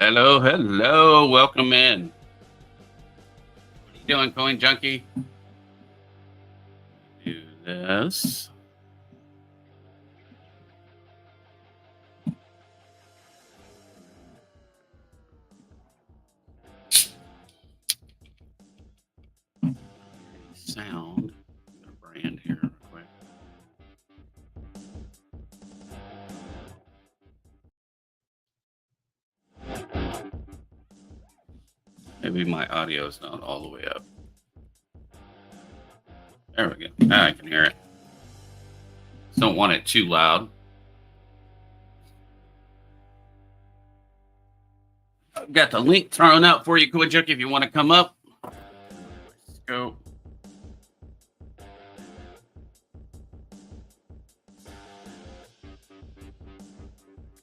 Hello, hello. Welcome in. What are you doing, Coin Junkie? Do this. Sound. Get a brand here real quick. Maybe my audio is not all the way up. There we go. Now I can hear it. Just don't want it too loud. I've got the link thrown out for you, Coin Junkie, if you want to come up. Let's go.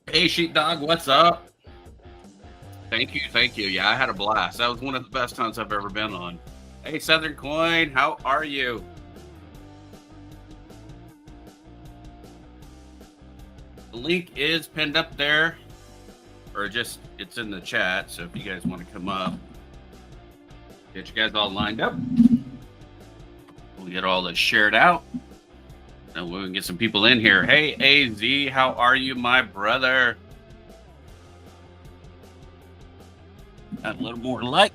Hey, Sheepdog, what's up? Thank you, thank you. Yeah, I had a blast. That was one of the best times I've ever been on. Hey, Southern Coin, how are you? The link is pinned up there, or just it's in the chat. So if you guys want to come up, get you guys all lined up. We'll get all this shared out, and we can get some people in here. Hey, AZ, how are you, my brother? Got a little more light.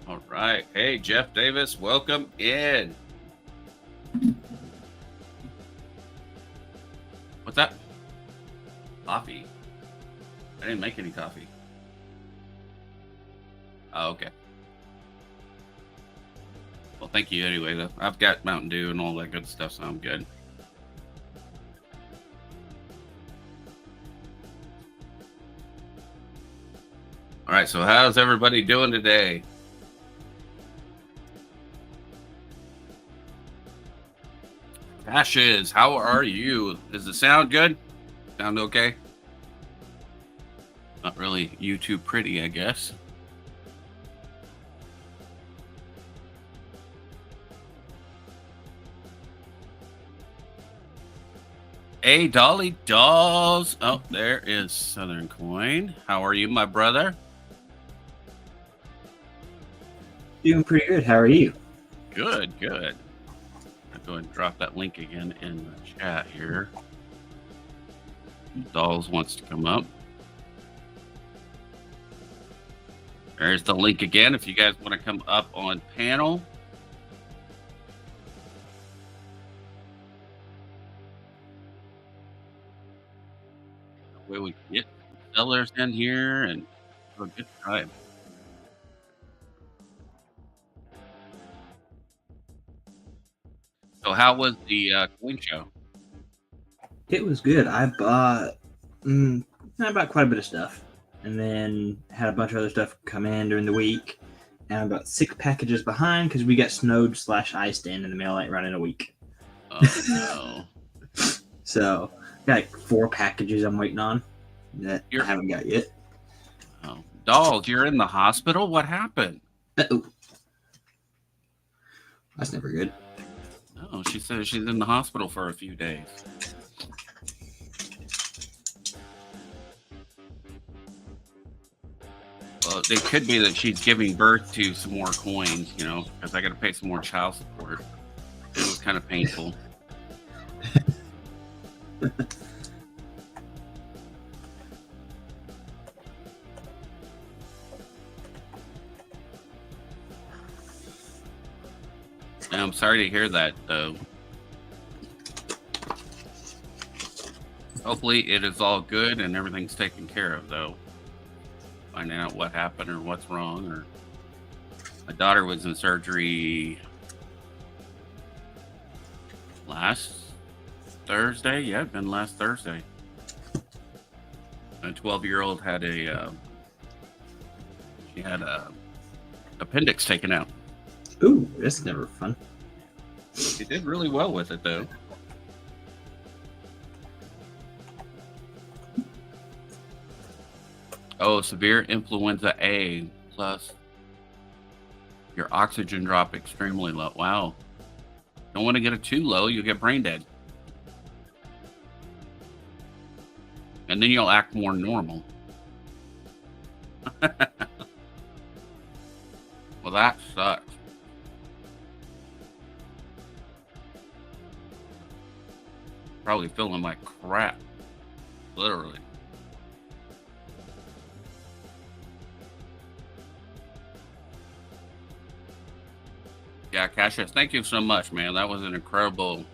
All right. Hey, Jeff Davis, welcome in. What's that? Coffee. I didn't make any coffee. Oh, okay. Well, thank you anyway, though. I've got Mountain Dew and all that good stuff, so I'm good. All right, so how's everybody doing today? Ashes, how are you? Does the sound good? Sound okay? Not really YouTube pretty, I guess. Hey, Dolly Dolls. Oh, there is Southern Coin. How are you, my brother? Doing pretty good. How are you? Good, good. I'll go ahead and drop that link again in the chat here. Dolls wants to come up. There's the link again if you guys want to come up on panel. That way we can get sellers in here and have a good time. So how was the coin show? It was good. I bought quite a bit of stuff, and then had a bunch of other stuff come in during the week. And I'm about 6 packages behind because we got snowed/iced in the mail ain't running a week. Oh no! So got like 4 packages I'm waiting on that I haven't got yet. Oh, Dolls, you're in the hospital. What happened? Uh-oh. That's never good. No, she says she's in the hospital for a few days. Well, it could be that she's giving birth to some more coins, you know, because I got to pay some more child support. It was kind of painful. I'm sorry to hear that, though. Hopefully it is all good and everything's taken care of, though. Finding out what happened or what's wrong. Or my daughter was in surgery last Thursday. Yeah, it'd been last Thursday. A 12-year-old had she had a appendix taken out. Ooh, that's never fun. She did really well with it, though. Oh, severe influenza A plus Your oxygen drop extremely low. Wow. Don't want to get it too low. You'll get brain dead. And then you'll act more normal. Well, that sucks. Probably feeling like crap. Literally. Yeah, Cassius, thank you so much, man. That was an incredible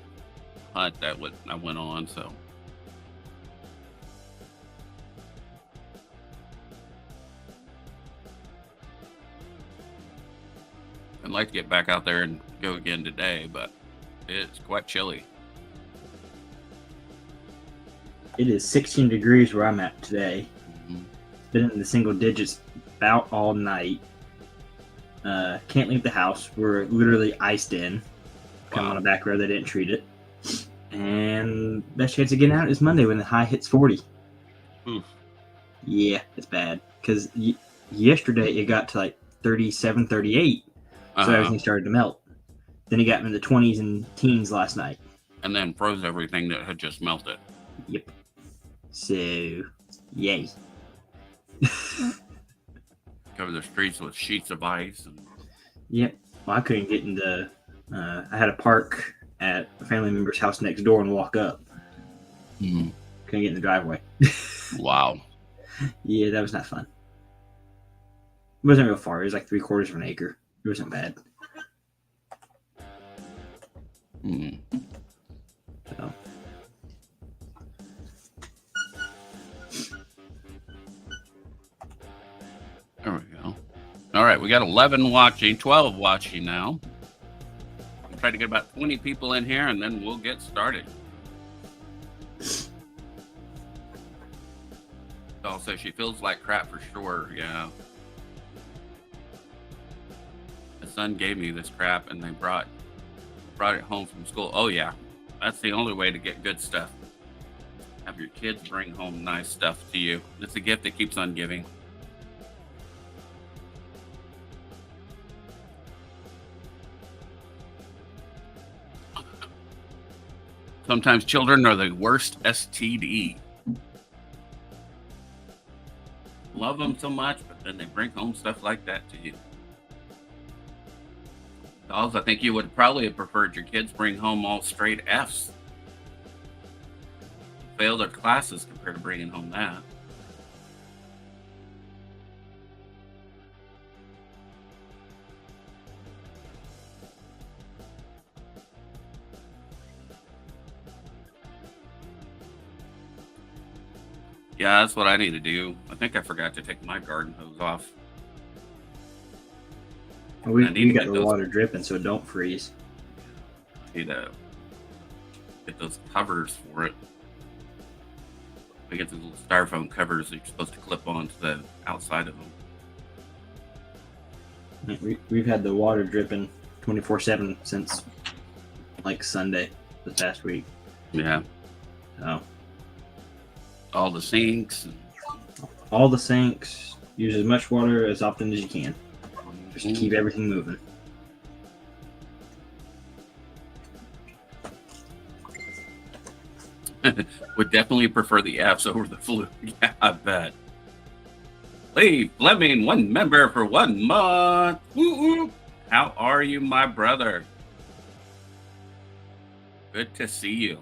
hunt that I went on, so. I'd like to get back out there and go again today, but it's quite chilly. It is 16 degrees where I'm at today. Mhm. Been in the single digits about all night. Can't leave the house. We're literally iced in. Come Wow. on a back road, they didn't treat it. And best chance of getting out is Monday when the high hits 40. Oof. Yeah, it's bad. Because yesterday it got to like 37, 38. So everything started to melt. Then it got into the 20s and teens last night. And then froze everything that had just melted. Yep. So, yay. Cover the streets with sheets of ice. And Yep. Well, I couldn't get into. I had to park at a family member's house next door and walk up. Couldn't get in the driveway. Wow. Yeah, that was not fun. It wasn't real far. It was like 3/4 of an acre. It wasn't bad. So. There we go. All right, we got 11 watching, 12 watching now. We'll try to get about 20 people in here, and then we'll get started. Also, she feels like crap for sure. Yeah. My son gave me this crap, and they brought it home from school. Oh yeah, that's the only way to get good stuff. Have your kids bring home nice stuff to you. It's a gift that keeps on giving. Sometimes children are the worst STD. Love them so much, but then they bring home stuff like that to you. Dolls, I think you would probably have preferred your kids bring home all straight Fs. Fail their classes compared to bringing home that. Yeah, that's what I need to do. I think I forgot to take my garden hose off. We I need to got get the those- water dripping so it don't freeze. I need to get those covers for it. I get the little styrofoam covers that you're supposed to clip onto the outside of them. We've had the water dripping 24/7 since like Sunday this past week. Yeah, So all the sinks. And all the sinks, use as much water as often as you can, just to keep everything moving. Would definitely prefer the Fs over the flu. Yeah, I bet. Lee Fleming, 1 member for 1 month. Woo-woo. How are you, my brother? Good to see you.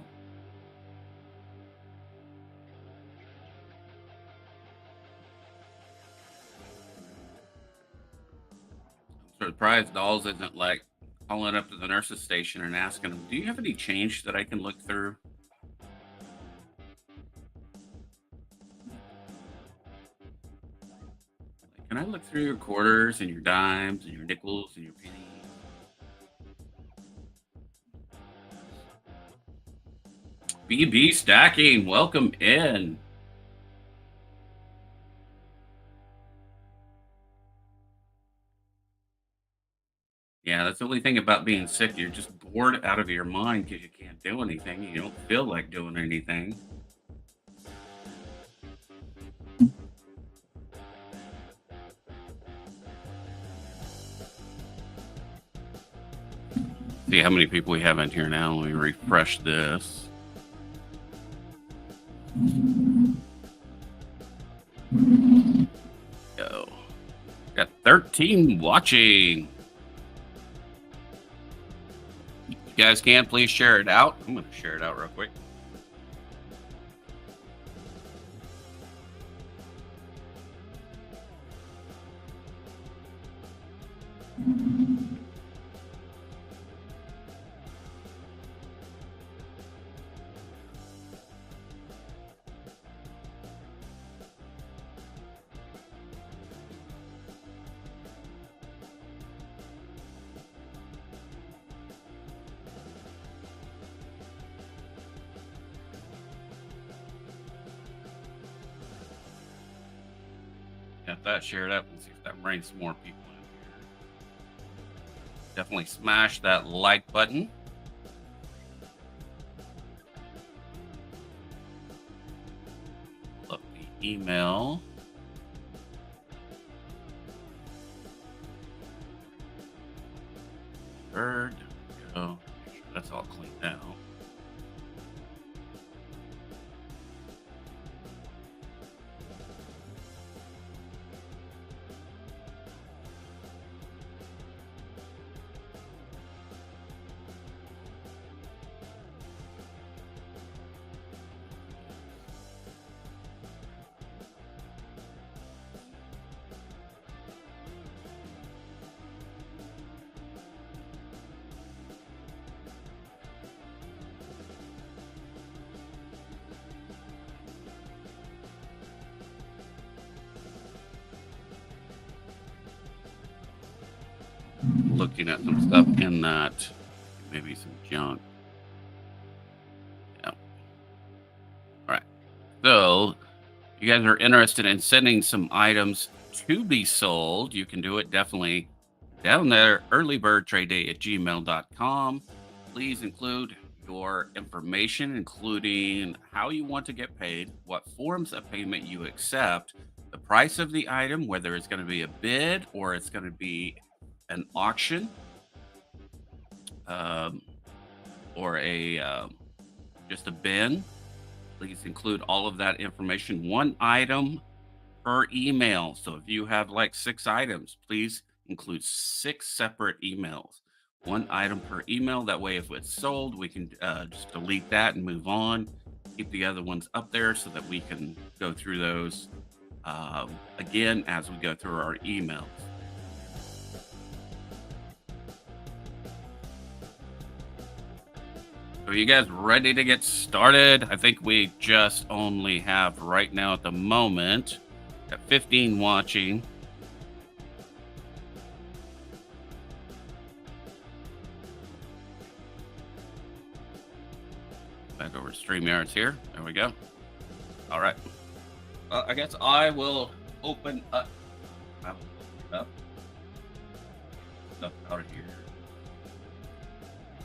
I'm surprised Dolls isn't like calling up to the nurse's station and asking them, do you have any change that I can look through? Can I look through your quarters and your dimes and your nickels and your pennies? BB Stacking, welcome in. Yeah, that's the only thing about being sick. You're just bored out of your mind because you can't do anything. You don't feel like doing anything. see how many people we have in here now. Let me refresh this. Go. Got 13 watching. If you guys can, please share it out. I'm going to share it out real quick. Got that shared up and see if that brings some more people in here. Definitely smash that like button. Pull up the email. There we go. Make sure that's all cleaned out. Looking at some stuff in that, maybe some junk. Yeah. All right. So, you guys are interested in sending some items to be sold, you can do it definitely down there, earlybirdtradeday@gmail.com. Please include your information, including how you want to get paid, what forms of payment you accept, the price of the item, whether it's going to be a bid or it's going to be an auction, or a just a bin. Please include all of that information. One item per email. So if you have like 6 items, please include 6 separate emails. One item per email. That way, if it's sold, we can just delete that and move on. Keep the other ones up there so that we can go through those again as we go through our emails. So you guys ready to get started? I think we just only have right now at the moment at 15 watching. Back over to StreamYards here. There we go. All right. I guess I will open up. I will open it up. Stuff out of here.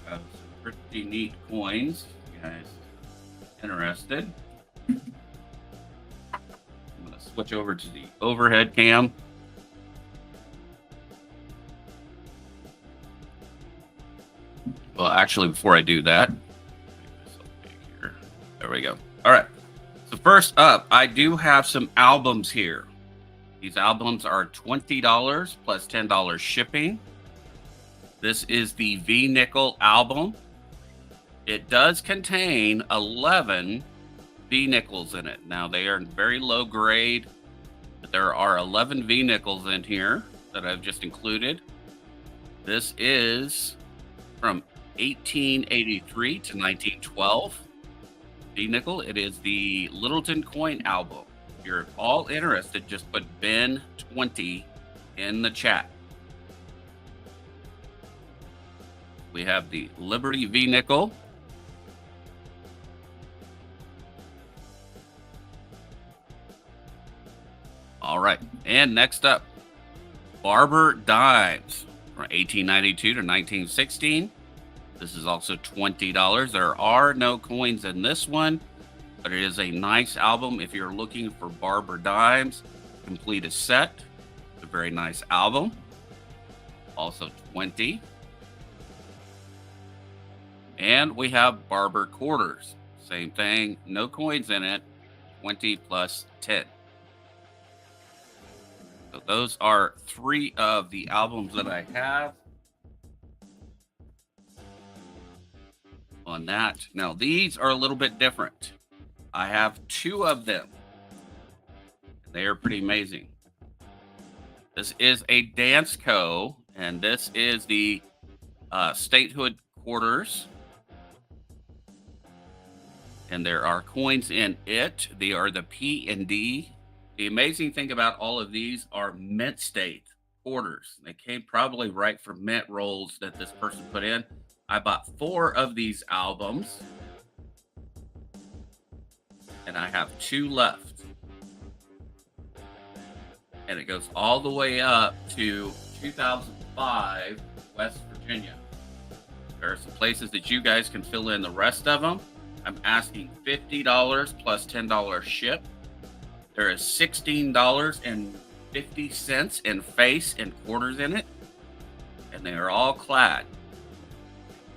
Some pretty neat coins. You guys interested? I'm going to switch over to the overhead cam. Well, actually, before I do that, there we go. All right. So first up, I do have some albums here. These albums are $20 plus $10 shipping. This is the V-Nickel album. It does contain 11 V-Nickels in it. Now, they are very low grade, but there are 11 V-Nickels in here that I've just included. This is from 1883 to 1912. V-Nickel. It is the Littleton coin album. If you're all interested, just put Ben 20 in the chat. We have the Liberty V-Nickel. All right, and next up, Barber Dimes from 1892 to 1916. This is also $20. There are no coins in this one, but it is a nice album. If you're looking for Barber Dimes, complete a set. It's a very nice album. Also 20. And we have barber quarters. Same thing, no coins in it, 20 plus 10. So those are 3 of the albums that I have on that. Now, these are a little bit different. I have 2 of them. They are pretty amazing. This is a Dance Co., and this is the statehood quarters. And there are coins in it. They are the P and D. The amazing thing about all of these are mint state quarters. They came probably right from mint rolls that this person put in. I bought 4 of these albums, and I have 2 left. And it goes all the way up to 2005 West Virginia. There are some places that you guys can fill in the rest of them. I'm asking $50 plus $10 ship. There is $16.50 in face and quarters in it, and they are all clad.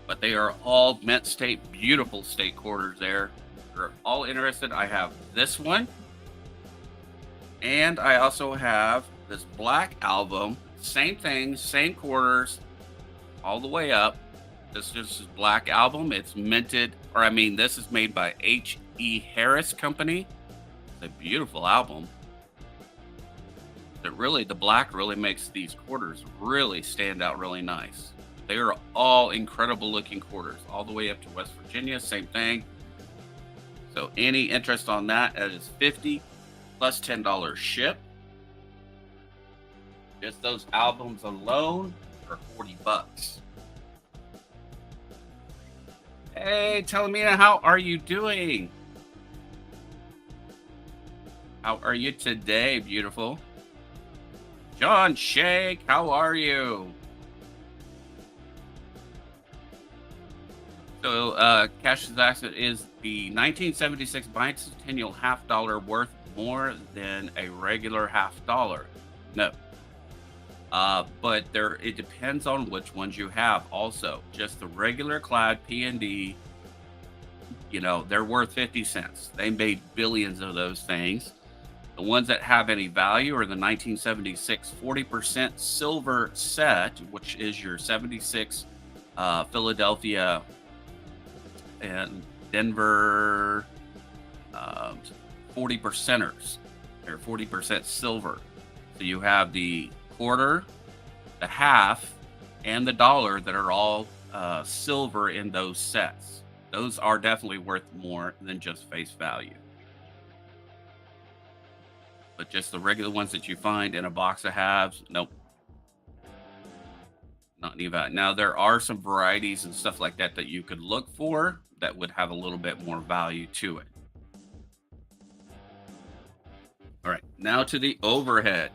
But they are all mint state, beautiful state quarters there. If you're all interested, I have this one. And I also have this black album. Same thing, same quarters, all the way up. This is black album. It's minted, or I mean, this is made by H.E. Harris Company. It's a beautiful album. The black really makes these quarters really stand out really nice. They are all incredible looking quarters, all the way up to West Virginia, same thing. So any interest on that, that is $50 plus $10 ship. Just those albums alone are $40. Hey, Telemina, how are you doing? How are you today, beautiful? John Shake, how are you? So, Cash's Accent is the 1976 bicentennial $half worth more than a regular $half? No. But it depends on which ones you have also. Just the regular clad P&D, they're worth 50 cents. They made billions of those things. The ones that have any value are the 1976 40% silver set, which is your 76 Philadelphia and Denver 40%ers. They're 40% silver. So you have the quarter, the half, and the dollar that are all silver in those sets. Those are definitely worth more than just face value. But just the regular ones that you find in a box of halves, nope. Not any value. Now, there are some varieties and stuff like that that you could look for that would have a little bit more value to it. All right, now to the overhead.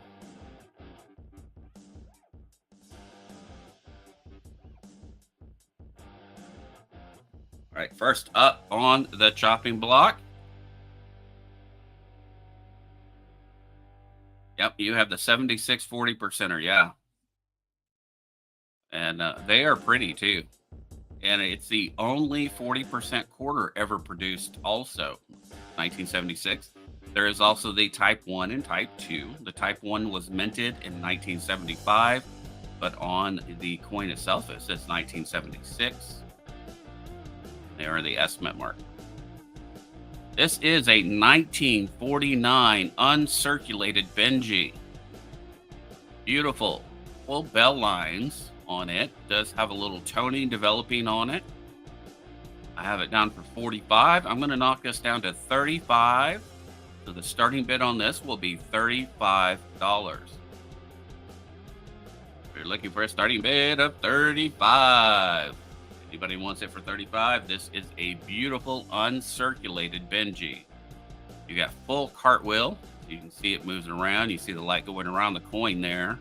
All right, first up on the chopping block. Yep, you have the 76 40%er, yeah. And they are pretty too. And it's the only 40% quarter ever produced also, 1976. There is also the Type 1 and Type 2. The Type 1 was minted in 1975, but on the coin itself it says 1976. They are the estimate mark. This is a 1949 uncirculated Benji. Beautiful. Full bell lines on it. Does have a little toning developing on it. I have it down for 45. I'm going to knock this down to 35. So the starting bid on this will be $35. If you're looking for a starting bid of 35. Anybody wants it for 35? This is a beautiful uncirculated Benji. You got full cartwheel. So you can see it moves around. You see the light going around the coin there.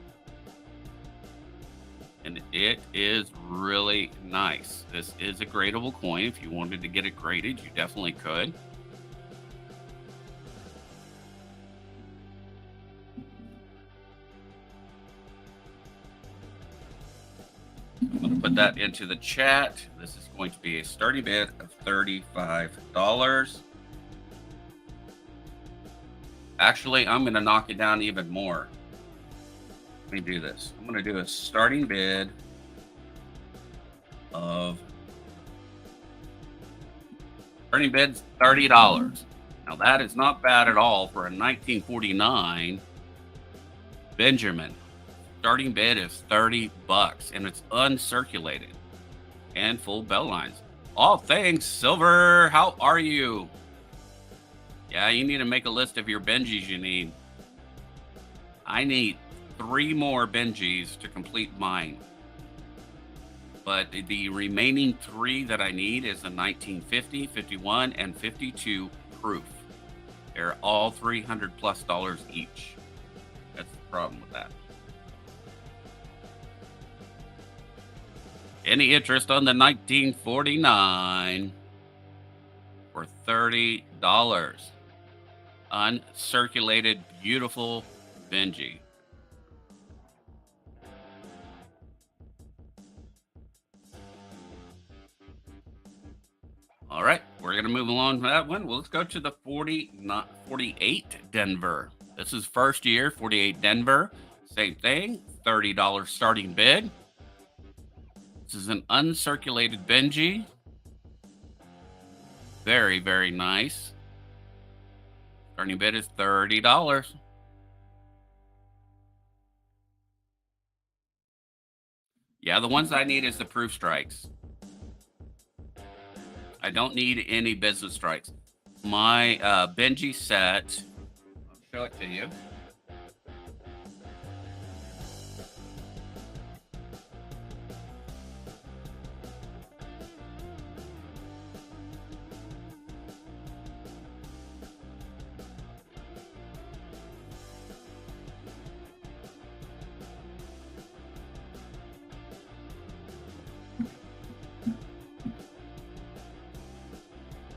And it is really nice. This is a gradable coin. If you wanted to get it graded, you definitely could. I'm going to put that into the chat. This is going to be a starting bid of $35. Actually, I'm going to knock it down even more. Let me do this. I'm going to do a starting bid of $30. Now that is not bad at all for a 1949 Benjamin. Starting bid is $30 and it's uncirculated and full bell lines. All things Silver, how are you? Yeah, you need to make a list of your Benjis you need. I need 3 more Benjis to complete mine. But the remaining 3 that I need is the 1950, 51, and 52 proof. They're all $300+ each. That's the problem with that. Any interest on the 1949 for $30? Uncirculated, beautiful Benji. All right, we're going to move along with that one. Well, let's go to the 48 Denver. This is first year, 48 Denver. Same thing, $30 starting bid. This is an uncirculated Benji. Very, very nice. Starting bid is $30. Yeah, the ones I need is the proof strikes. I don't need any business strikes. My Benji set, I'll show it to you.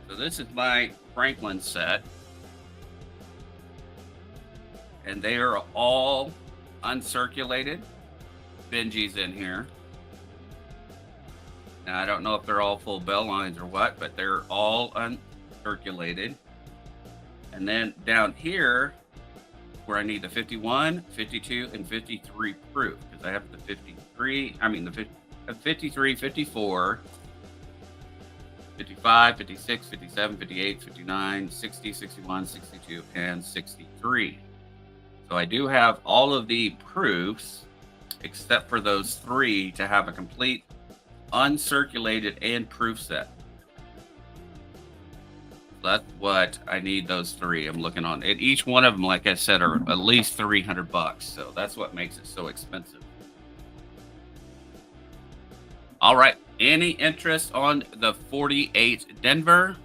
So this is my Franklin set. And they are all uncirculated Benjis in here. Now, I don't know if they're all full bell lines or what, but they're all uncirculated. And then down here, where I need the 51, 52, and 53 proof, because I have the 53, the 53, 54, 55, 56, 57, 58, 59, 60, 61, 62, and 63. So I do have all of the proofs, except for those 3 to have a complete uncirculated and proof set. That's what I need, those 3 I'm looking on. And each one of them, like I said, are at least $300. So that's what makes it so expensive. All right. Any interest on the 48 Denver?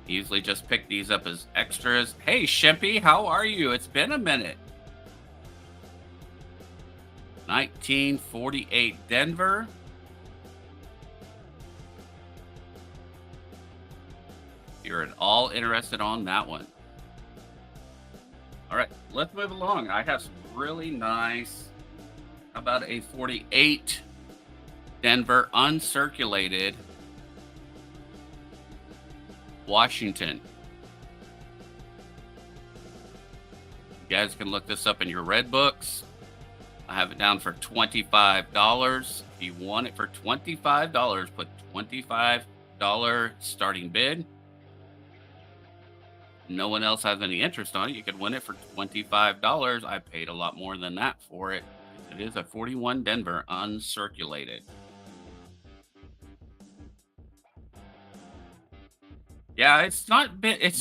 Usually just pick these up as extras. Hey, Shempy, how are you? It's been a minute. 1948 Denver. You're at all interested on that one. All right, let's move along. I have some really nice, how about a 48 Denver uncirculated Washington. You guys can look this up in your red books. I have it down for $25. If you want it for $25, put $25 starting bid. No one else has any interest on it. You could win it for $25. I paid a lot more than that for it. It is a 41 Denver uncirculated. Yeah, it's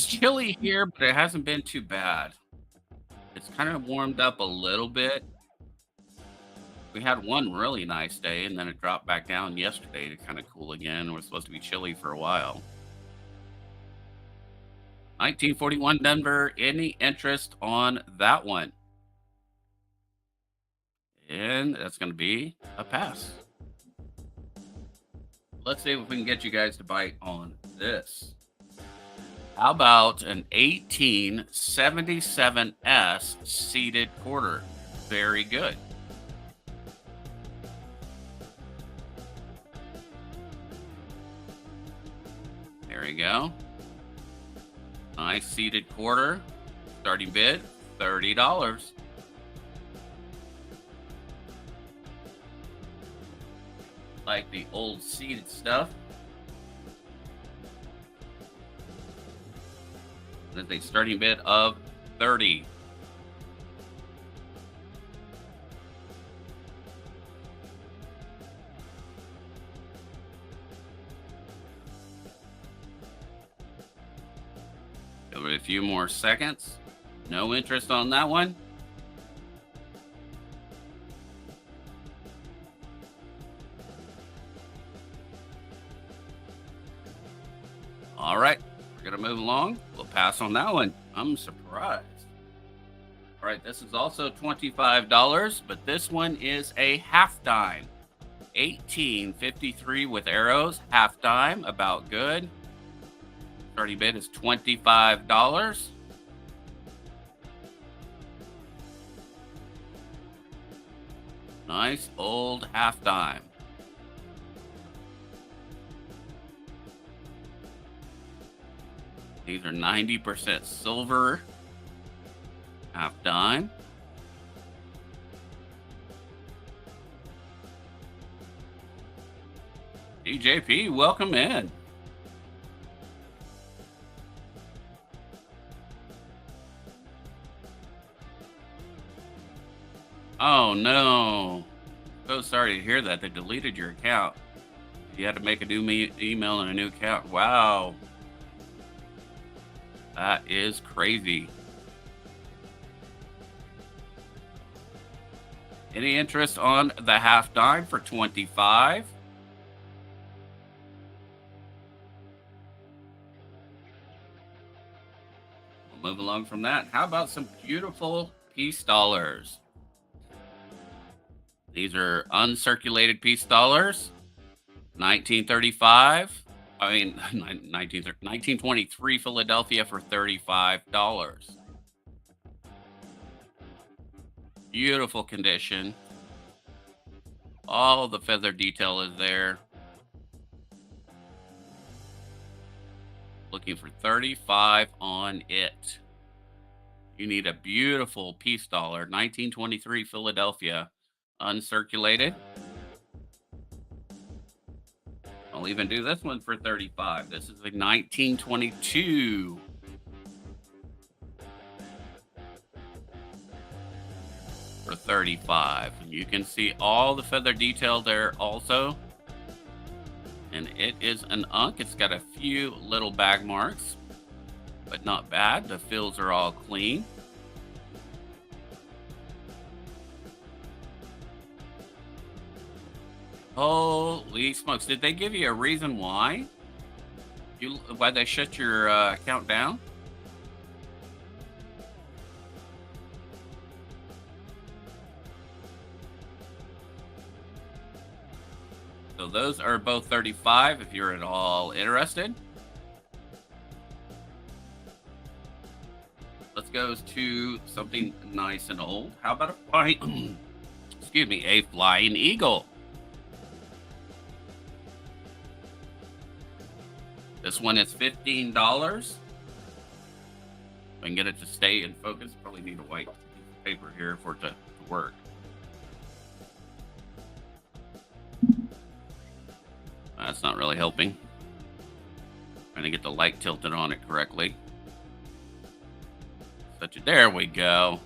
chilly here, but it hasn't been too bad. It's kind of warmed up a little bit. We had one really nice day, and then it dropped back down yesterday to kind of cool again. We're supposed to be chilly for a while. 1941 Denver, any interest on that one? And that's going to be a pass. Let's see if we can get you guys to bite on this. How about an 1877S seated quarter? Very good. There we go. Nice seated quarter. Starting bid, $30. Like the old seated stuff. There's a starting bid of 30. Give it a few more seconds. No interest on that one. All right, we're gonna move along. We'll pass on that one. I'm surprised. All right, this is also $25, but this one is a half dime. 1853 with arrows, half dime, about good. Starting bid is $25. Nice old half dime. These are 90% silver, half dime. DJP, welcome in. Oh no. So sorry to hear that. They deleted your account. You had to make a new email and a new account. Wow. That is crazy. Any interest on the half dime for 25? We'll move along from that. How about some beautiful peace dollars? These are uncirculated peace dollars. 1935. 1923 Philadelphia for $35. Beautiful condition. All the feather detail is there. Looking for 35 on it. You need a beautiful peace dollar. 1923 Philadelphia. Uncirculated. I'll even do this one for 35. This is a 1922. For 35. And you can see all the feather detail there also. And it is an unk. It's got a few little bag marks, but not bad. The fills are all clean. Holy smokes. Did they give you a reason why? Why they shut your account down? So those are both 35 if you're at all interested. Let's go to something nice and old. How about a flying, excuse me, a flying eagle? This one is $15. If I can get it to stay in focus, probably need a white paper here for it to work. That's not really helping. Trying to get the light tilted on it correctly. There we go.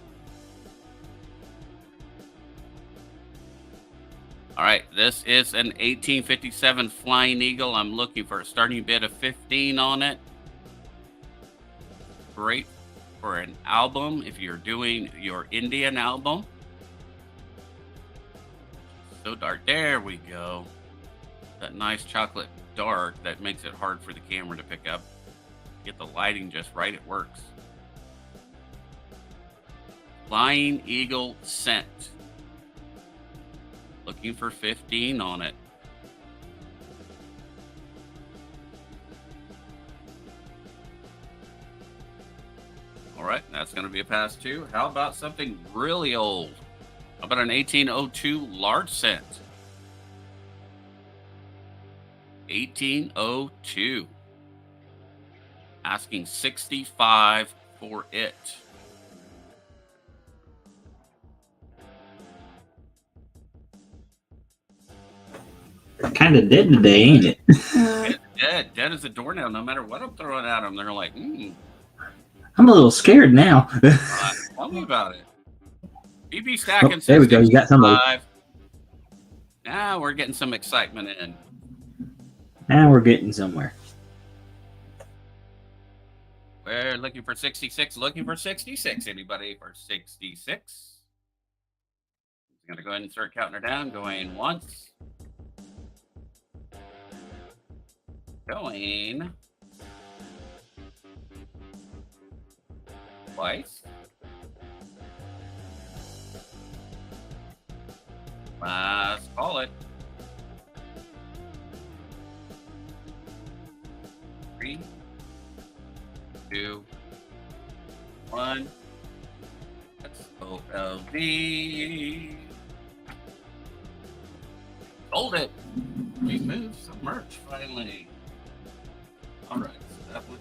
All right, this is an 1857 Flying Eagle. I'm looking for a starting bid of 15 on it. Great for an album if you're doing your Indian album. So dark. There we go. That nice chocolate dark that makes it hard for the camera to pick up. Get the lighting just right, it works. Flying Eagle scent. Looking for 15 on it. All right, that's going to be a pass too. How about something really old? How about an 1802 large scent? 1802. Asking 65 for it. Kind of dead today, ain't it? It's dead as a doornail. No matter what I'm throwing at them, they're like, I'm a little scared now. tell me about it. BB stacking. Oh, there we go. You got somebody. Now we're getting some excitement in. Now we're getting somewhere. We're looking for 66. Looking for 66. Anybody for 66? I'm going to go ahead and start counting her down. Going once. Going twice. Let's call it. 3, 2, 1. Let's OLV. Sold it. We moved some merch finally. All right, so that would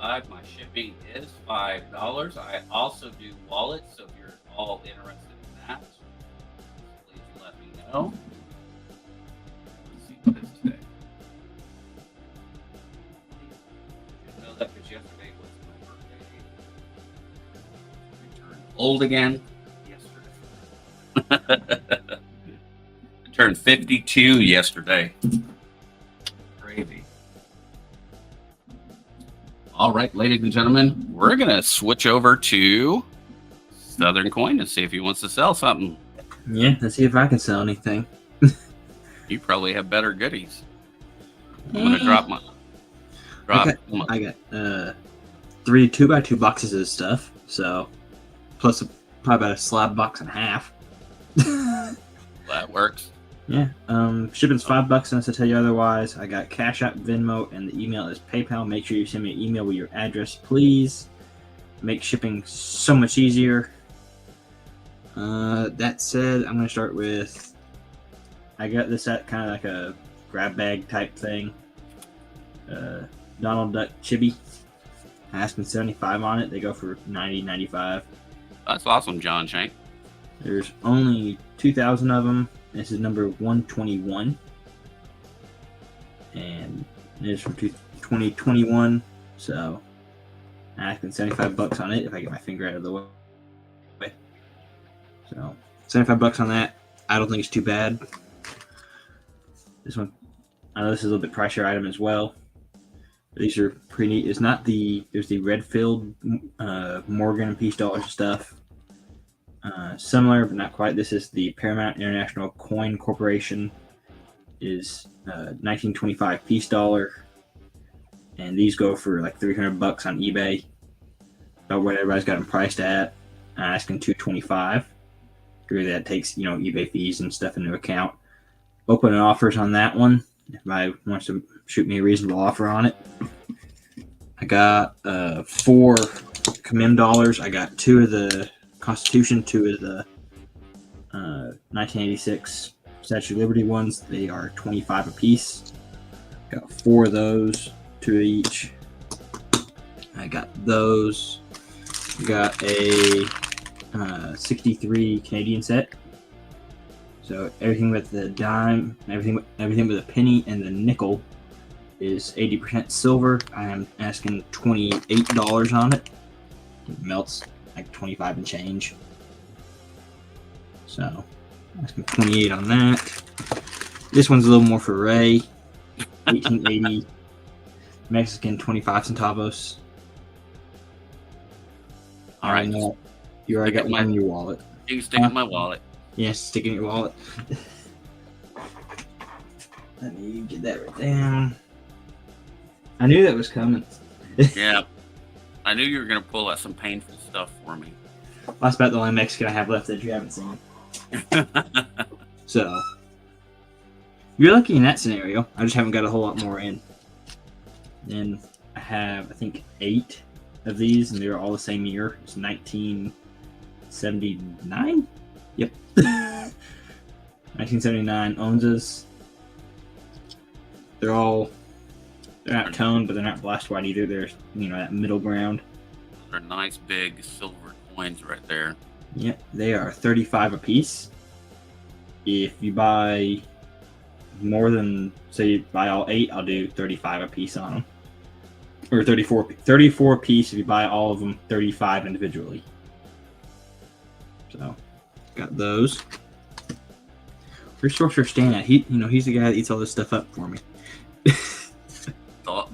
$5. My shipping is $5. I also do wallets, so if you're all interested in that, please let me know. Let's see what it is today. I know that because yesterday was my birthday. I turned old again yesterday. I turned 52 yesterday. Crazy. All right, ladies and gentlemen, we're going to switch over to Southern Coin and see if he wants to sell something. Yeah, let's see if I can sell anything. You probably have better goodies. I'm going to drop my... I got 3 2x2 boxes of stuff, so plus probably about a slab box and a half. That works. Yeah. Shipping's $5 unless I tell you otherwise. I got Cash App, Venmo, and the email is PayPal. Make sure you send me an email with your address, please. Make shipping so much easier. That said, I'm gonna start with. I got this at kind of like a grab bag type thing. Donald Duck Chibi. Asking 75 on it. They go for 90, 95. That's awesome, John Shank. There's only 2,000 of them. This is number 121. And it is from 2021. So I'm asking $75 on it if I get my finger out of the way. So $75 on that. I don't think it's too bad. This one, I know this is a little bit pricier item as well. These are pretty neat. It's not there's the Redfield Morgan and Peace Dollars stuff. Similar, but not quite. This is the Paramount International Coin Corporation. Is 1925 Peace Dollar. And these go for like $300 on eBay. About what everybody's got them priced at. I'm asking $225. Really, that takes eBay fees and stuff into account. Opening offers on that one. If anybody wants to shoot me a reasonable offer on it. I got 4 Commem dollars. I got 2 of the Constitution, 2 of the 1986 Statue of Liberty ones. They are 25 a piece. Got 4 of those, 2 each. I got those. Got a 63 Canadian set. So everything with the dime, everything with a penny and the nickel is 80% silver. I am asking $28 on it. It melts like 25 and change. So asking 28 on that. This one's a little more for Ray. 1880 Mexican 25 centavos. All right. You already got one in your wallet. You can stick it in my wallet. Yes, stick it in your wallet. Let me get that right down. I knew that was coming. Yeah. I knew you were going to pull out some painful stuff for me. Well, that's about the only Mexican I have left that you haven't seen. So, you're lucky in that scenario. I just haven't got a whole lot more in. Then I have, I think, 8 of these, and they're all the same year. It's 1979? Yep. 1979 Onzas. They're not toned, but they're not blast white either. They're that middle ground. They're nice big silver coins right there. Yep, they are 35 a piece. If you buy more than, say, you buy all 8, I'll do 35 a piece on them. Or 34 a piece if you buy all of them, 35 individually. So, got those. Where's Sorcerer Stan at? He's the guy that eats all this stuff up for me.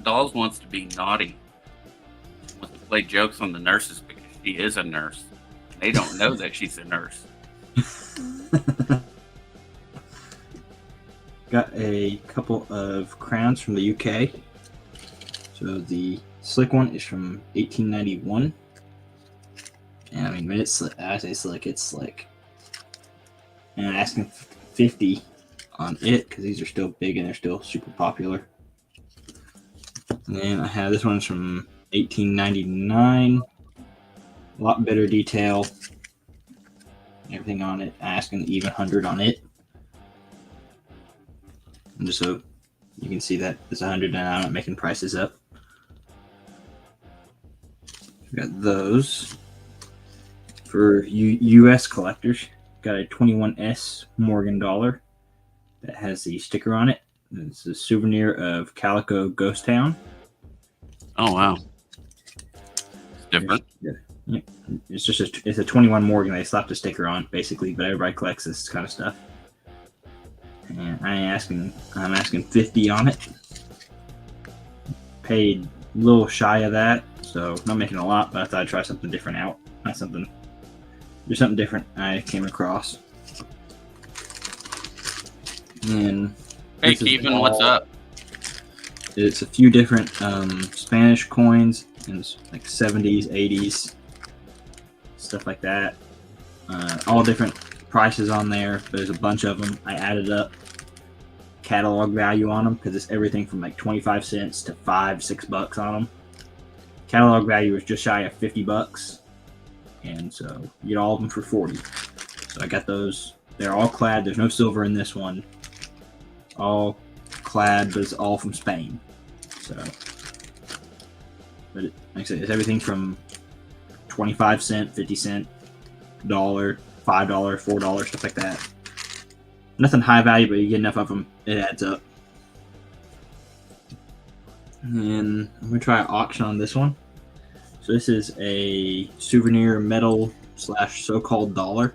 Dolls wants to be naughty. Wants to play jokes on the nurses because she is a nurse. They don't know that she's a nurse. Got a couple of crowns from the UK. So the slick one is from 1891. And I mean, when I say slick, it's slick. And I'm asking 50 on it because these are still big and they're still super popular. And then I have this one's from 1899. A lot better detail. Everything on it. Asking even 100 on it. And just so you can see that it's 100 and I'm not making prices up. We got those. For US collectors, got a 21S Morgan dollar that has the sticker on it. It's a souvenir of Calico Ghost Town. Oh wow, it's different. Yeah. It's just it's a 21 Morgan. They slapped a sticker on basically, but everybody collects this kind of stuff. And I'm asking 50 on it. Paid a little shy of that, so not making a lot, but I thought I'd try something different out. There's something different I came across. And hey, Keevan, what's up? It's a few different Spanish coins, and it's like 70s, 80s, stuff like that. All different prices on there. There's a bunch of them. I added up catalog value on them because it's everything from like 25 cents to $5-6 on them. Catalog value is just shy of $50, and so you get all of them for 40. So I got those. They're all clad. There's no silver in this one. All clad, but it's all from Spain. So, but like I said, it's everything from 25 cent, 50 cent, $1, $5, $4, stuff like that. Nothing high value, but you get enough of them, it adds up. And I'm gonna try an auction on this one. So this is a souvenir metal / so-called dollar.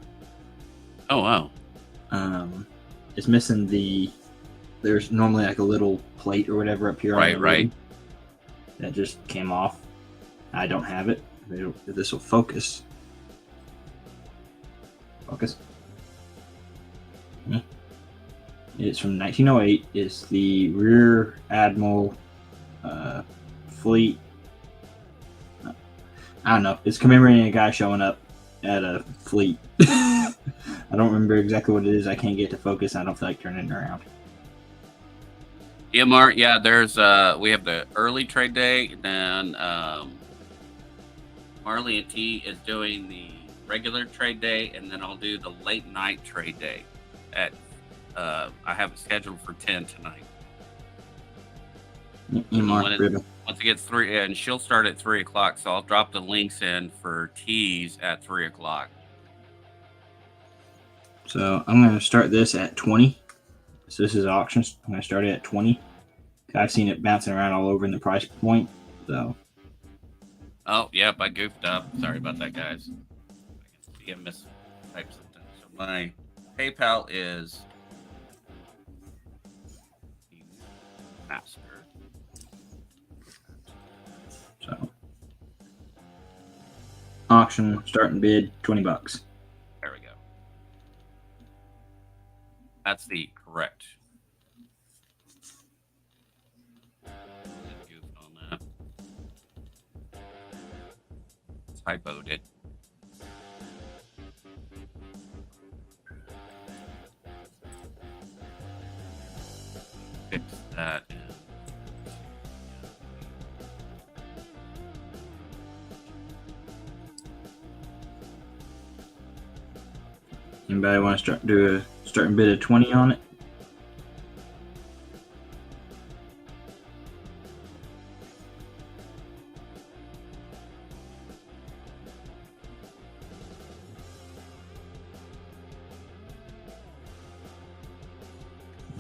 Oh wow. It's missing there's normally like a little plate or whatever up here. Right. That just came off. I don't have it. If this will focus. Focus. It's from 1908. It's the Rear Admiral Fleet. I don't know. It's commemorating a guy showing up at a fleet. I don't remember exactly what it is. I can't get to focus. I don't feel like turning it around. Yeah, Mark. Yeah, there's we have the early trade day, and then Marley and T is doing the regular trade day, and then I'll do the late night trade day. At I have it scheduled for 10 tonight. Once it gets 3, and she'll start at 3 o'clock, so I'll drop the links in for T's at 3 o'clock. So I'm going to start this at 20. So this is auctions. I'm going to start it at 20. I've seen it bouncing around all over in the price point. So. Oh, yep, I goofed up. Sorry about that, guys. I can mistype something. So my PayPal is master. So auction starting bid $20. There we go. That's the correct. On that. Typoed it. Fix that. Anybody want to do a starting bid of 20 on it?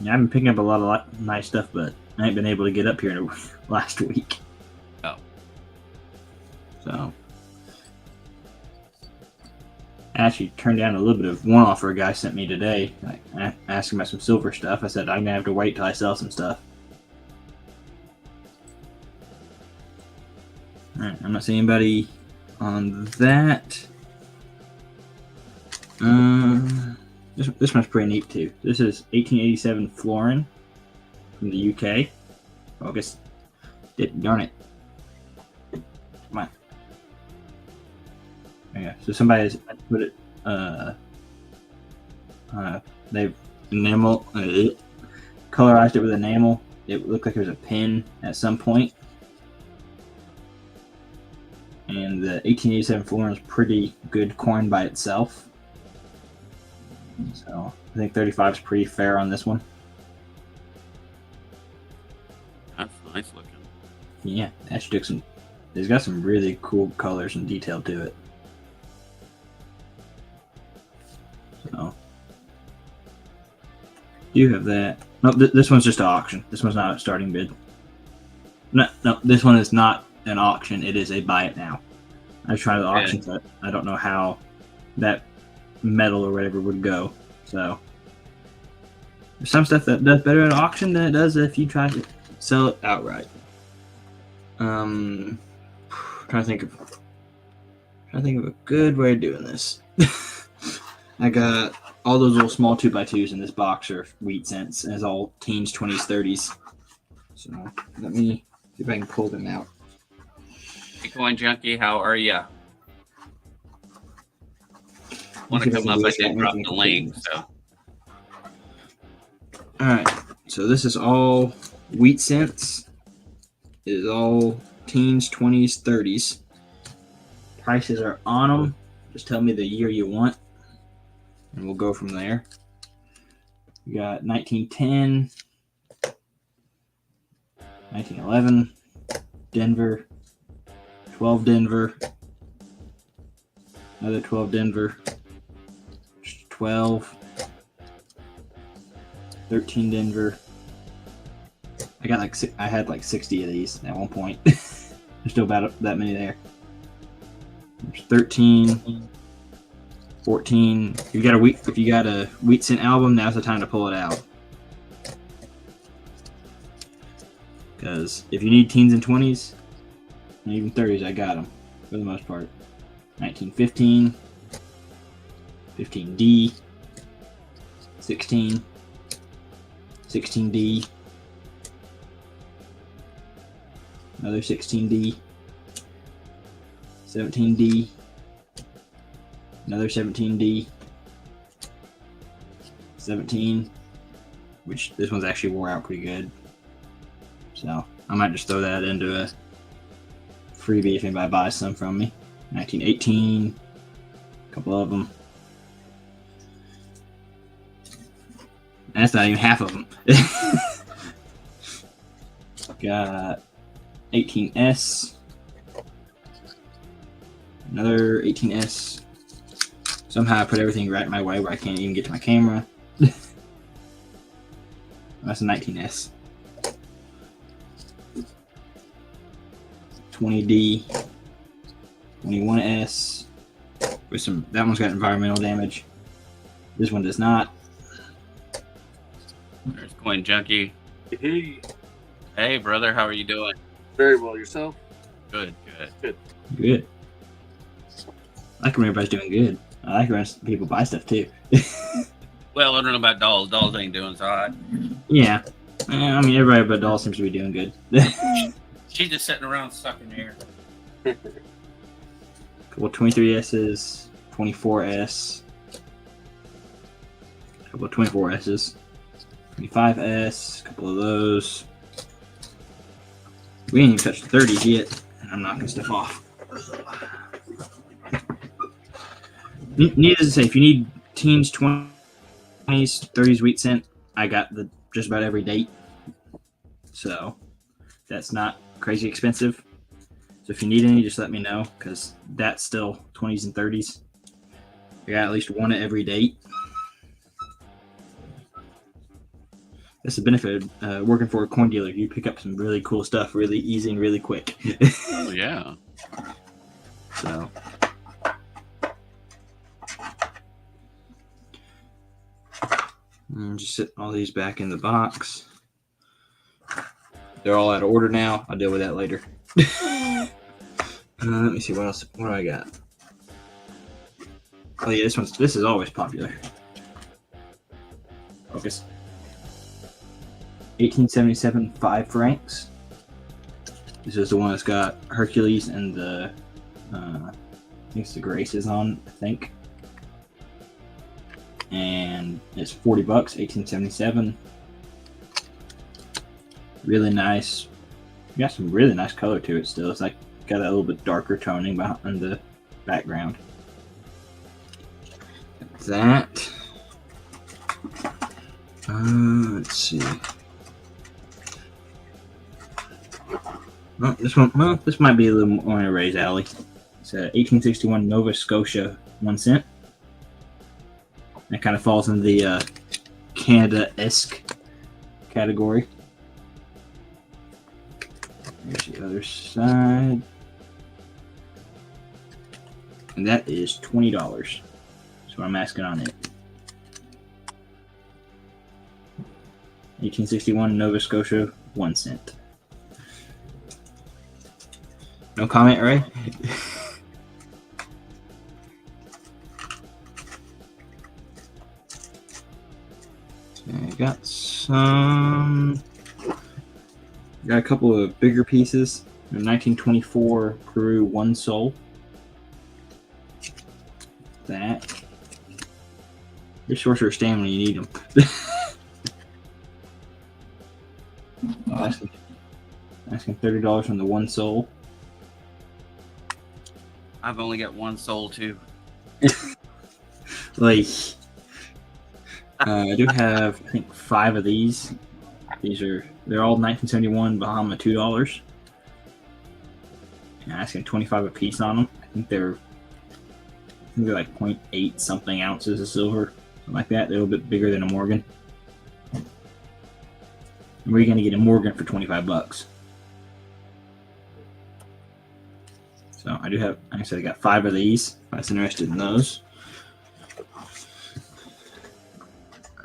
Yeah, I've been picking up a lot of nice stuff, but I ain't been able to get up here in the last week. Oh. So, I actually turned down a little bit of one offer a guy sent me today. I asked him about some silver stuff. I said I'm gonna have to wait till I sell some stuff. All right, I'm not seeing anybody on that. This one's pretty neat too. This is 1887 florin from the UK. Focus. Darn it. Come on. Yeah. So somebody has put it. They've colorized it with enamel. It looked like there was a pin at some point. And the 1887 florin is pretty good coin by itself. So I think 35 is pretty fair on this one. That's nice looking. Yeah, actually took some. It's got some really cool colors and detail to it. So you have that. No, this one's just an auction. This one's not a starting bid. No, this one is not an auction. It is a buy it now. I tried the auction, but I don't know how that metal or whatever would go. So there's some stuff that does better at auction than it does if you try to sell it outright. Trying to think of a good way of doing this. I got all those little small 2x2s in this box are wheat cents, and it's all teens, 20s, 30s. So let me see if I can pull them out. Bitcoin Junkie, how are ya? Want to come up? I did drop the link. So. All right. So this is all wheat cents. It is all teens, 20s, 30s. Prices are on them. Just tell me the year you want, and we'll go from there. We got 1910, 1911, Denver, 12 Denver, another 12 Denver, 12, 13 Denver. I had like 60 of these at one point. There's still about that many there. There's 13, 14. If you got a wheat cent album, now's the time to pull it out. Because if you need teens and 20s, and even 30s, I got them for the most part. 1915, 15D, 16, 16D, another 16D, 17D, another 17D, 17, which this one's actually wore out pretty good. So I might just throw that into a freebie if anybody buys some from me. 1918, a couple of them. That's not even half of them. Got 18S, another 18S. Somehow I put everything right my way where I can't even get to my camera. That's a 19S. 20D, 21S. With some, that one's got environmental damage. This one does not. There's Coin Junkie. Hey, Hey, brother, how are you doing? very well. Yourself? Good. Good. I like when everybody's doing good. I like when people buy stuff too. Well, I don't know about dolls. Dolls ain't doing so hot. Yeah. I mean, everybody but Doll seems to be doing good. She's just sitting around sucking air. Couple 23S's, 24S, couple of 24S's, 25S, couple of those. We ain't even touched the 30s yet, and I'm knocking stuff off. Needless to say, if you need teens, 20s, 30s wheat cent. I got the just about every date. So that's not crazy expensive. So if you need any, just let me know, because that's still 20s and 30s. I got at least one at every date. That's the benefit of working for a coin dealer. You pick up some really cool stuff really easy and really quick. Oh, yeah. So just set all these back in the box. They're all out of order now. I'll deal with that later. Let me see what else. What do I got? Oh yeah, this is always popular. Focus. 1877 5 francs. This is the one that's got Hercules and the I think it's the Graces on, I think. And it's $40, 1877. Really nice. Got some really nice color to it still. It's like got a little bit darker toning behind the background. That. Let's see. Oh, this one. Well, this might be a little more in a Ray's alley. It's a 1861 Nova Scotia 1 cent. That kind of falls in the Canada-esque category. Here's the other side. And that is $20. That's what I'm asking on it. 1861 Nova Scotia 1 cent. No comment, Ray? I got some. Got a couple of bigger pieces. 1924 Peru 1 sol. That. Your sorcerer stand when you need them. Asking $30 on the 1 sol. I've only got 1 soul too. Like, I do have, I think, 5 of these. They're all 1971 Bahama $2. And asking 25 a piece on them. I think they're like 0.8 something ounces of silver, something like that. They're a little bit bigger than a Morgan. And where are you going to get a Morgan for $25? So I do have, like I said, I got 5 of these. If I was interested in those.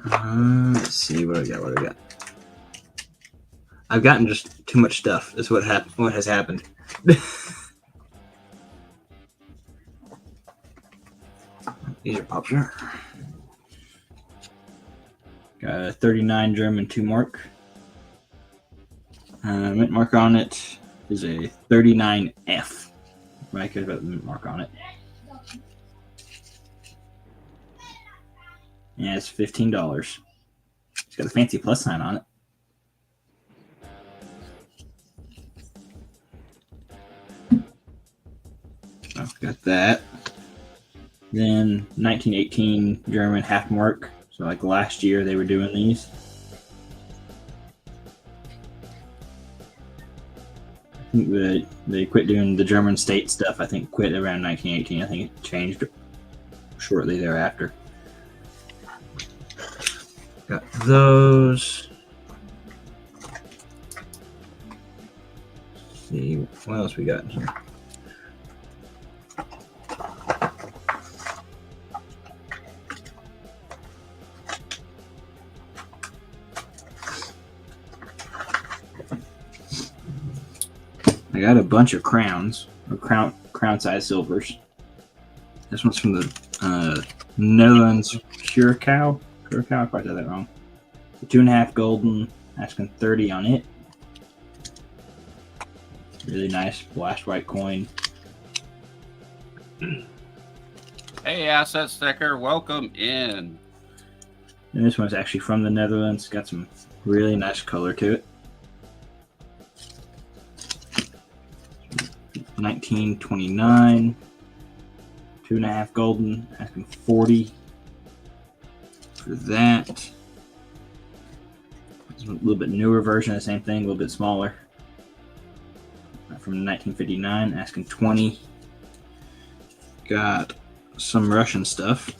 Let's see what I got. What I got. I've gotten just too much stuff. That's what happened. What has happened. These are popular. Got a 39 German 2 mark. Mint mark on it is a 39F. I cared about the mint mark on it. Yeah, it's $15. It's got a fancy plus sign on it. I've got that. Then 1918 German half mark. So like last year they were doing these. I think they quit doing the German state stuff. I think quit around 1918. I think it changed shortly thereafter. Got those. Let's see what else we got in here. I got a bunch of crowns, or crown size silvers. This one's from the Netherlands Curacao. I probably said that wrong. The 2.5 golden, asking 30 on it. Really nice blast white coin. Hey, Asset Sticker, welcome in. And this one's actually from the Netherlands. Got some really nice color to it. 1929, 2.5 golden, asking 40. for that. It's a little bit newer version of the same thing, a little bit smaller. From 1959, asking 20. Got some Russian stuff.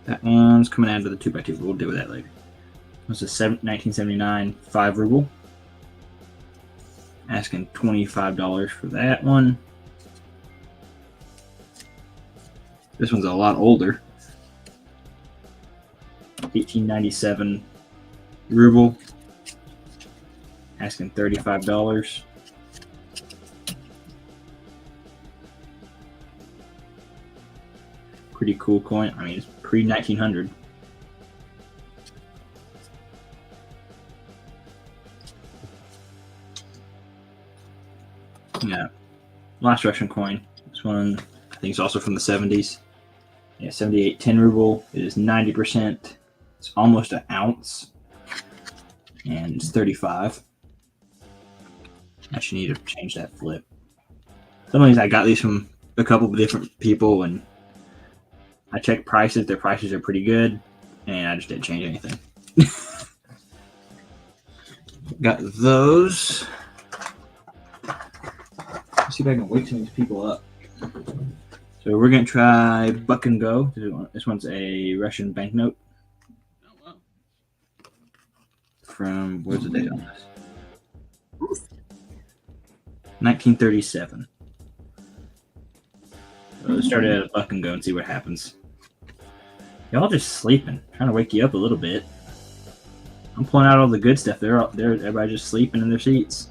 That one's coming out of the 2x2. We'll deal with that later. This is 1979 5 ruble. Asking $25 for that one. This one's a lot older. 1897 ruble. Asking $35. Pretty cool coin. I mean, it's pre-1900. Yeah. Last Russian coin. This one, I think, is also from the 70s. Yeah, 78 10 ruble. It is 90%. It's almost an ounce. And it's 35. I should need to change that flip. Some of these, I got these from a couple of different people, and I checked prices. Their prices are pretty good, and I just didn't change anything. Got those. Let's see if I can wake some of these people up. So we're going to try Buck and Go. This one's a Russian banknote. Oh, wow. From, where's the date on this? 1937. So let's start at a Buck and Go and see what happens. Y'all just sleeping. Trying to wake you up a little bit. I'm pulling out all the good stuff. They're everybody just sleeping in their seats.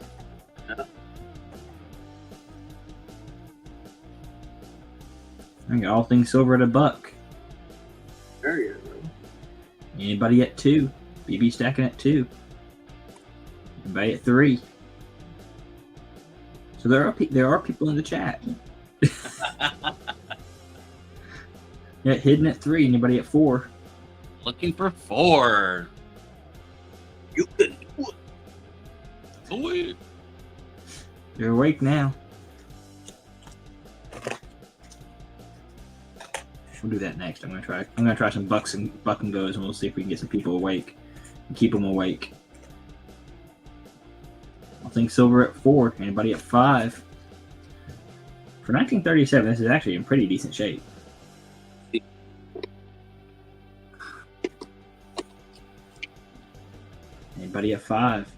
I got all things silver at $1. There you go. Anybody at 2? BB stacking at 2. Anybody at 3? So there are people in the chat. Yeah, hidden at 3. Anybody at 4? Looking for 4. You can do it. Do it. You're awake now. We'll do that next. I'm gonna try some Buck and Goes, and we'll see if we can get some people awake and keep them awake. I think silver at 4. Anybody at 5? For 1937, this is actually in pretty decent shape. Anybody at 5?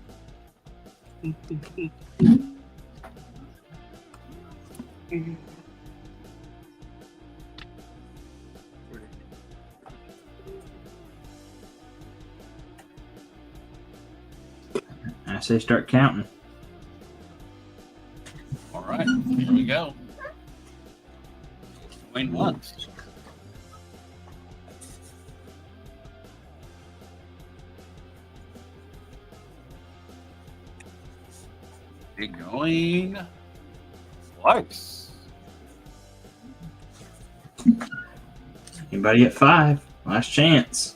I say start counting. All right, here we go. Going once. We're going twice. Anybody at 5? Last chance.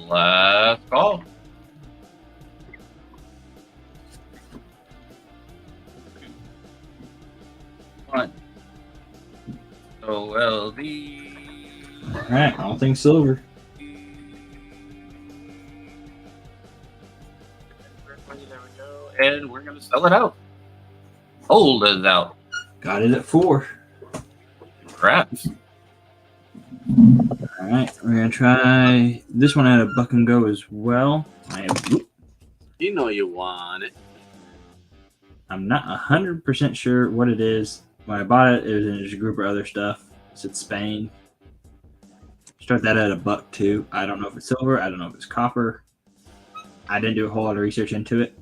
Last call. One. OLD. Alright, all things silver. There we go. And we're going to sell it out. Hold it out. Got it at 4. Congrats. Alright, we're gonna try this one at a Buck and Go as well. You know you want it. I'm not 100% sure what it is. When I bought it, it was in a group of other stuff. It's in Spain. Start that at $1 too. I don't know if it's silver. I don't know if it's copper. I didn't do a whole lot of research into it.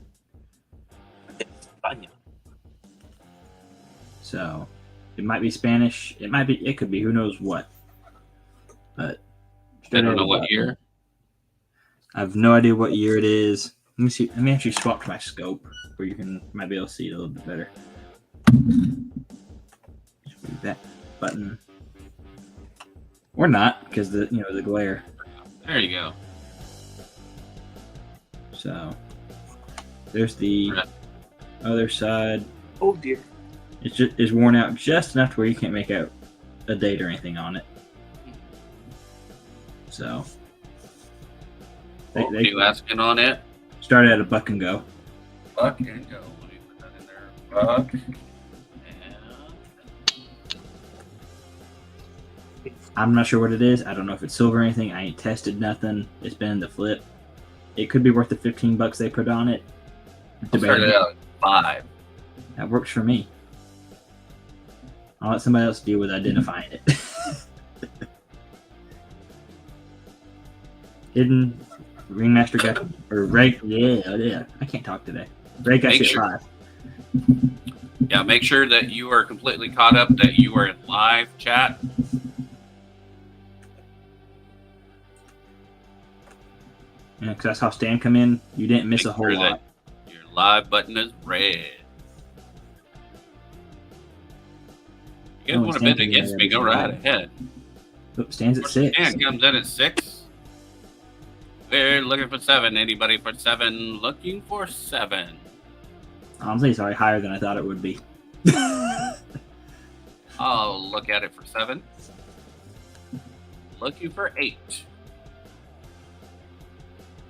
So it might be Spanish. It might be. It could be. Who knows what? But I don't know what year. I have no idea what year it is. Let me see. Let me actually swap to my scope where you might be able to see it a little bit better. Just move that button, or not, because the glare. There you go. So there's the other side. Oh dear. It's worn out just enough to where you can't make out a date or anything on it. So They, Oh, they you asking on it? started at a buck and go. Buck and go. Let me put that in there. Buck. And I'm not sure what it is. I don't know if it's silver or anything. I ain't tested nothing. It's been in the flip. It could be worth the $15 they put on it. I'll start it out at 5. That works for me. I'll let somebody else deal with identifying it. Hidden Ringmaster got or Ray. Yeah. I can't talk today. Ray got Make you at sure- 5. Yeah, make sure that you are completely caught up, that you are in live chat. Yeah, because I saw Stan come in. You didn't miss Make a whole sure that lot. your live button is red. You guys Oh, want to Stan bid can against get me? Go everything right right. ahead. Oops, Stan's at 6. Dan comes in at 6. We're looking for 7. Anybody for 7? Looking for 7. Honestly, it's already higher than I thought it would be. I'll look at it for 7. Looking for 8.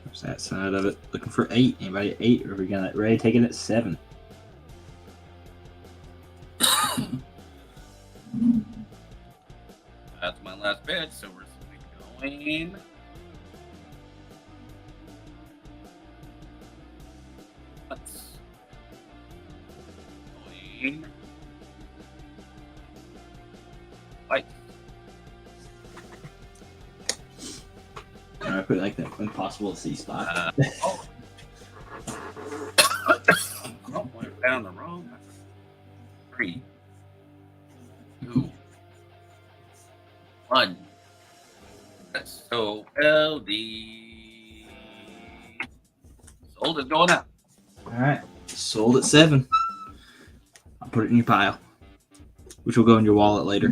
There's that side of it. Looking for 8. Anybody at 8? Or are we gonna let Ray take it at 7? That's my last bid, so we're going. Let's going. Like, I put it like that impossible to see spot. oh. Oh, went down the wrong. 3, 2, 1. So LD sold is going out. Alright. Sold at 7. I'll put it in your pile. Which will go in your wallet later.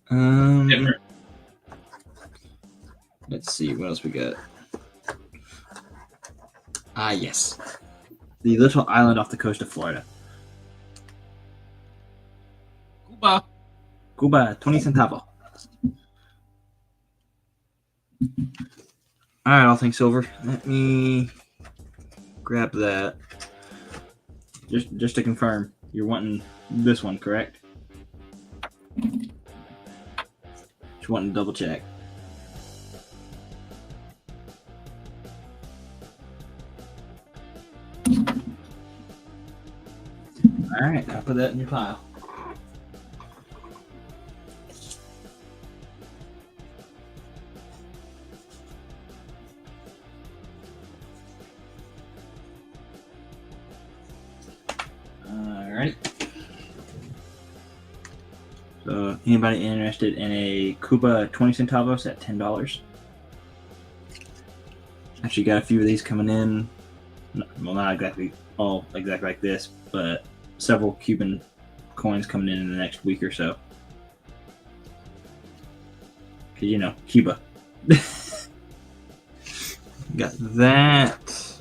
Different. Let's see what else we got. Ah, yes. The little island off the coast of Florida. Cuba. Cuba, 20 centavo. Alright, all things silver. Let me grab that. Just to confirm, you're wanting this one, correct? Just wanting to double check. Alright, I'll put that in your pile. Alright. So, anybody interested in a Cuba 20 centavos at $10? Actually, got a few of these coming in. Well, not exactly all exactly like this, but several Cuban coins coming in the next week or so. Because, you know, Cuba. Got that.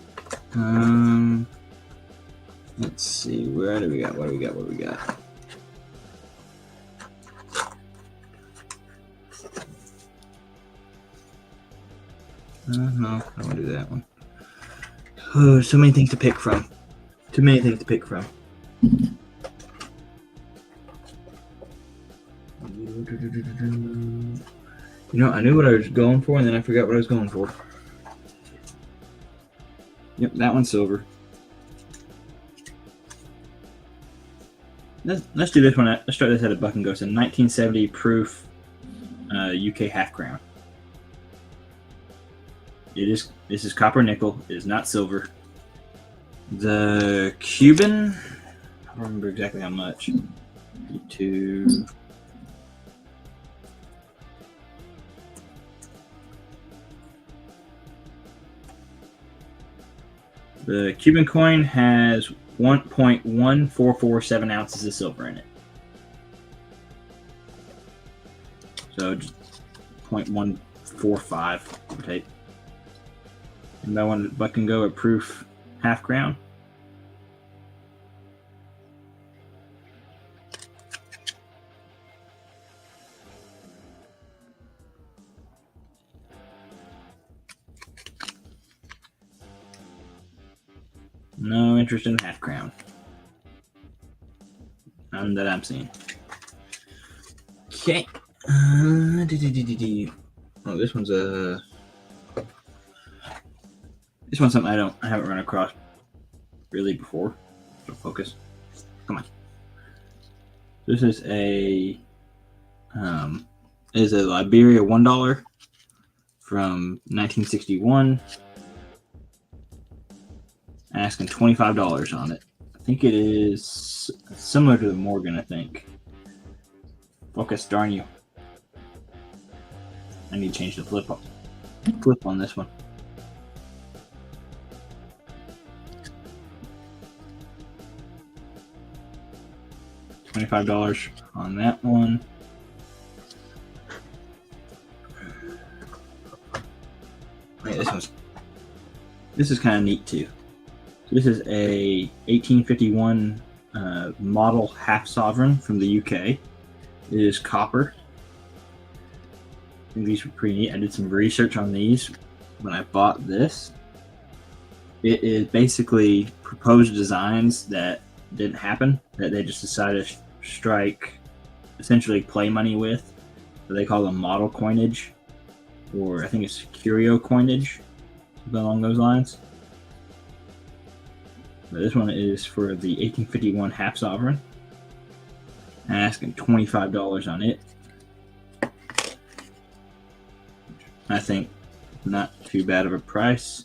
Let's see. What do we got? What do we got? No, I don't want to do that one. Oh, so many things to pick from. Too many things to pick from. You know, I knew what I was going for, and then I forgot what I was going for. Yep, that one's silver. Let's do this one. Let's start this at a buck and go. So 1970 proof UK half crown. This is copper nickel. It is not silver. The Cuban, I don't remember exactly how much. Two. The Cuban coin has 1.1447 ounces of silver in it. So just 0.145, give or take. And that one buck and go at proof half crown. No interest in half crown. None that I'm seeing. Okay. Oh, this one's something I haven't run across really before. So focus. Come on. This is a Liberia $1 from 1961. Asking $25 on it. I think it is similar to the Morgan, I think. Focus, darn you. I need to change the flip on this one. $25 on that one. Yeah, this is kind of neat too. So this is a 1851 model half sovereign from the UK. It is copper. I think these were pretty neat. I did some research on these when I bought this. It is basically proposed designs that didn't happen, that they just decided to strike essentially play money with. So they call them model coinage, or I think it's curio coinage, something along those lines. But this one is for the 1851 half sovereign. I'm asking $25 on it. I think not too bad of a price.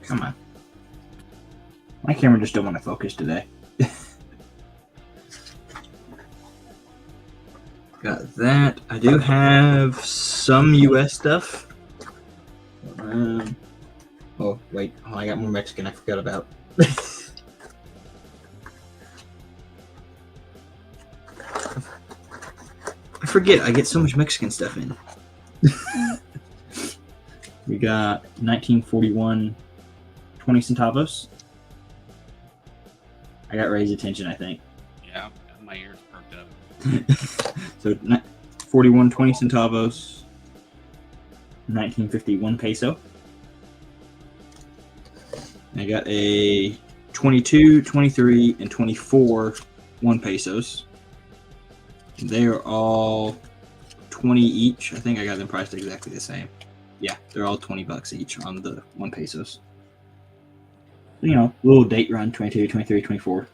Come on. My camera just don't want to focus today. Got that. I do have some US stuff. Oh, wait. Oh, I got more Mexican I forgot about. I forget. I get so much Mexican stuff in. We got 1941 20 centavos. I got Ray's attention, I think. Yeah, my ears perked up. So 41 20 centavos, 1951 peso. I got a 22, 23, and 24 1 pesos. They are all 20 each. I think I got them priced exactly the same. Yeah, they're all $20 each on the 1 pesos. You know, little date run, 22, 23, 24.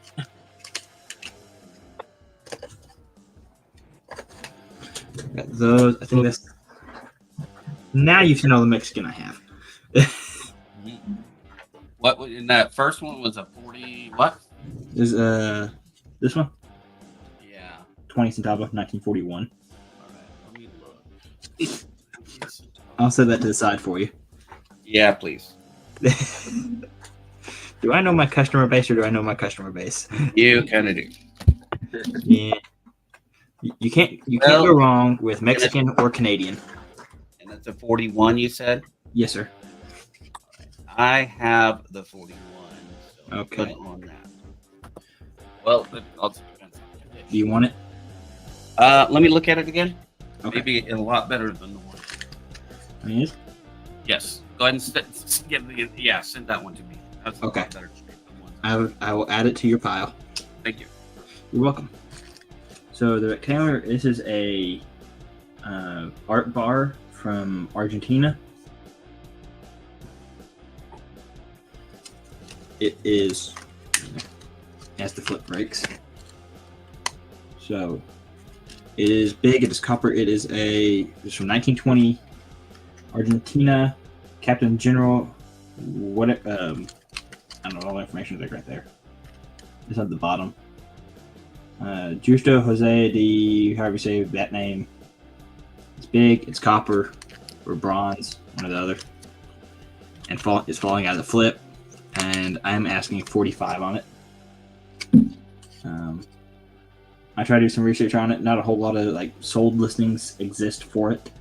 Got those. I think that's... Now you've seen all the Mexican I have. What in that first one was a 40 what? Is this one? Yeah. 20 centavos, 1941. All right, let me look. I'll set that to the side for you. Yeah, please. Do I know my customer base or do I know my customer base? You kind of do. Yeah. You can't go wrong with Mexican or Canadian. And that's a 41, you said? Yes, sir. I have the 41. So Okay. put it on that. Well, it also depends on the condition. Do you want it? Let me look at it again. Okay. Maybe a lot better than the one. Yes. Yes. Go ahead and send that one to me. That's a Okay. lot better shape than one. I will add it to your pile. Thank you. You're welcome. So the rectangular, this is a art bar from Argentina. It is, as the flip breaks. So it is big. It is copper. It's from 1920, Argentina, Captain General. What? I don't know. All the information is like right there. It's at the bottom. Justo Jose de, however you say that name. It's big. It's copper or bronze, one or the other, and it's falling out of the flip. And I'm asking 45 on it. I tried to do some research on it. Not a whole lot of like sold listings exist for it.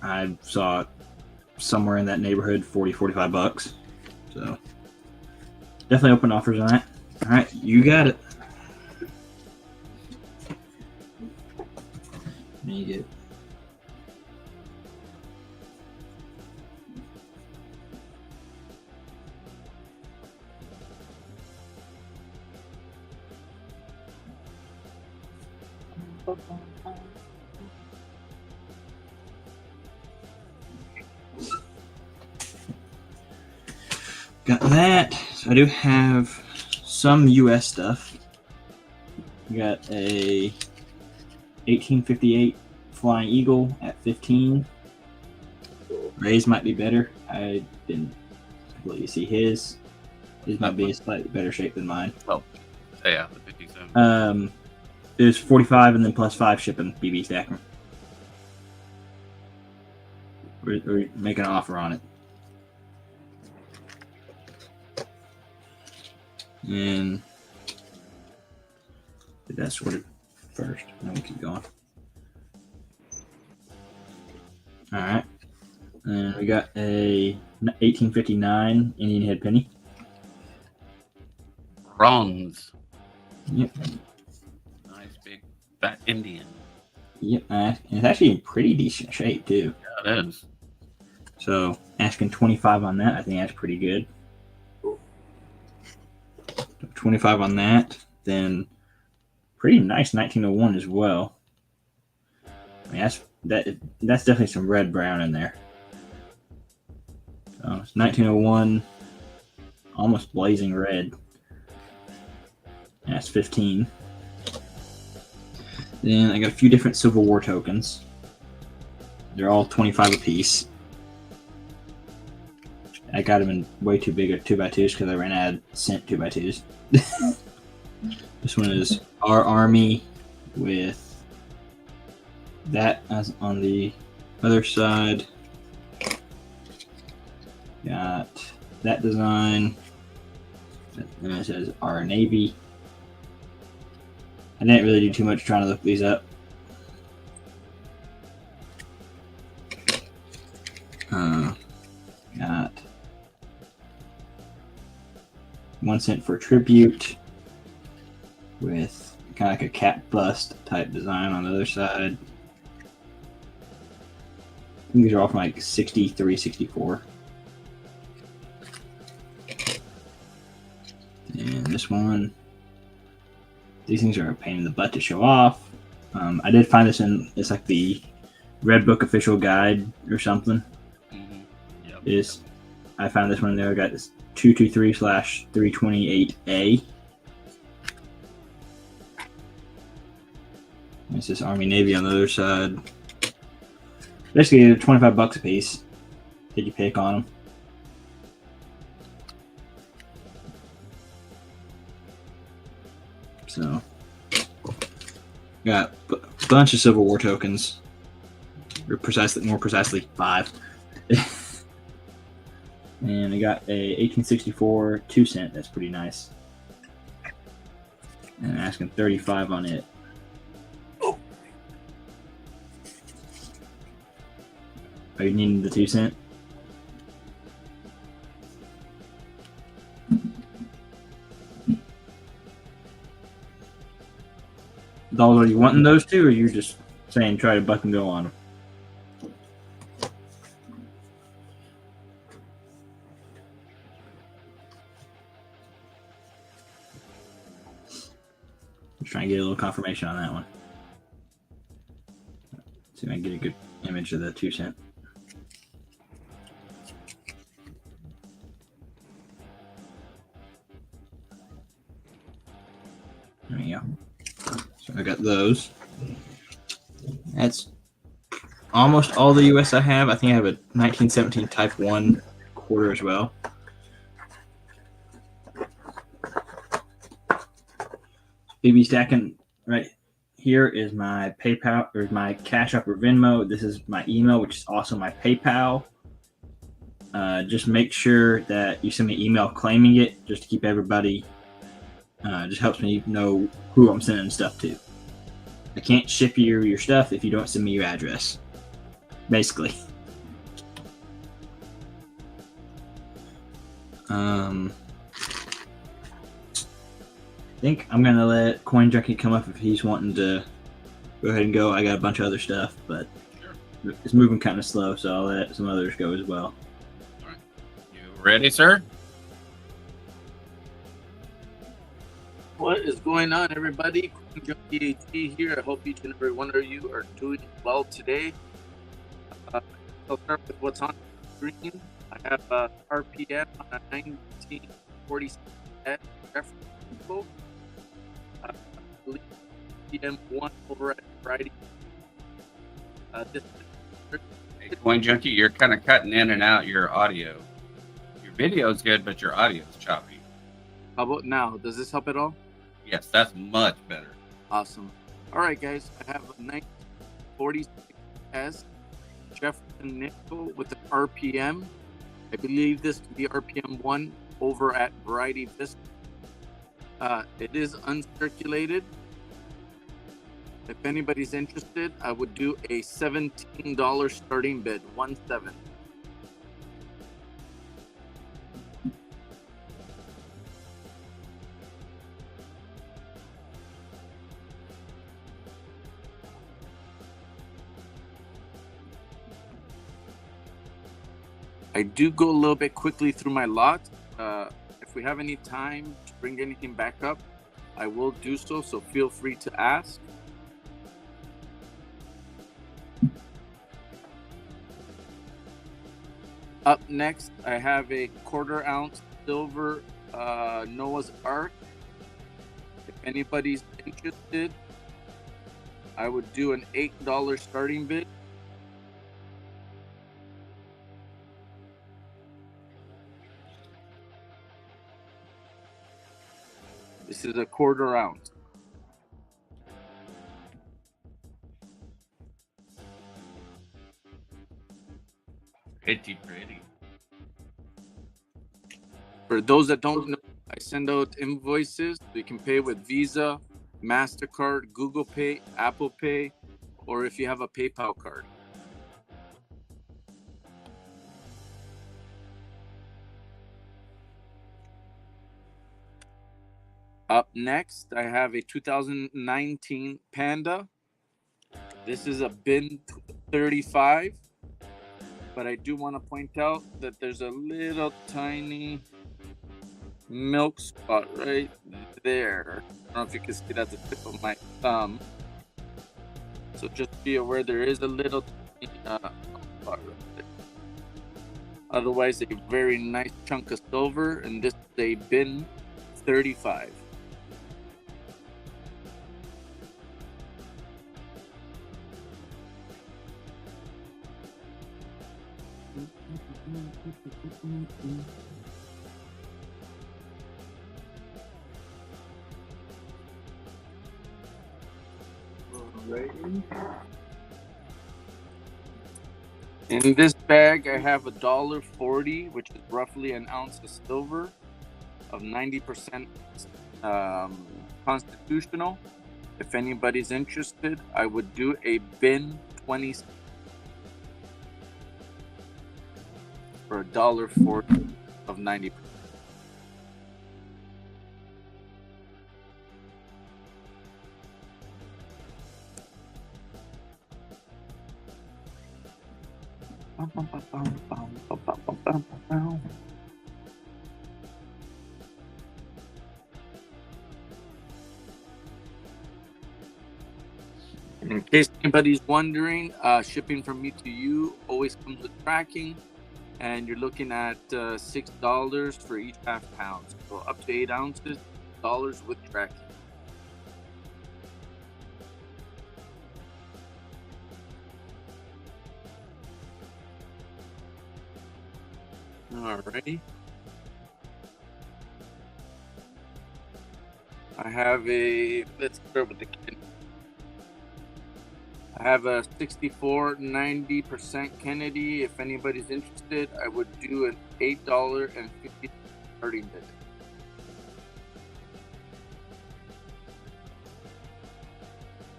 I saw it somewhere in that neighborhood, $40-45. So definitely open offers on that. All right, you got it. There you go. Got that. So I do have some U.S. stuff. Got a 1858 Flying Eagle at 15. Ray's might be better. I didn't completely see his. His might be in slightly better shape than mine. Yeah, the 57. There's 45 and then plus 5 shipping BB stacker. We're making an offer on it. And did that sorted first, and then we'll keep going. All right, and we got a 1859 Indian head penny. Bronze. Yep. Nice big fat Indian. Yep, and it's actually in pretty decent shape too. Yeah, it is. So asking 25 on that, I think that's pretty good. 25 on that, then pretty nice 1901 as well. I mean, that's definitely some red brown in there. So it's 1901, almost blazing red. That's 15. Then I got a few different Civil War tokens. They're all 25 apiece. I got them in way too big of 2x2s because I ran out of cent 2x2s. This one is our army with that as on the other side. Got that design. And it says our Navy. I didn't really do too much trying to look these up. Got 1 cent for tribute with kind of like a cat bust type design on the other side. I think these are all from like 63, 64. And this one, these things are a pain in the butt to show off. I did find this in, it's like the Red Book official guide or something. Yep. I found this one there. I got this 223/328A. It's this Army Navy on the other side. Basically, they're $25 a piece that you pick on them. So, got a bunch of Civil War tokens. Or more precisely 5. And I got a 1864 2 cent. That's pretty nice. And I'm asking 35 on it. Are you needing the 2 cent? Dolls, are you wanting those two, or you're just saying try to buck and go on them? Just trying to get a little confirmation on that one. See if I can get a good image of the 2 cent. There you go. So I got those. That's almost all the US I have. I think I have a 1917 Type 1 quarter as well. BB stacking right here is my PayPal or my Cash App or Venmo. This is my email, which is also my PayPal. Just make sure that you send me an email claiming it, just to keep everybody. Just helps me know who I'm sending stuff to. I can't ship you your stuff if you don't send me your address. Basically. I think I'm gonna let Coin Junkie come up if he's wanting to go ahead and go. I got a bunch of other stuff, but it's moving kind of slow, so I'll let some others go as well. All right. You ready, sir? What is going on, everybody? Junkie AT here. I hope each and every one of you are doing well today. I'll start with what's on the screen. I have RPM on a 1946 Jefferson. PM1 over at Friday. This Hey, Coin Junkie, you're kind of cutting in and out your audio. Your video's good, but your audio's choppy. How about now? Does this help at all? Yes, that's much better. Awesome. All right, guys. I have a 1946S Jefferson nickel with an RPM. I believe this to be RPM 1 over at Variety Vista. It is uncirculated. If anybody's interested, I would do a $17 starting bid, 17. I do go a little bit quickly through my lot. If we have any time to bring anything back up, I will do so. So feel free to ask. Up next, I have a 1/4 ounce silver Noah's Ark. If anybody's interested, I would do an $8 starting bid. This is a 1/4 ounce. Pretty. For those that don't know, I send out invoices. You can pay with Visa, MasterCard, Google Pay, Apple Pay, or if you have a PayPal card. Up next, I have a 2019 Panda. This is a bin 35, but I do want to point out that there's a little tiny milk spot right there. I don't know if you can see that at the tip of my thumb. So just be aware there is a little tiny spot right there. Otherwise, a very nice chunk of silver, and this is a bin 35. In this bag, I have $1.40, which is roughly an ounce of silver of 90% constitutional. If anybody's interested, I would do a bin 20 for $1.40 of 90%. In case anybody's wondering, shipping from me to you always comes with tracking, and you're looking at $6 for each half pound. So up to 8 ounces, dollars with tracking. Alrighty. I have let's start with the Kennedy. I have a 64 90% Kennedy. If anybody's interested, I would do an $8.50 starting bid.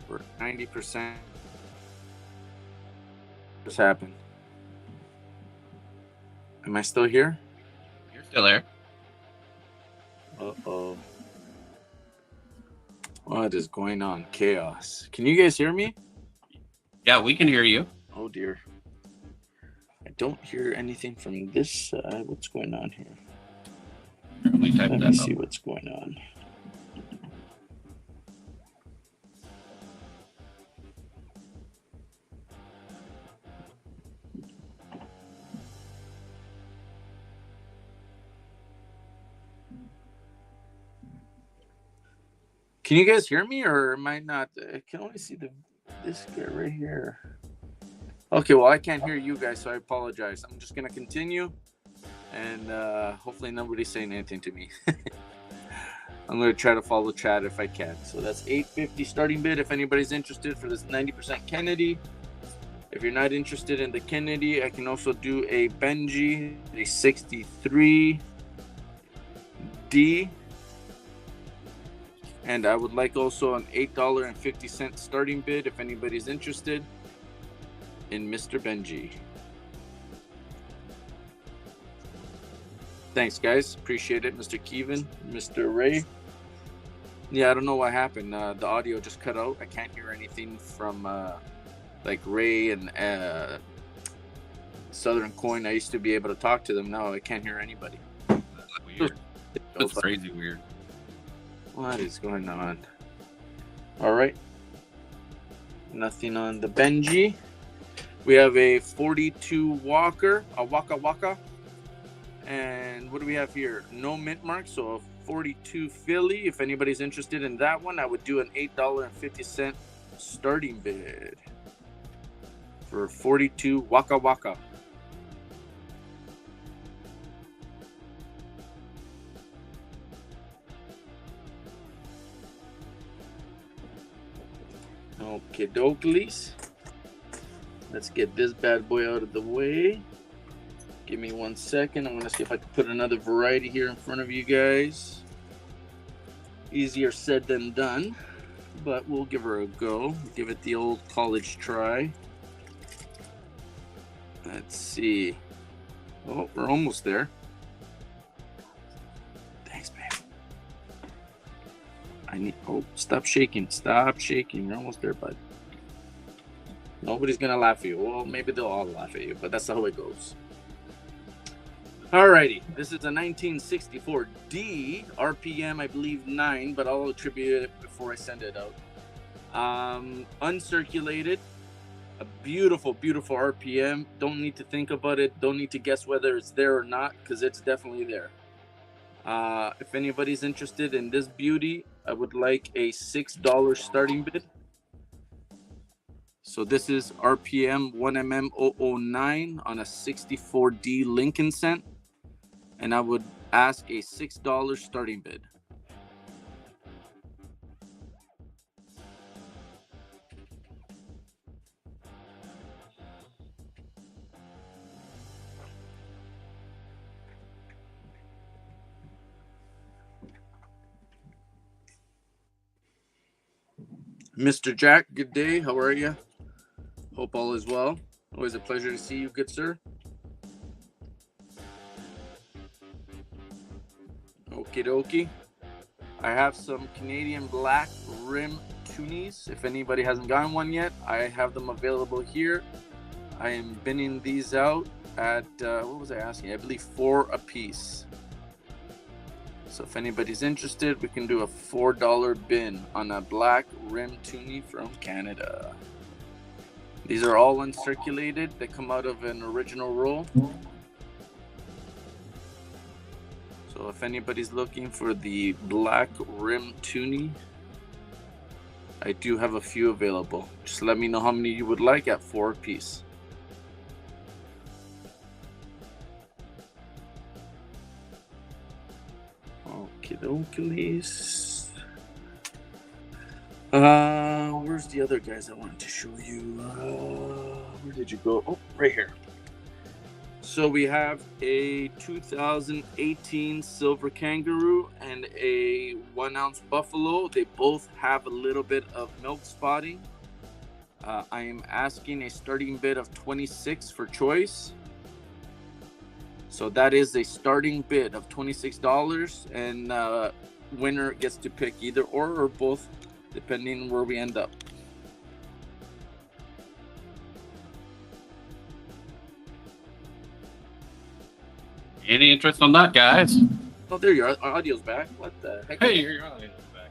For 90%. What's happened? Am I still here? You're still there. Uh-oh. What is going on? Chaos. Can you guys hear me? Yeah, we can hear you. Oh dear. I don't hear anything from this side. What's going on here? Let me type Let that me up. see what's going on. Can you guys hear me, or am I not? I can only see this guy right here. Okay, well, I can't hear you guys, so I apologize. I'm just gonna continue, and hopefully nobody's saying anything to me. I'm gonna try to follow chat if I can. So that's $850 starting bid. If anybody's interested for this 90% Kennedy. If you're not interested in the Kennedy, I can also do a Benji, a 63D. And I would like also an $8.50 starting bid if anybody's interested in Mr. Benji. Thanks, guys. Appreciate it, Mr. Kevin, Mr. Ray. Yeah, I don't know what happened. The audio just cut out. I can't hear anything from like Ray and Southern Coin. I used to be able to talk to them. Now I can't hear anybody. Weird. That's crazy weird. What is going on? All right. Nothing on the Benji. We have a 42 Walker, a Waka Waka. And what do we have here? No mint mark, so a 42 Philly. If anybody's interested in that one, I would do an $8.50 starting bid for 42 Waka Waka. Okay, dokes. Let's get this bad boy out of the way. Give me 1 second. I'm gonna see if I can put another variety here in front of you guys. Easier said than done, but we'll give her a go. Give it the old college try. Let's see. Oh, we're almost there. Thanks, babe. Oh, stop shaking. Stop shaking. You're almost there, bud. Nobody's gonna laugh at you. Well, maybe they'll all laugh at you, but that's how it goes. Alrighty, this is a 1964D, RPM, I believe 9, but I'll attribute it before I send it out. Uncirculated, a beautiful, beautiful RPM. Don't need to think about it. Don't need to guess whether it's there or not, because it's definitely there. If anybody's interested in this beauty, I would like a $6 starting bid. So this is RPM 1mm009 on a 64D Lincoln cent. And I would ask a $6 starting bid. Mr. Jack, good day. How are you? Hope all is well. Always a pleasure to see you, good sir. Okie dokie. I have some Canadian black rim toonies. If anybody hasn't gotten one yet, I have them available here. I am binning these out at, what was I asking? I believe 4 a piece. So if anybody's interested, we can do a $4 bin on a black rim toonie from Canada. These are all uncirculated. They come out of an original roll. So if anybody's looking for the black rim toonie, I do have a few available. Just let me know how many you would like at 4 a piece. Okay, dokies. Where's the other guys I wanted to show you? Where did you go? Oh, right here. So we have a 2018 Silver Kangaroo and a 1 ounce Buffalo. They both have a little bit of milk spotting. I am asking a starting bid of 26 for choice. So that is a starting bid of $26, and winner gets to pick either or both, depending where we end up. Any interest on that, guys? Oh, there you are. Our audio's back. What the heck? Hey, you're on back.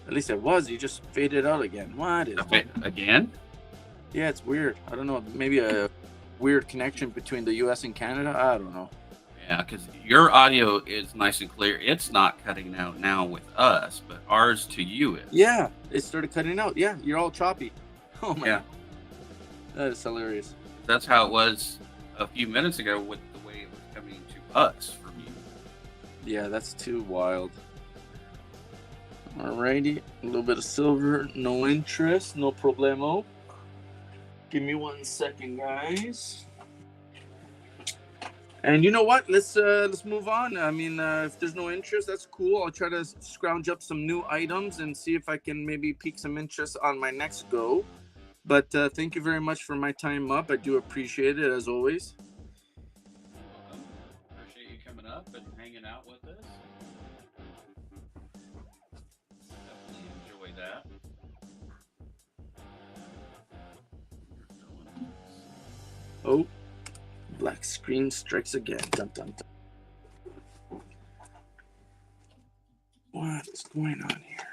At least it was. You just faded out again. What is Okay, again? Yeah, it's weird. I don't know. Maybe a weird connection between the U.S. and Canada. I don't know. Yeah, because your audio is nice and clear. It's not cutting out now with us, but ours to you is. Yeah, it started cutting out. Yeah, you're all choppy. Oh my Yeah. That is hilarious. That's how it was a few minutes ago with the way it was coming to us from you. Yeah, that's too wild. Alrighty, a little bit of silver, no interest, no problemo. Give me 1 second, guys. And you know what? Let's move on. I mean, if there's no interest, that's cool. I'll try to scrounge up some new items and see if I can maybe pique some interest on my next go. But thank you very much for my time up. I do appreciate it as always. Appreciate you coming up and hanging out with us. Definitely enjoy that. Oh, black screen strikes again. Dun, dun, dun. What's going on here?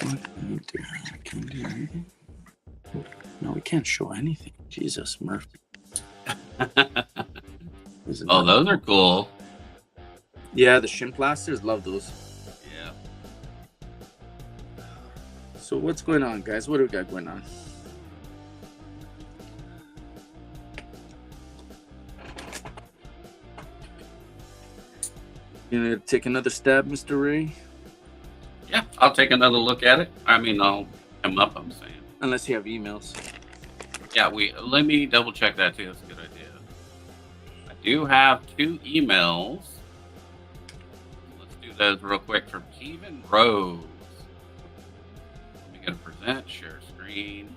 What can we do? Can we do anything? No, we can't show anything. Jesus, Murphy. Oh, those are cool. Yeah, the shin plasters, love those. Yeah. So what's going on, guys? What do we got going on? You gonna take another stab, Mr. Ray? Yeah, I'll take another look at it. I mean, I'll come up, I'm saying. Unless you have emails. Yeah, let me double check that too. That's a good idea. I do have 2 emails. Let's do those real quick from Kevin Rose. Let me go to present, share screen.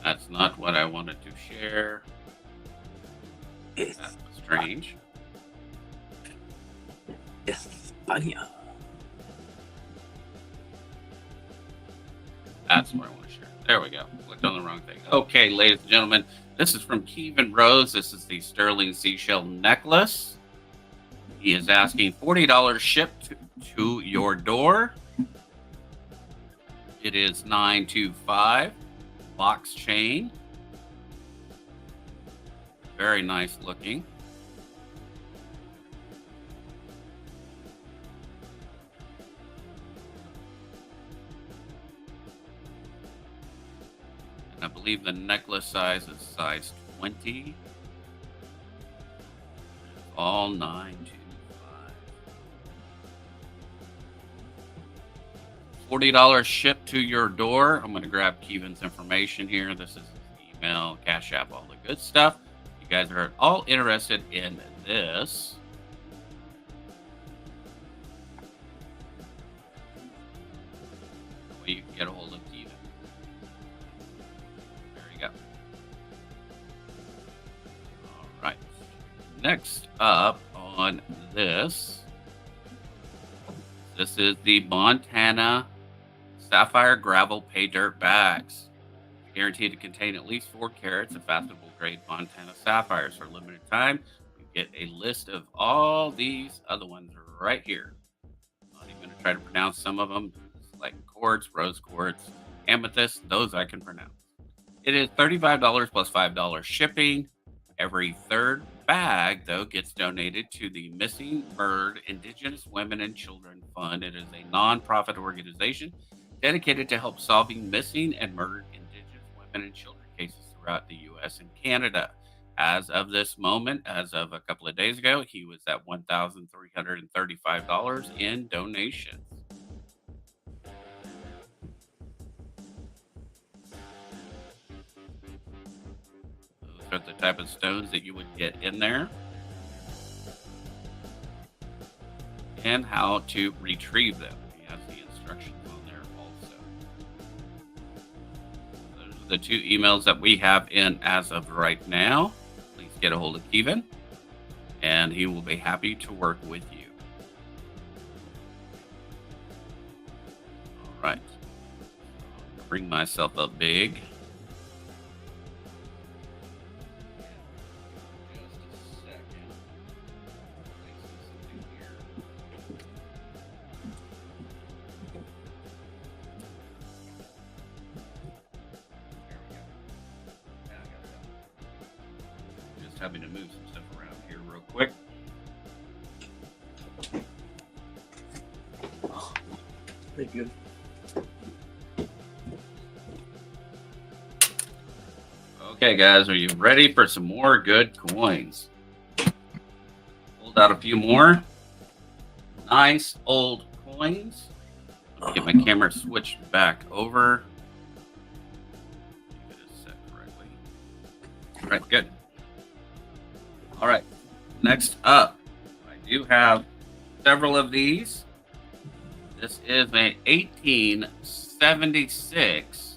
That's not what I wanted to share. That was strange. España. That's what I want to share. There we go. Clicked on the wrong thing. Okay, ladies and gentlemen, this is from Kevin Rose. This is the sterling seashell necklace. He is asking $40 shipped to your door. It is 925 box chain. Very nice looking. I believe the necklace size is size 20. All 925. $40 shipped to your door. I'm going to grab Kevin's information here. This is his email, Cash App, all the good stuff. You guys are all interested in this. You can get a hold of Kevin. There you go. All right. Next up on this is the Montana Sapphire Gravel Pay Dirt Bags. Guaranteed to contain at least 4 carats of fashionable grade Montana sapphires. For a limited time, you get a list of all these other ones right here. I'm not even going to try to pronounce some of them, like quartz, rose quartz, amethyst. Those I can pronounce. It is $35 plus $5 shipping. Every 3rd bag, though, gets donated to the Missing Murdered Indigenous Women and Children Fund. It is a non-profit organization dedicated to help solving missing and murdered Indigenous women and children cases throughout the U.S. and Canada. As of this moment, as of a couple of days ago, he was at $1,335 in donations. Those are the type of stones that you would get in there. And how to retrieve them. He has the instructions on there also. Those are the 2 emails that we have in as of right now. Please get a hold of Kevin, and he will be happy to work with you. All right. Bring myself up big. having to move some stuff around here real quick. Pretty good. Okay, guys, are you ready for some more good coins? Pulled out a few more nice old coins. Let me get my camera switched back over. Get it set correctly. All right, good. All right, next up, I do have several of these. This is an 1876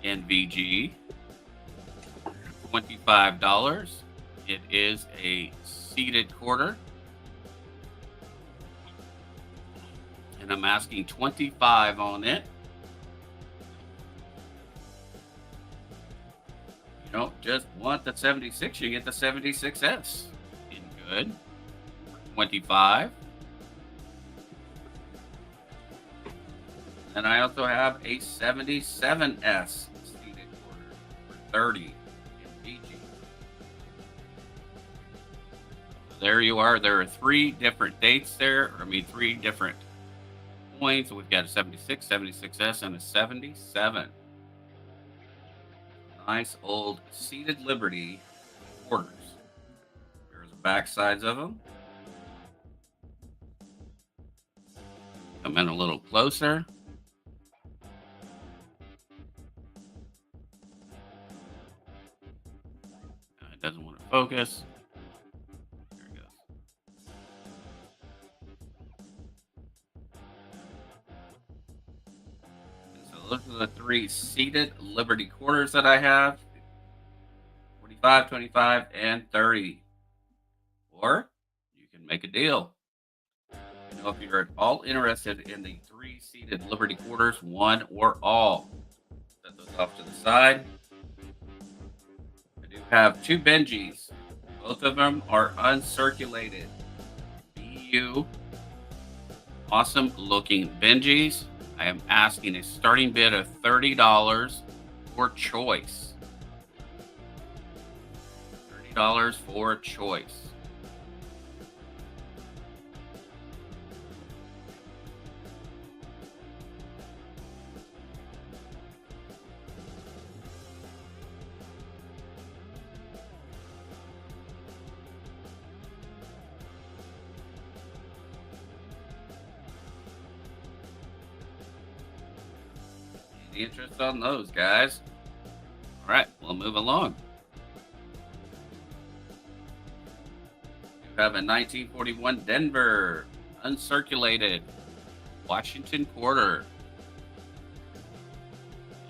NVG, $25. It is a seated quarter. And I'm asking 25 on it. You don't just want the 76, you get the 76S in good. 25. And I also have a 77S seated quarter for 30 in VG. So there you are. There are three different dates there. Three different coins. We've got a 76, 76S, and a 77. Nice old seated Liberty quarters. Here's the back sides of them. Come in a little closer. It doesn't want to focus. There it goes. And so those are the three seated Liberty quarters that I have. 45, 25, and 30. Or you can make a deal. You know, if you're at all interested in the three seated Liberty quarters, one or all, set those off to the side. I do have two Benjis. Both of them are uncirculated. BU. Awesome looking Benjis. I am asking a starting bid of $30 for choice. $30 for choice. Any interest on those, guys? All right, we'll move along. We have a 1941 Denver uncirculated Washington quarter.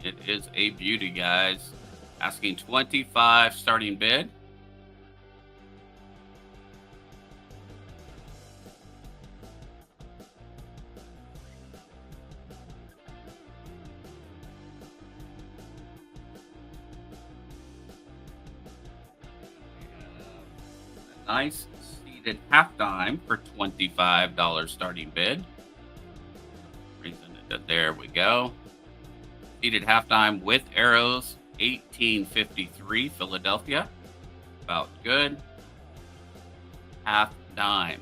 It is a beauty, guys. Asking 25 starting bid. Nice seated halftime for $25 starting bid. Reason that there we go. Seated halftime with arrows, 1853 Philadelphia. About good. Half dime.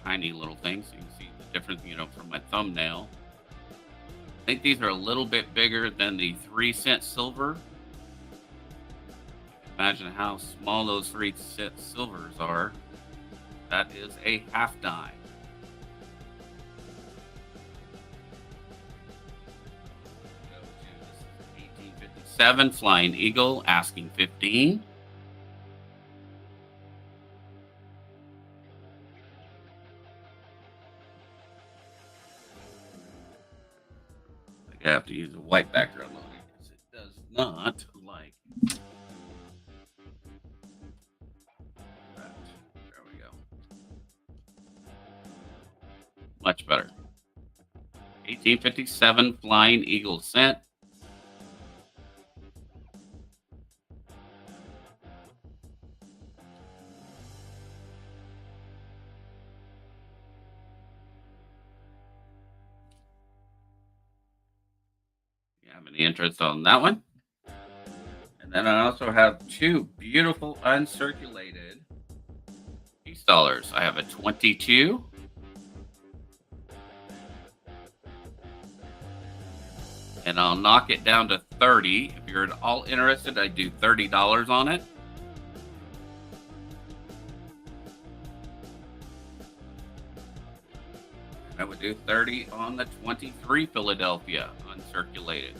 Tiny little things. You can see the difference, from my thumbnail. I think these are a little bit bigger than the 3-cent silver. Imagine how small those 3-cent silvers are. That is a half dime. 1857 Flying Eagle, asking 15. I have to use a white background on it because it does not like. Right. There we go. Much better. 1857 Flying Eagle cent. Have any interest on that one? And then I also have two beautiful uncirculated peace dollars. I have a 22 and I'll knock it down to 30. If you're at all interested, I do $30 on it. I would do 30 on the 23 Philadelphia uncirculated.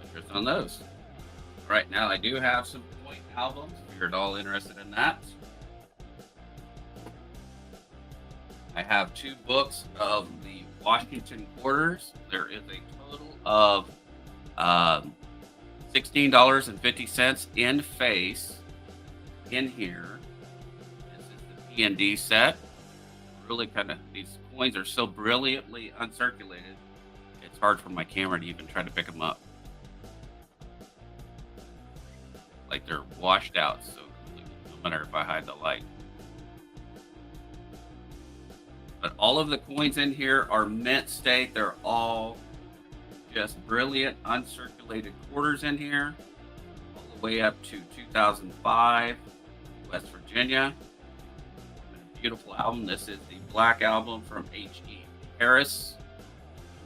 Interest on those. Right now, I do have some point albums. If you're at all interested in that. I have two books of the Washington quarters. There is a total of $16.50 in face in here. This is the P&D set. Really kind of, these coins are so brilliantly uncirculated, it's hard for my camera to even try to pick them up. Like they're washed out so completely, no matter if I hide the light. But all of the coins in here are mint state. They're all just brilliant uncirculated quarters in here, all the way up to 2005, West Virginia. A beautiful album. This is the Black Album from H.E. Harris.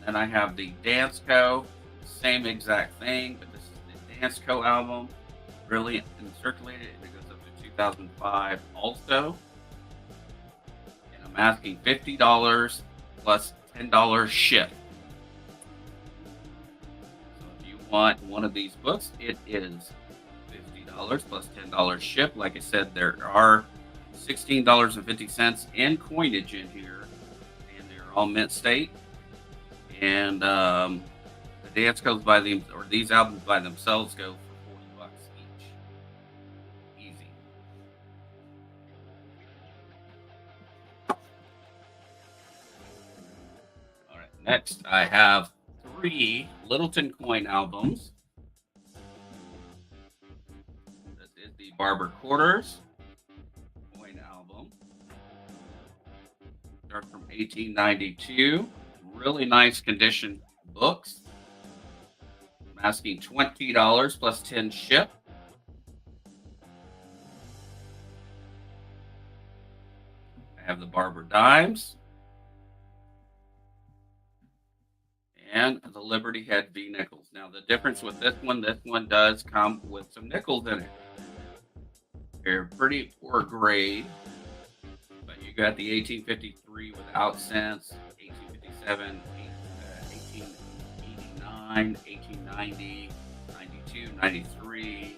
Then I have the Dance Co. Same exact thing, but this is the Dance Co. album. Brilliant uncirculated. It goes up to 2005 also. I'm asking $50 plus $10 ship. So if you want one of these books, it is $50 plus $10 ship. Like I said, there are $16.50 in coinage in here, and they're all mint state. And the dance goes by them, or these albums by themselves go for $40 each. Easy. Next, I have 3 Littleton coin albums. This is the Barber Quarters coin album. Start from 1892. Really nice condition books. I'm asking $20 plus 10 ship. I have the Barber Dimes. And the Liberty Head V nickels. Now the difference with this one does come with some nickels in it. They're pretty poor grade, but you got the 1853 without cents, 1857, 1889, 1890, 92, 93,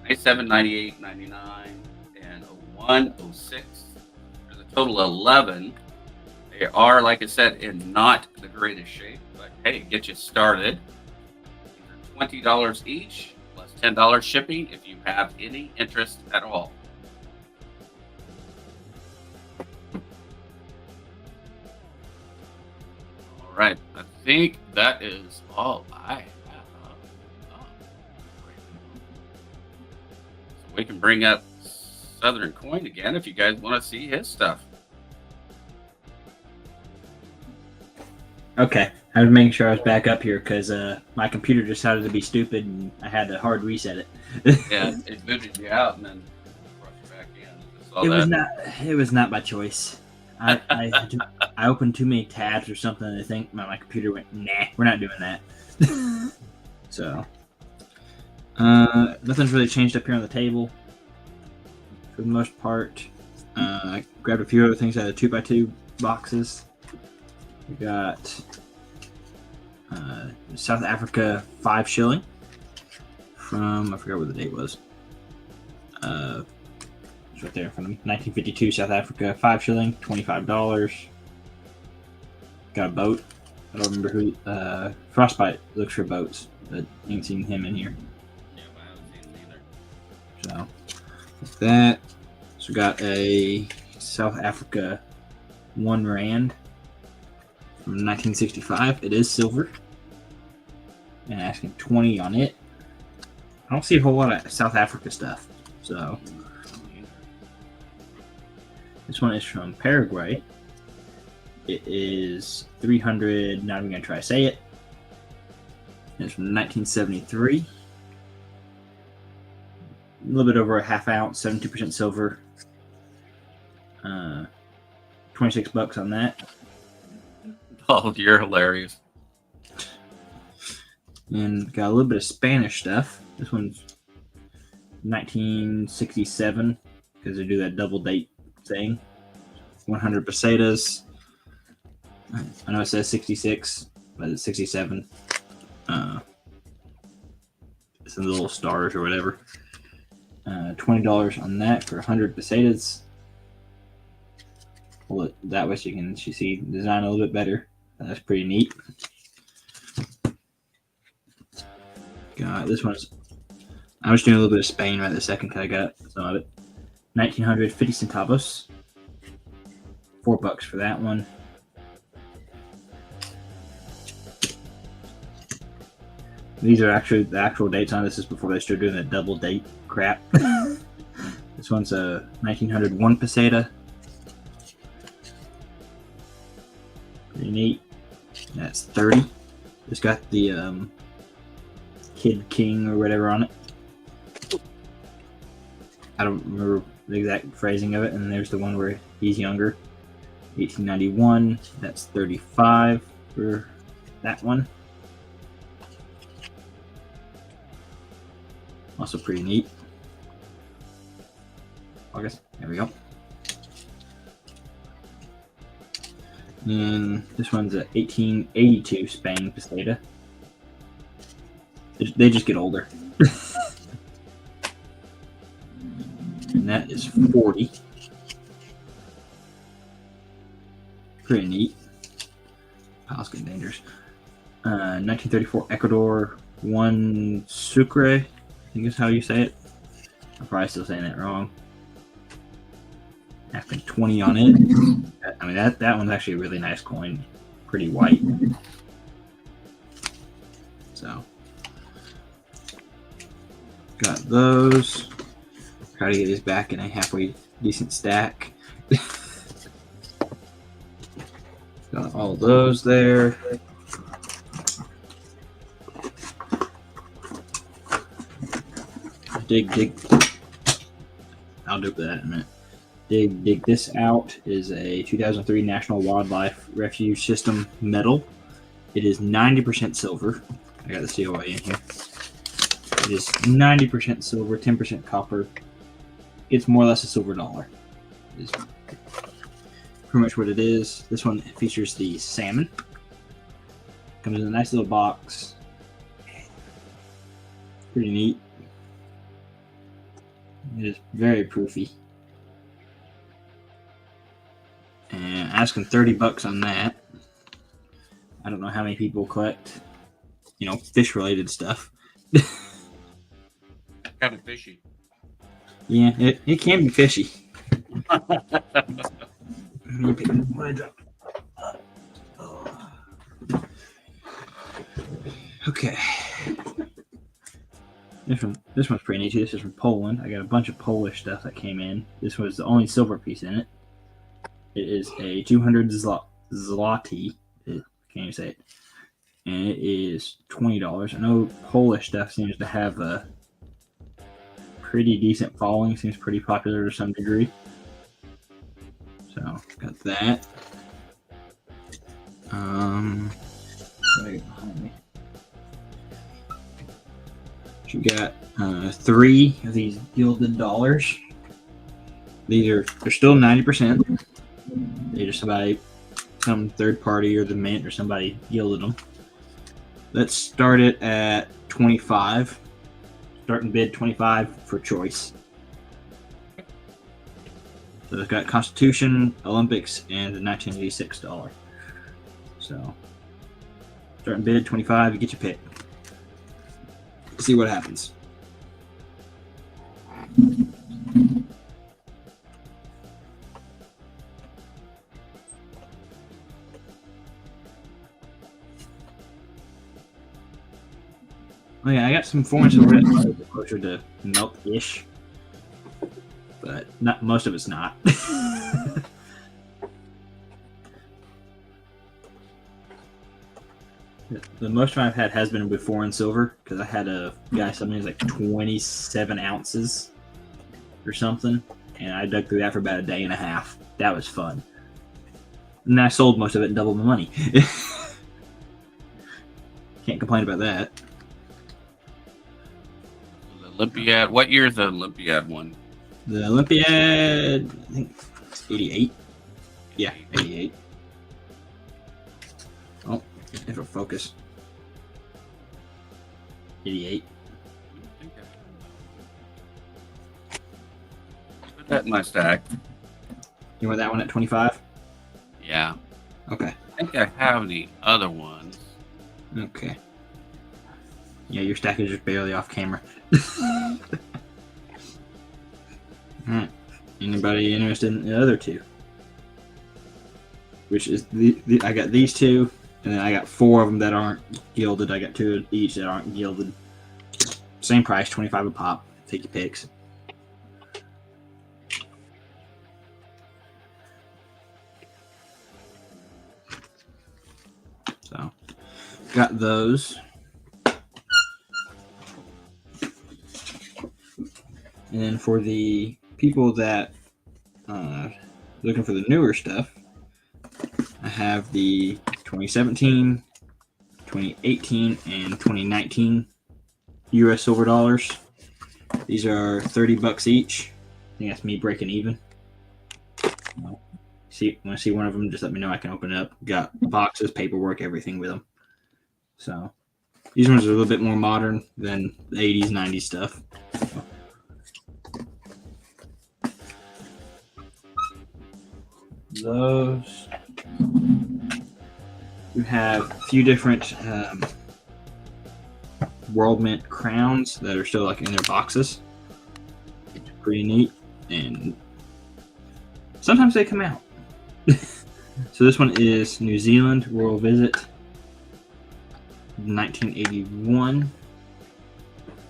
97, 98, 99, and 01, 06. There's a total of 11. They are, like I said, in not the greatest shape. Hey, get you started. These are $20 each plus $10 shipping if you have any interest at all. All right, I think that is all I have. So we can bring up Southern Coin again if you guys want to see his stuff. Okay, I was making sure I was back up here because my computer decided to be stupid and I had to hard reset it. Yeah, it booted you out and then brought you back in. It was not by choice. I opened too many tabs or something. And I think my computer went, nah, we're not doing that. So, nothing's really changed up here on the table for the most part. I grabbed a few other things out of the 2x2 boxes. We got South Africa 5 shilling from, I forgot what the date was. It's right there in front of me. 1952 South Africa 5 shilling, $25. Got a boat. I don't remember who. Frostbite looks for boats, but ain't seen him in here. Yeah, I haven't seen it either. So, with that. So, got a South Africa 1 rand from 1965. It is silver. and asking 20 on it. I don't see a whole lot of South Africa stuff. So this one is from Paraguay. It is 300. Not even gonna try to say it. It's from 1973. A little bit over a half ounce, 72% silver. 26 bucks on that. Oh, you're hilarious. And got a little bit of Spanish stuff. This one's 1967 because they do that double date thing. 100 pesetas. I know it says 66, but it's 67. It's the little stars or whatever. $20 on that for 100 pesetas. Well, that way you can see the design a little bit better. That's pretty neat. Got this one's. I was doing a little bit of Spain right this second because I got some of it. 1950 centavos. $4 for that one. These are actually the actual dates on this. Is before they started doing that double date crap. This one's a 1901 peseta. Pretty neat. That's 30. It's got the Kid King or whatever on it. I don't remember the exact phrasing of it. And there's the one where he's younger. 1891. That's 35 for that one. Also pretty neat. August. There we go. And this one's a 1882 Spain peseta. They just get older. And that is 40. Pretty neat. Pile's getting dangerous. 1934 Ecuador 1 Sucre. I think is how you say it. I'm probably still saying that wrong. Asking 20 on it. I mean that one's actually a really nice coin. Pretty white. So got those. Try to get this back in a halfway decent stack. Got all those there. Dig. I'll do that in a minute. Dig this out is a 2003 National Wildlife Refuge System medal. It is 90% silver. I got the COA in here. It is 90% silver, 10% copper. It's more or less a silver dollar. Is pretty much what it is. This one features the salmon. Comes in a nice little box. Pretty neat. It is very proofy. And asking $30 on that. I don't know how many people collect, fish related stuff. Kind of fishy. Yeah, it can be fishy. Okay. This one's pretty neat too. This is from Poland. I got a bunch of Polish stuff that came in. This was the only silver piece in it. It is a 200 zloty. Can't even say it. And it is $20. I know Polish stuff seems to have a pretty decent following. Seems pretty popular to some degree. So got that. Right behind me. You got 3 of these gilded dollars. They're still 90%. They just some third party or the mint or somebody gilded them. Let's start it at 25. Start and bid 25 for choice. So it's got Constitution, Olympics, and the 1986 dollar. So start and bid 25. You get your pick. See what happens. Oh yeah, I got some 4 and silver that's closer to melt-ish, but not most of it's not. The most I've had has been with 4 and silver because I had a guy something was like 27 ounces or something, and I dug through that for about a day and a half. That was fun. And I sold most of it and doubled my money. Can't complain about that. The Olympiad. What year is the Olympiad one? The Olympiad, I think it's 88. Yeah, 88. Oh, it'll focus. 88. Put that in my stack. You want that one at 25? Yeah. Okay. I think I have the other ones. Okay. Yeah, your stack is just barely off camera. Alright. Anybody interested in the other two? Which is I got these two, and then I got 4 of them that aren't gilded. I got 2 each that aren't gilded. Same price, 25 a pop. Take your picks. So, got those. And then for the people that looking for the newer stuff, I have the 2017, 2018, and 2019 US silver dollars. These are $30 each. I think that's me breaking even. Want to see one of them? Just let me know. I can open it up. Got boxes, paperwork, everything with them. So these ones are a little bit more modern than the 80s, 90s stuff. Those. We have a few different World Mint crowns that are still like in their boxes. It's pretty neat, and sometimes they come out. So this one is New Zealand Royal Visit, 1981.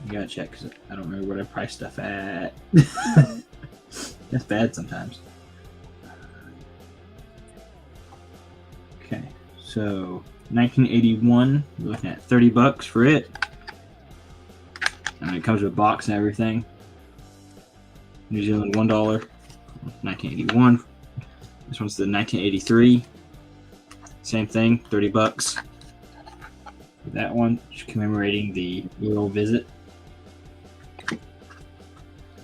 You gotta check because I don't remember what I priced stuff at. That's bad sometimes. Okay, so 1981, we're looking at $30 for it. And it comes with a box and everything. New Zealand $1, 1981. This one's the 1983. Same thing, $30. That one, just commemorating the Royal Visit.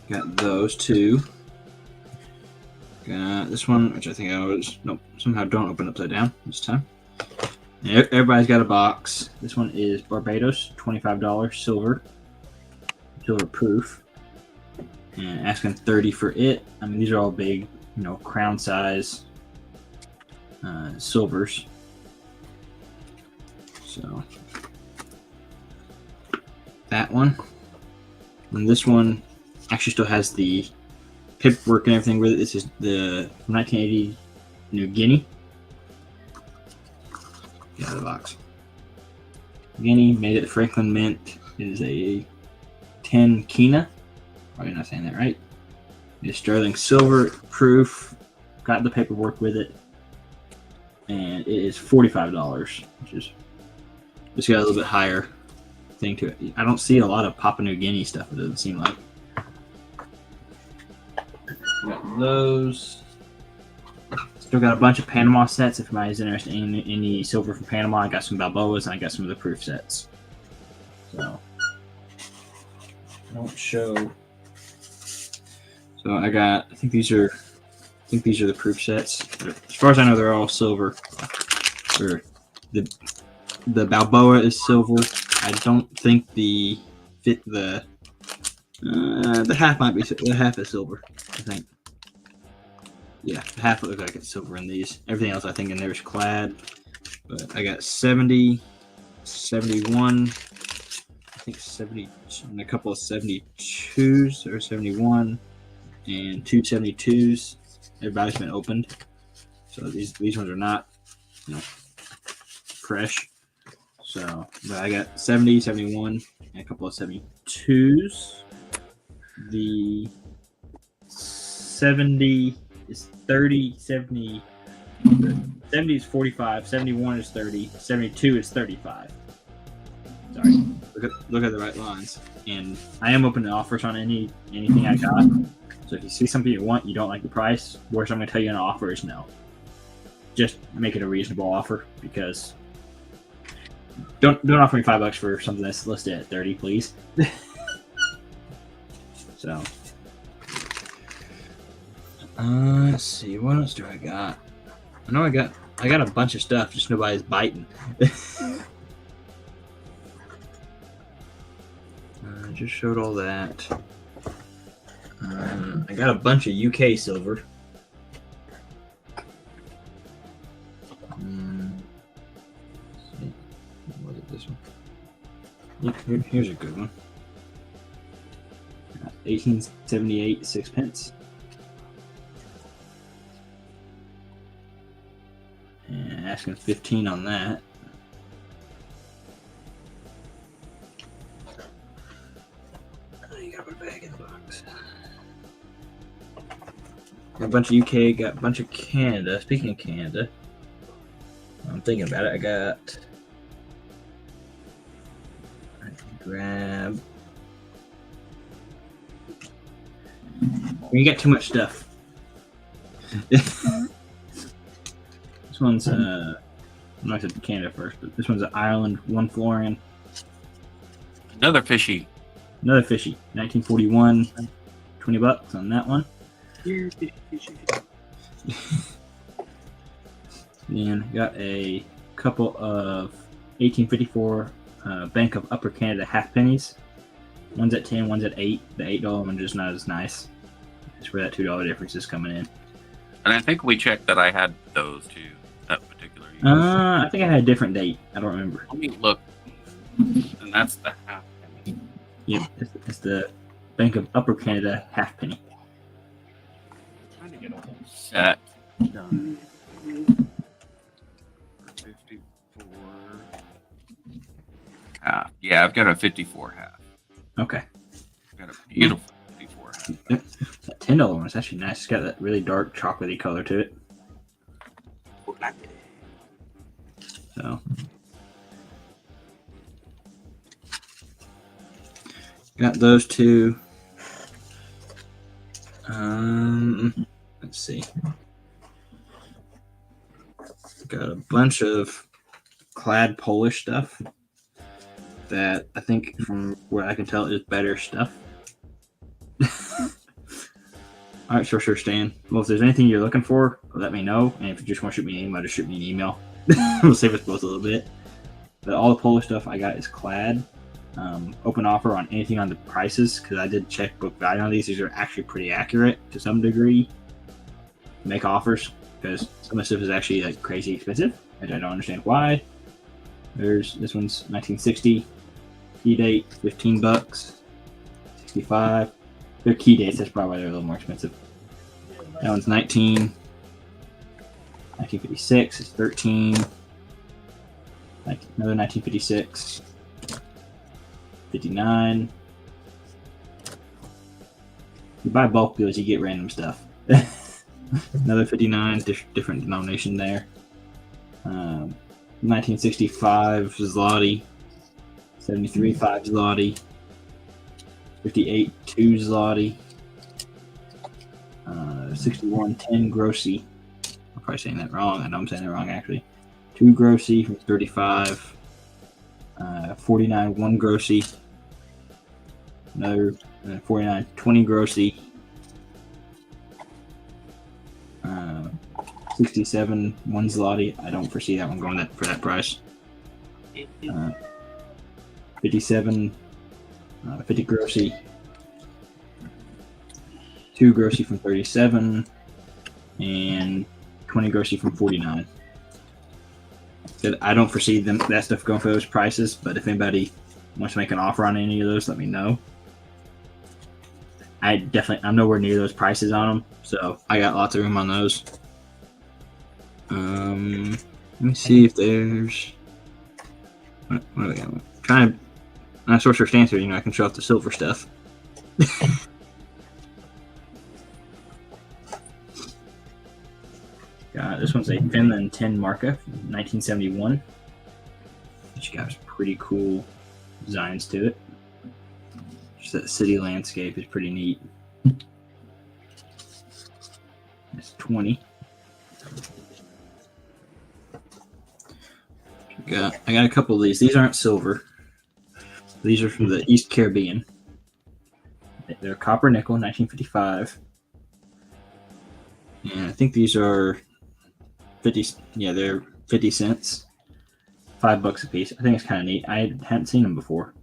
Got those two. Got this one, which I think I was somehow don't open upside down this time. Everybody's got a box. This one is Barbados, $25 silver proof, and asking $30 for it. I mean, these are all big, crown size silvers. So that one, and this one actually still has the paperwork and everything with it. This is the 1980 New Guinea. Get out of the box. Guinea, made at Franklin Mint. It is a 10 Kina. Probably not saying that right. It's sterling silver proof. Got the paperwork with it. And it is $45, which is just got a little bit higher thing to it. I don't see a lot of Papua New Guinea stuff, it doesn't seem like. Got those. Still got a bunch of Panama sets if anybody's interested in any silver from Panama. I got some Balboas and I got some of the proof sets. So I don't show. So I think these are the proof sets. As far as I know, they're all silver. Or the Balboa is silver. I don't think the half might be the half is silver. I think. Yeah, half looks like it's silver in these. Everything else I think in there is clad. But I got 70, 71, I think 70, and a couple of 72s or 71, and 2 72s. Everybody's been opened. So these ones are not, fresh. So, but I got 70, 71, and a couple of 72s. The 70 is 30, 70 is 45, 71 is 30, 72 is 35. Sorry, look at the right lines. And I am open to offers on anything I got. So if you see something you want, you don't like the price, worst I'm going to tell you an offer is no. Just make it a reasonable offer, because don't offer me $5 for something that's listed at 30, please. So, let's see, what else do I got? I know I got a bunch of stuff, just nobody's biting. I just showed all that. I got a bunch of UK silver. Was it this one? Yeah, here's a good one. 1878 sixpence. And asking 15 on that. You gotta put it back in the box. Got a bunch of UK, got a bunch of Canada. Speaking of Canada, I'm thinking about it. I can grab. When you got too much stuff. This one's I'm not said Canada first, but this one's an Ireland 1 Florian. Another fishy. 1941. $20 on that one. Then got a couple of 1854 Bank of Upper Canada half pennies. One's at 10, one's at 8. The $8 one just not as nice. That's where that $2 difference is coming in. And I think we checked that I had those too. That particular. I think I had a different date. I don't remember. Let me look. And that's the half penny. Yep, it's the Bank of Upper Canada half penny. Trying to get a whole set done. 54 half. Yeah, I've got a 54 half. Okay. I've got a beautiful 54 half. That $10 one is actually nice. It's got that really dark chocolatey color to it. So, got those two. Let's see. Got a bunch of clad Polish stuff that I think, from what I can tell, is better stuff. All right, sure, Stan. Well, if there's anything you're looking for, let me know. And if you just want to shoot me an email, just shoot me an email. We'll save us both a little bit. But all the Polish stuff I got is clad. Open offer on anything on the prices, because I did check book value on these. These are actually pretty accurate to some degree. Make offers, because some of the stuff is actually like crazy expensive, which I don't understand why. There's this one's 1960 key date, $15, 65. They're key dates. That's probably why they're a little more expensive. That one's 1956. It's 13. Another 1956. 59. You buy bulk deals, you get random stuff. Another 59, different denomination there. 1965 zloty. 73 5 zloty. 58 2 zloty. 61 10 grossy. I'm probably saying that wrong. I know I'm saying that wrong actually. 2 grossy from 35. 49 1 grossy. Another 49 20 grossy. 67 1 zloty. I don't foresee that one going for that price. 57 50 grossy. 2 grossy from 37. And 20 grossy from 49. I don't foresee that stuff going for those prices, but if anybody wants to make an offer on any of those, let me know. I'm nowhere near those prices on them, so I got lots of room on those. Let me see if there's. What do we got? Trying to sorcerer stance here. I can show off the silver stuff. This one's a Finland 10 Marka, 1971. Which got some pretty cool designs to it. Just that city landscape is pretty neat. It's 20. I got a couple of these. These aren't silver. These are from the East Caribbean. They're copper nickel, 1955. And I think these are 50. Yeah, they're 50 cents. $5 a piece. I think it's kind of neat. I hadn't seen them before,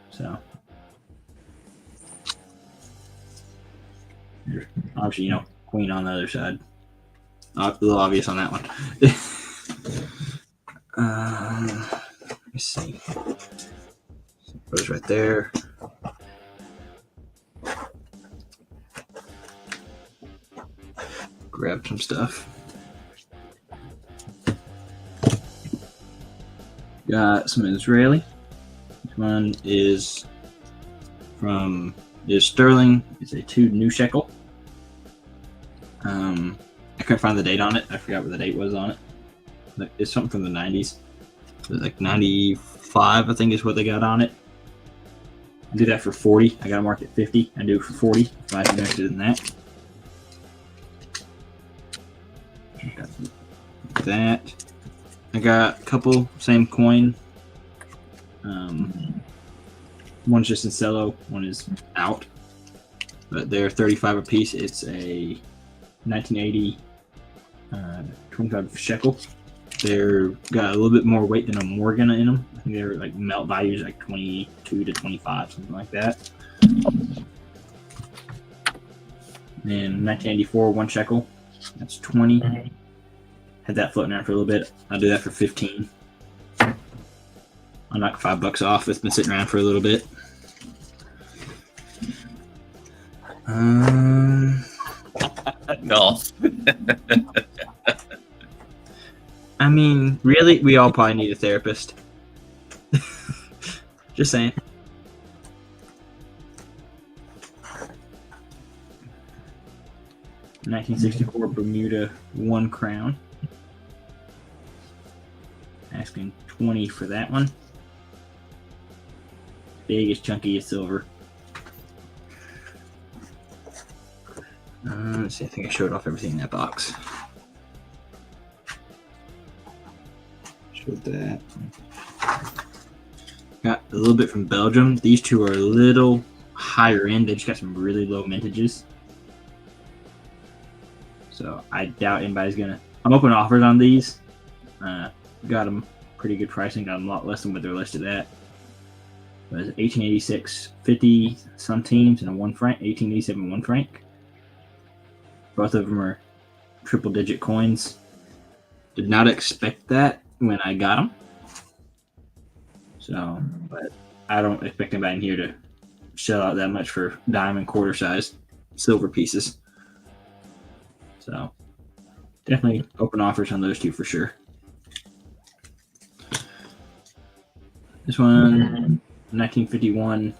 so obviously, queen on the other side. A little obvious on that one. Let me see. Goes right there. Grab some stuff. Got some Israeli. This one is sterling. It's a 2 new shekel. I couldn't find the date on it. I forgot what the date was on it. It's something from the 90s. Like 95, I think is what they got on it. I do that for 40. I got to mark it 50. I do it for 40 if I'm interested in that. That. I got a couple, same coin. One's just in cello, one is out. But they're 35 a piece. It's a 1980 25 shekel. They're got a little bit more weight than a Morgan in them. I think they're like melt values like 22 to 25, something like that. Then 1984, 1 shekel. That's 20. Had that floating around for a little bit. I'll do that for 15. I'll knock $5 off. It's been sitting around for a little bit. Golf. I mean, really, we all probably need a therapist. Just saying. $1964 Bermuda 1 crown. Asking 20 for that one. Biggest, chunkiest silver. Let's see, I think I showed off everything in that box. Showed that. Got a little bit from Belgium. These two are a little higher end. They just got some really low mintages. So I doubt anybody's gonna. I'm open offers on these. Got them pretty good pricing. Got them a lot less than what they're listed at. It was 1886, 50 some teams and a 1 franc. 1887 1 franc. Both of them are triple digit coins. Did not expect that when I got them. So, but I don't expect anybody in here to shell out that much for dime and quarter size silver pieces. So, definitely open offers on those two for sure. This one, 1951,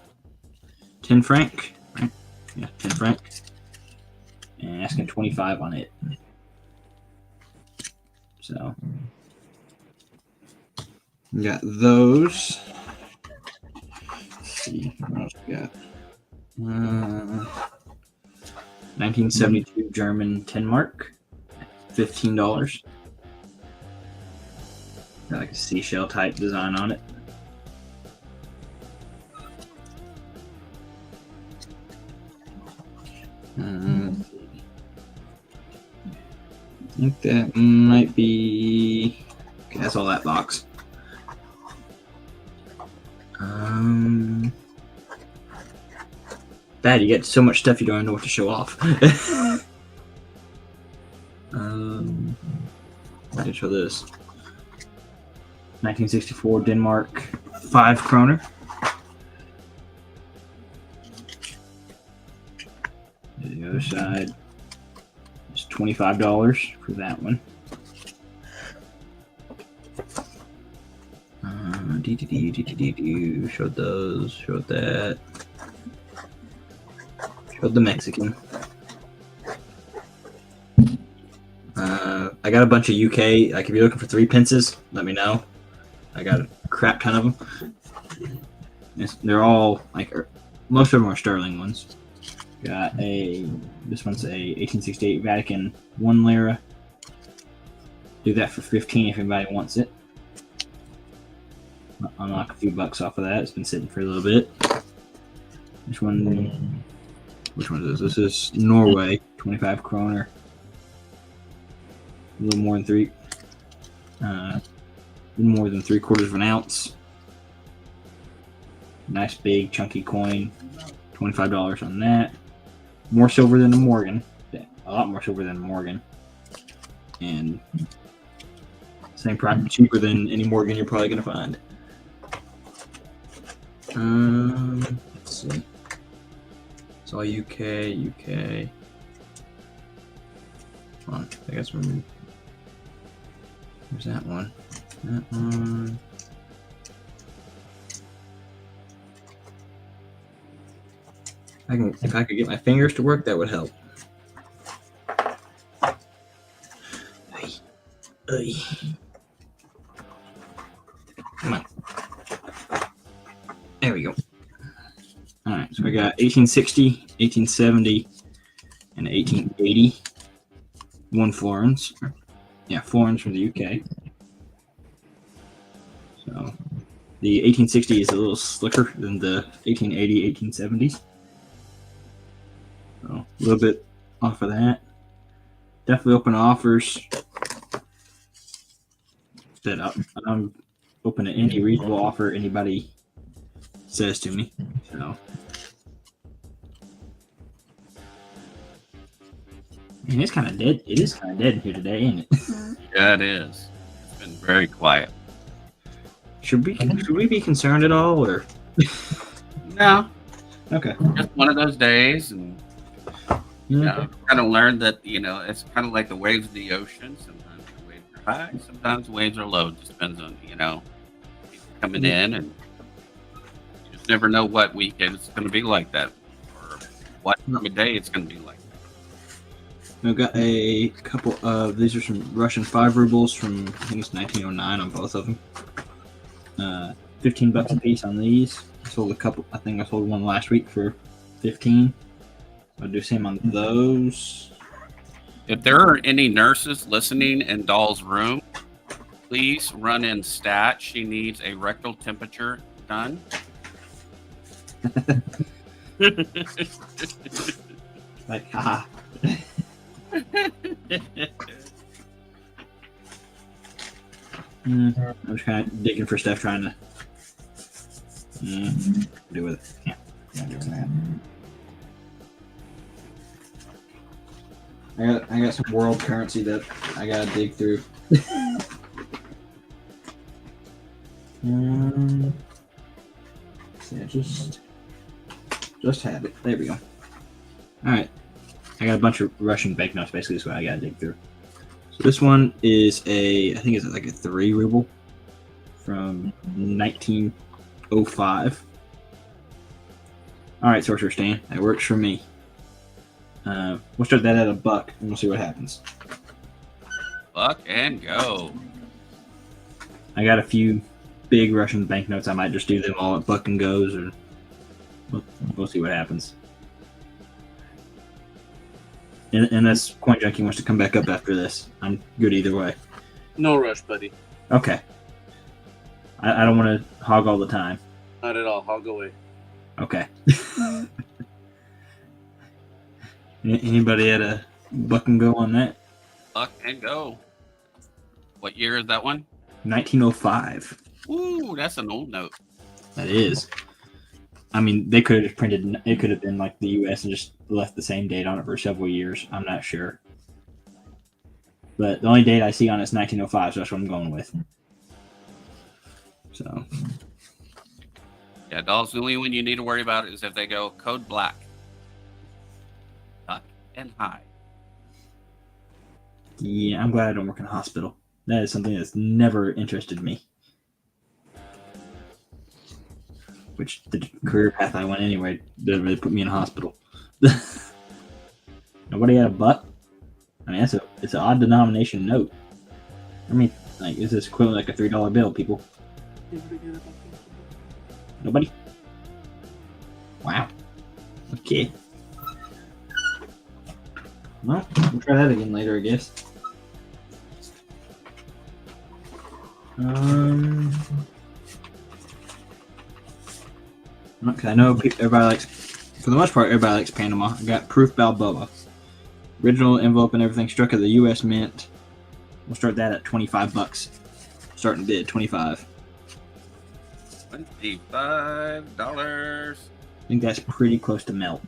10 franc, right? Yeah, 10 franc. And asking 25 on it. So, we got those. Let's see what else we got. 1972 German 10 mark, $15. Got like a seashell type design on it. I think that might be. Okay, that's all that box. Bad, you get so much stuff you don't know what to show off. I can show this. 1964 Denmark 5 kroner. The other side is $25 for that one. Showed those. Showed that. Showed the Mexican. I got a bunch of UK. Like, if you're looking for 3 pences, let me know. I got a crap ton of them. They're all like, most of them are sterling ones. Got this one's a 1868 Vatican 1 lira. Do that for 15 if anybody wants it. Unlock a few bucks off of that. It's been sitting for a little bit. Which one is this? This is Norway, 25 kroner. A little more than 3/4 of an ounce. Nice big chunky coin. $25 on that. More silver than the Morgan. A lot more silver than the Morgan. And same price, cheaper than any Morgan you're probably gonna find. Let's see. It's all UK. Come on, I guess we're. Where's that one? That one. If I could get my fingers to work, that would help. Come on. There we go. All right, so I got 1860, 1870, and 1880. 1 florins. Yeah, florins from the UK. So the 1860 is a little slicker than the 1880, 1870s. So a little bit off of that. Definitely open to offers. I'm open to any reasonable offer anybody says to me. So, and it's kind of dead. It is kind of dead here today, ain't it? Yeah, it is. It's been very quiet. Should we be concerned at all, or No, okay? just one of those days, and kind of learned that it's kind of like the waves of the ocean. Sometimes the waves are high, sometimes the waves are low. It just depends on people coming in, and you just never know what weekend it's going to be like that, or what time of day it's going to be like. I've got a couple of these are some Russian 5 rubles from, I think it's 1909 on both of them. $15 a piece on these. I sold a couple. I think I sold one last week for 15. I'll do the same on those. If there are any nurses listening in Doll's room, please run in stat. She needs a rectal temperature done. Like, haha. I'm just kind of digging for stuff, trying to do with it. Yeah, not doing that. I got some world currency that I gotta dig through. Yeah, just had it. There we go. All right, I got a bunch of Russian banknotes. Basically, is what I gotta dig through. So this one is I think it's like a 3 ruble from 1905. All right, Sorcerer Stan, that works for me. We'll start that at $1, and we'll see what happens. Buck and go. I got a few big Russian banknotes. I might just do them all at Buck and Goes, or we'll see what happens. Unless Coin Junkie wants to come back up after this, I'm good either way. No rush, buddy. Okay. I don't want to hog all the time. Not at all. Hog away. Okay. Anybody at a Buck and Go on that? Buck and go. What year is that one? 1905. Ooh, that's an old note. That is. I mean, they could have just printed. It could have been like the U.S. and just left the same date on it for several years. I'm not sure. But the only date I see on it is 1905, so that's what I'm going with. So. Yeah, Dolls, the only one you need to worry about is if they go code black. Duck and hide. Yeah, I'm glad I don't work in a hospital. That is something that's never interested me. which the career path I went anyway doesn't really put me in a hospital. Nobody had a butt. I mean, it's an odd denomination note. I mean, like, is this equivalent like a $3 bill, people? Nobody? Wow. Okay. Well, we'll try that again later, I guess. Okay, I know everybody likes, for the most part, everybody likes Panama. I got Proof Balboa. Original envelope and everything struck at the U.S. Mint. We'll start that at $25. Starting bid, $25. $25. I think that's pretty close to melt.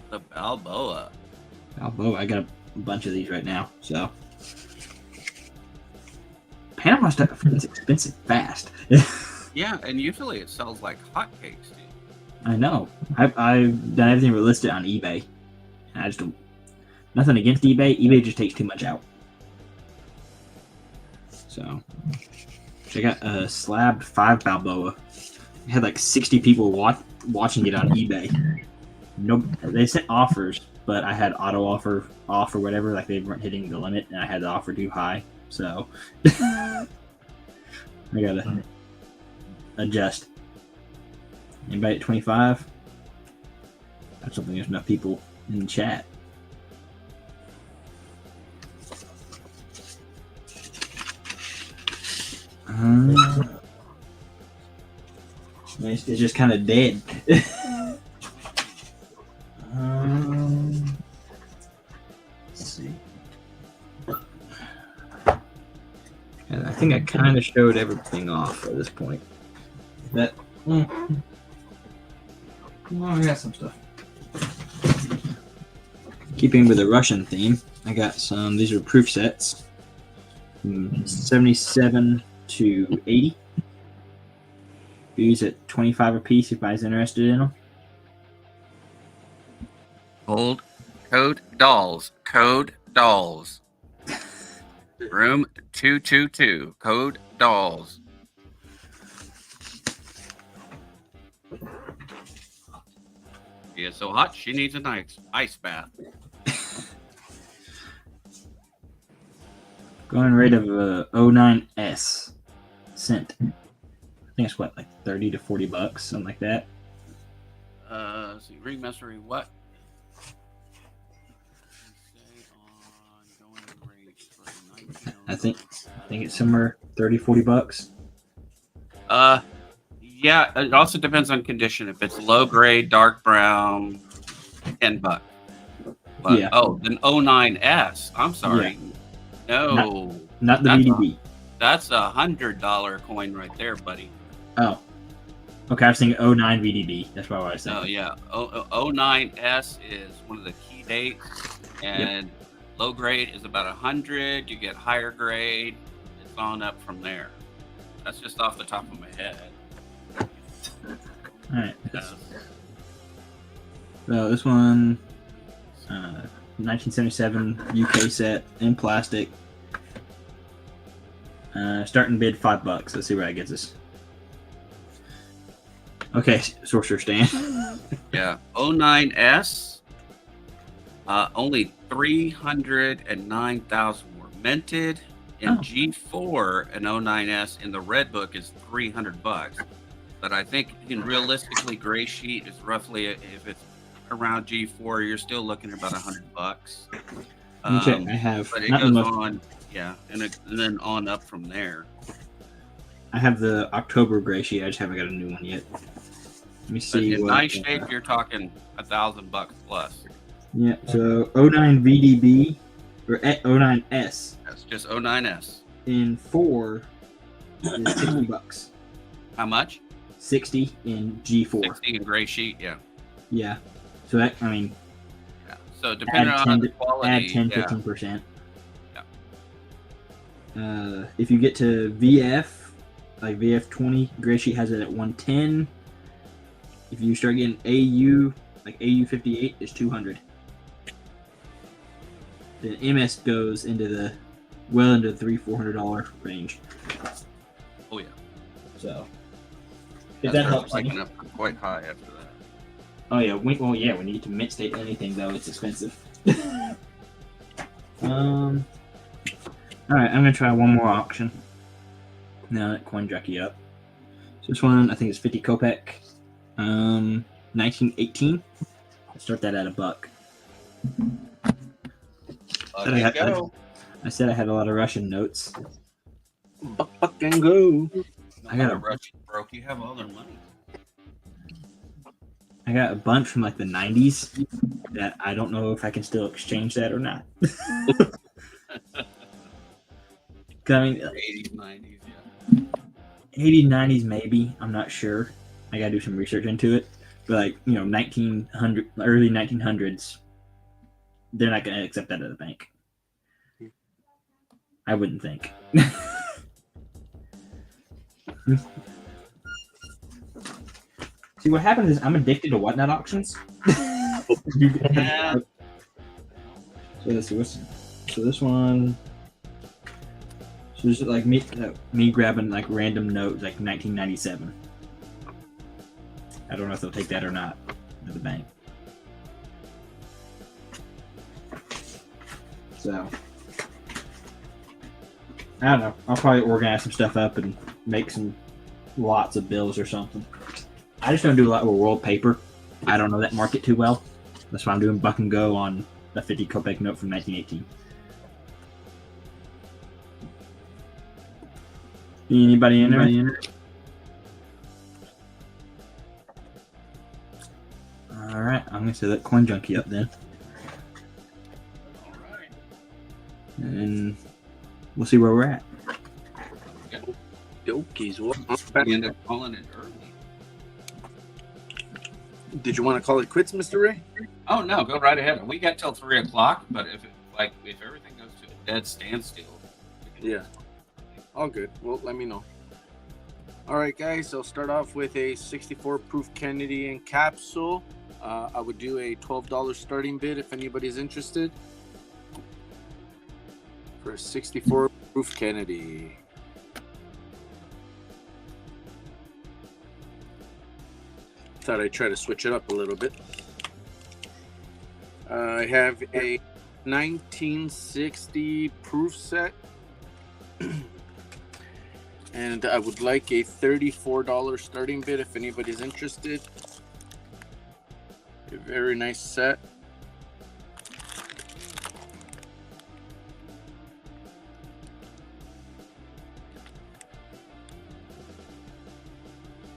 The Balboa. Balboa, I got a bunch of these right now, so. Panama stuff is expensive fast. Yeah, and usually it sells like hotcakes, dude. I know. I've done everything but listed on eBay. And I just don't. Nothing against eBay. eBay just takes too much out. So, check out a slabbed 5 Balboa. It had like 60 people watching it on eBay. No, they sent offers, but I had auto offer off or whatever. Like they weren't hitting the limit, and I had the offer too high. So, I gotta adjust. Anybody at 25? That's something. There's enough people in the chat. It's just kind of dead. Let's see. And I think I kind of showed everything off at this point. That. Well, I got some stuff. Keeping with the Russian theme, I got some. These are proof sets. 77 to 80. These at 25 a piece if anybody's interested in them. Code dolls. Code dolls. Room 222. Code dolls. She is so hot, she needs a nice ice bath. Going rate of 09S cent. I think it's what, like 30 to 40 bucks, something like that. Let's see, Ringmastery, what? I think it's somewhere 30, 40 bucks. Yeah, it also depends on condition. If it's low grade, dark brown, $10. But, Yeah. Oh, then 09S. I'm sorry. Yeah. No. Not the That's VDB. That's $100 coin right there, buddy. Oh. Okay, I was thinking 09 VDB. That's what I was Oh, thinking. yeah. 09S is one of the key dates. And low grade is about 100. You get higher grade. It's on up from there. That's just off the top of my head. All right. So this one, 1977 UK set in plastic. Starting bid $5. Let's see where that gets us. Okay, Sorcerer Stan. Yeah, 09S. Only 309,000 were minted. And G4 and 09S in the red book is $300. But I think realistically, gray sheet is roughly, if it's around G4, you're still looking at about $100. Let me check. I have. But it not goes the most, on, yeah, and then on up from there. I have the October gray sheet. I just haven't got a new one yet. Let me But see. in what, nice shape, you're talking $1,000 plus. Yeah. So 09 VDB or 09S That's just 09S. in 4 is $60. How much? 60 in G4. 60 in gray sheet, yeah. Yeah. So that, I mean, Yeah. So depending add on 10, the quality, add 10, yeah. 15%. Yeah. If you get to VF, like VF20, gray sheet has it at 110. If you start getting AU, like AU58 is 200. Then MS goes into the $300-$400 range. Oh yeah. So if That that starts helps any. spiking up quite high after that. Oh yeah, when you get to mint state anything though, it's expensive. All right, I'm gonna try one more auction. Now that coin jockey up. So this one, I think it's 50 Kopek. 1918. Let's start that at $1. Okay, go. I said I had a lot of Russian notes. Buck and go. I got a Russian broke. You have all their money. I got a bunch from like the 90s that I don't know if I can still exchange that or not. 'Cause I mean, 80s, 90s, yeah. 80s, 90s maybe. I'm not sure. I gotta do some research into it. But like 1900, early 1900s, they're not gonna accept that at the bank. I wouldn't think. See, what happens is I'm addicted to whatnot auctions. Yeah. So let's see, so this one. So this is like me grabbing like random notes, like 1997. I don't know if they'll take that or not at the bank. So I don't know. I'll probably organize some stuff up and make some lots of bills or something. I just don't do a lot with world paper. I don't know that market too well. That's why I'm doing buck and go on the 50 Kopek note from 1918. Anybody in there? All right, I'm gonna set that coin junkie up then, All right. and we'll see where we're at. Dokies. We end up calling it early. Did you want to call it quits, Mr. Ray? Oh no, go right ahead. We got till 3 o'clock, but if everything goes to a dead standstill, Yeah. All good. Well, let me know. All right, guys. I'll start off with a 64 proof Kennedy capsule. I would do a $12 starting bid if anybody's interested for a 64 proof Kennedy. Thought I'd try to switch it up a little bit. I have a 1960 proof set. And I would like a $34 starting bid if anybody's interested. A very nice set.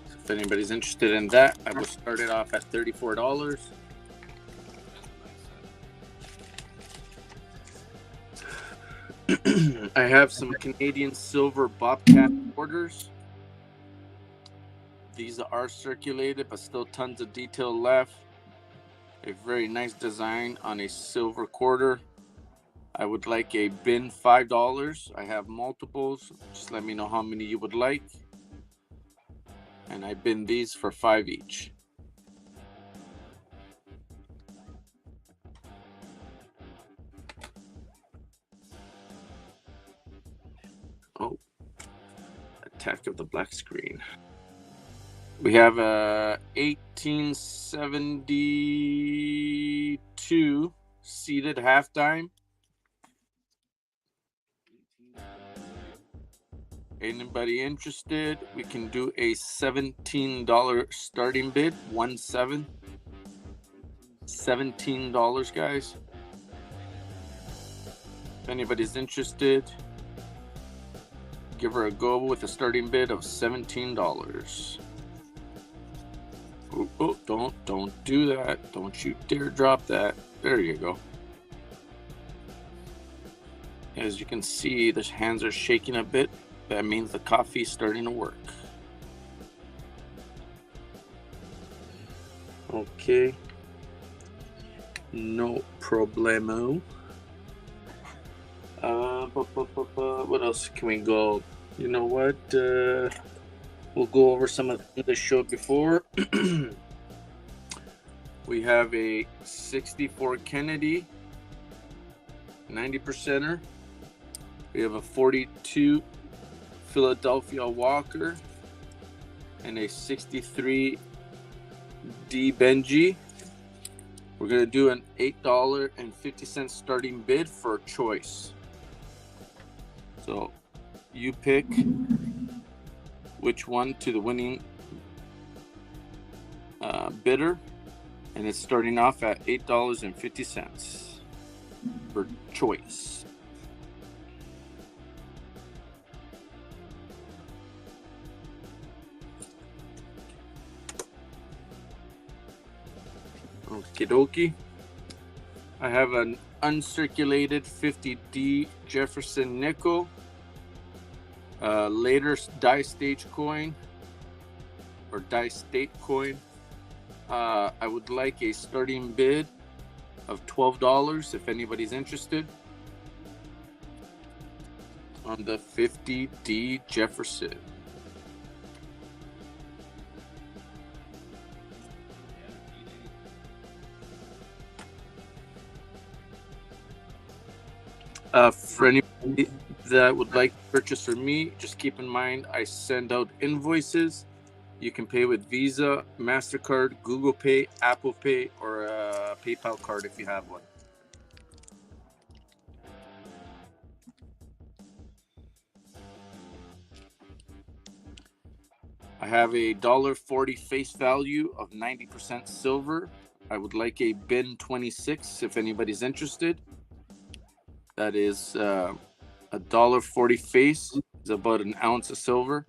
So if anybody's interested in that, I will start it off at $34. I have some Canadian silver Bobcat orders. These are circulated, but still tons of detail left. A very nice design on a silver quarter. I would like a bin $5. I have multiples. Just let me know how many you would like. And I bin these for $5 each. Oh, attack of the black screen. We have a 1872 seated half dime. Anybody interested? We can do a $17 starting bid. 17. $17, guys. If anybody's interested, give her a go with a starting bid of $17. Oh, don't do that. Don't you dare drop that. There you go. As you can see, the hands are shaking a bit. That means the coffee is starting to work. Okay. No problemo. What else can we go? You know what? We'll go over some of the show before. We have a 64 Kennedy 90%er. We have a 42 Philadelphia Walker and a 63 D Benji. We're going to do an $8.50 starting bid for choice. So you pick which one to the winning bidder, and it's starting off at $8.50 for choice. Okie dokie. I have an uncirculated 50D Jefferson nickel, later die stage coin or die state coin. I would like a starting bid of $12 if anybody's interested on the 50D Jefferson. For anybody that would like to purchase from me, just keep in mind I send out invoices. You can pay with Visa, MasterCard, Google Pay, Apple Pay, or a PayPal card if you have one. I have a $1.40 face value of 90% silver. I would like a bin 26 if anybody's interested. That is a $1.40 face. It's about an ounce of silver.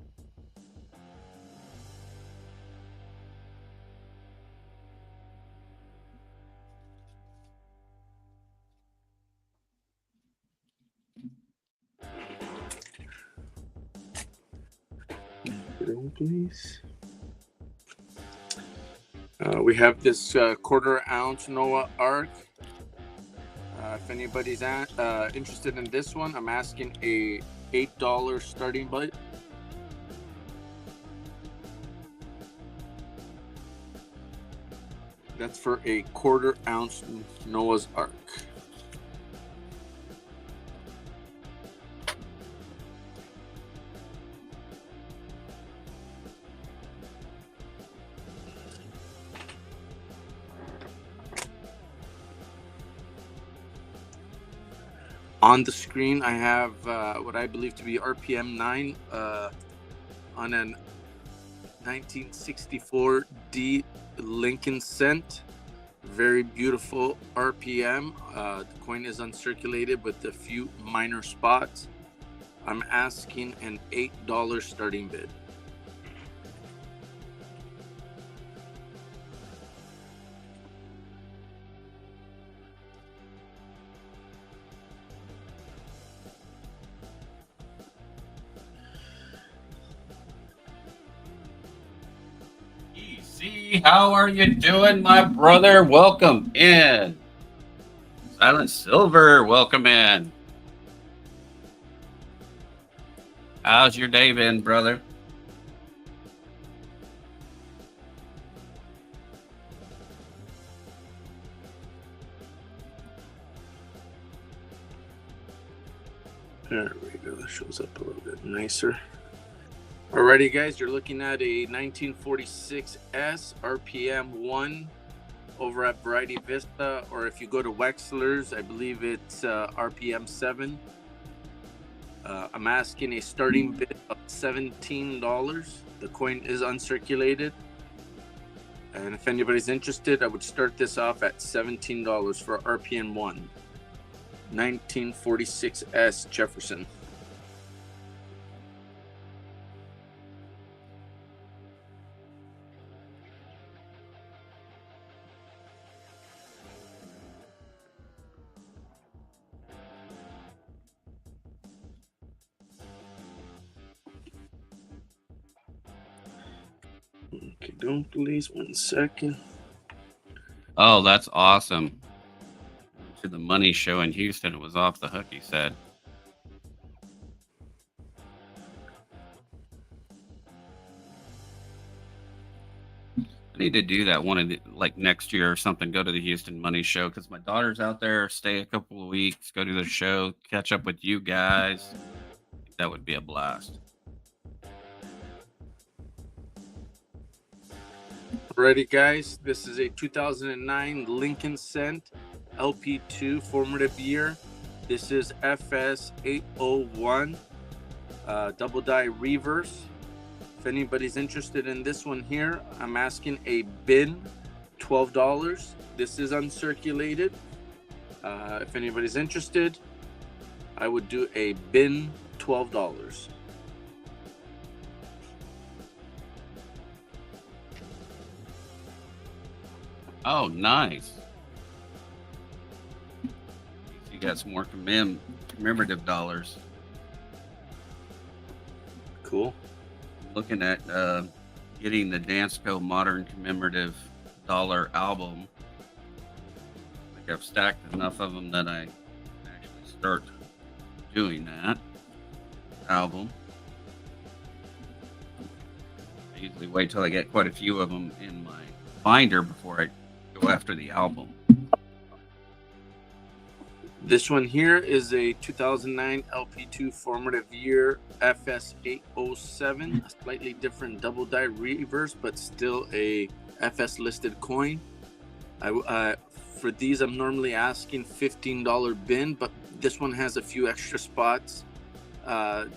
Please. We have this quarter ounce Noah Ark. If anybody's interested in this one, I'm asking a $8 starting bid. That's for a quarter ounce Noah's Ark. On the screen, I have what I believe to be RPM 9 on an 1964 D Lincoln cent. Very beautiful RPM. The coin is uncirculated with a few minor spots. I'm asking an $8 starting bid. How are you doing, my brother? Welcome in. Silent Silver, welcome in. How's your day been, brother? There we go. That shows up a little bit nicer. Alrighty, guys, you're looking at a 1946 S RPM 1 over at Variety Vista, or if you go to Wexler's, I believe it's RPM 7. I'm asking a starting bid of $17. The coin is uncirculated, and if anybody's interested, I would start this off at $17 for RPM 1 1946 S Jefferson. Okay, don't please 1 second. Oh, that's awesome. To the money show in Houston, it was off the hook, he said. I need to do that one of the, like next year or something. Go to the Houston Money Show because my daughter's out there. Stay a couple of weeks. Go to the show. Catch up with you guys. That would be a blast. Ready, guys? This is a 2009 Lincoln Cent LP2 formative year. This is FS801 double die reverse. If anybody's interested in this one here, I'm asking a bin $12. This is uncirculated. If anybody's interested, I would do a bin $12. Oh, nice. You got some more commemorative dollars. Cool. Looking at getting the Dansko Modern Commemorative Dollar album. I think I've stacked enough of them that I actually start doing that album. I usually wait till I get quite a few of them in my binder before I go after the album. This one here is a 2009 LP2 formative year FS807, a slightly different double die reverse, but still a FS listed coin. For these, I'm normally asking $15 bin, but this one has a few extra spots that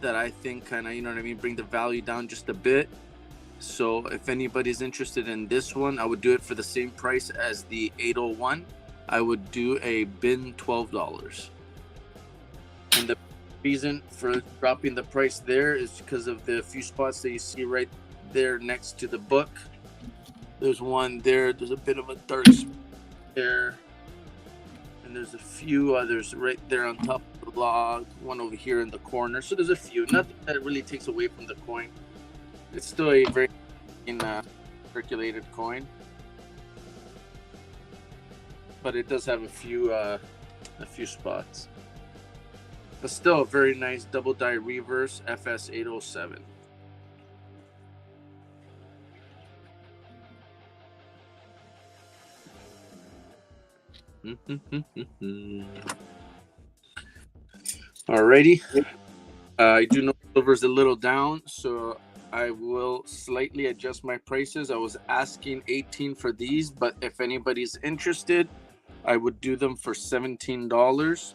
I think kind of, you know what I mean, bring the value down just a bit. So if anybody's interested in this one, I would do it for the same price as the 801. I would do a bin $12. And the reason for dropping the price there is because of the few spots that you see right there next to the book. There's one there. There's a bit of a dark spot there. And there's a few others right there on top of the log. One over here in the corner. So there's a few. Nothing that really takes away from the coin. It's still a very circulated coin, but it does have a few spots. But still a very nice double die reverse FS807. Alrighty. I do know silver's a little down, so I will slightly adjust my prices. I was asking 18 for these, but if anybody's interested, I would do them for $17.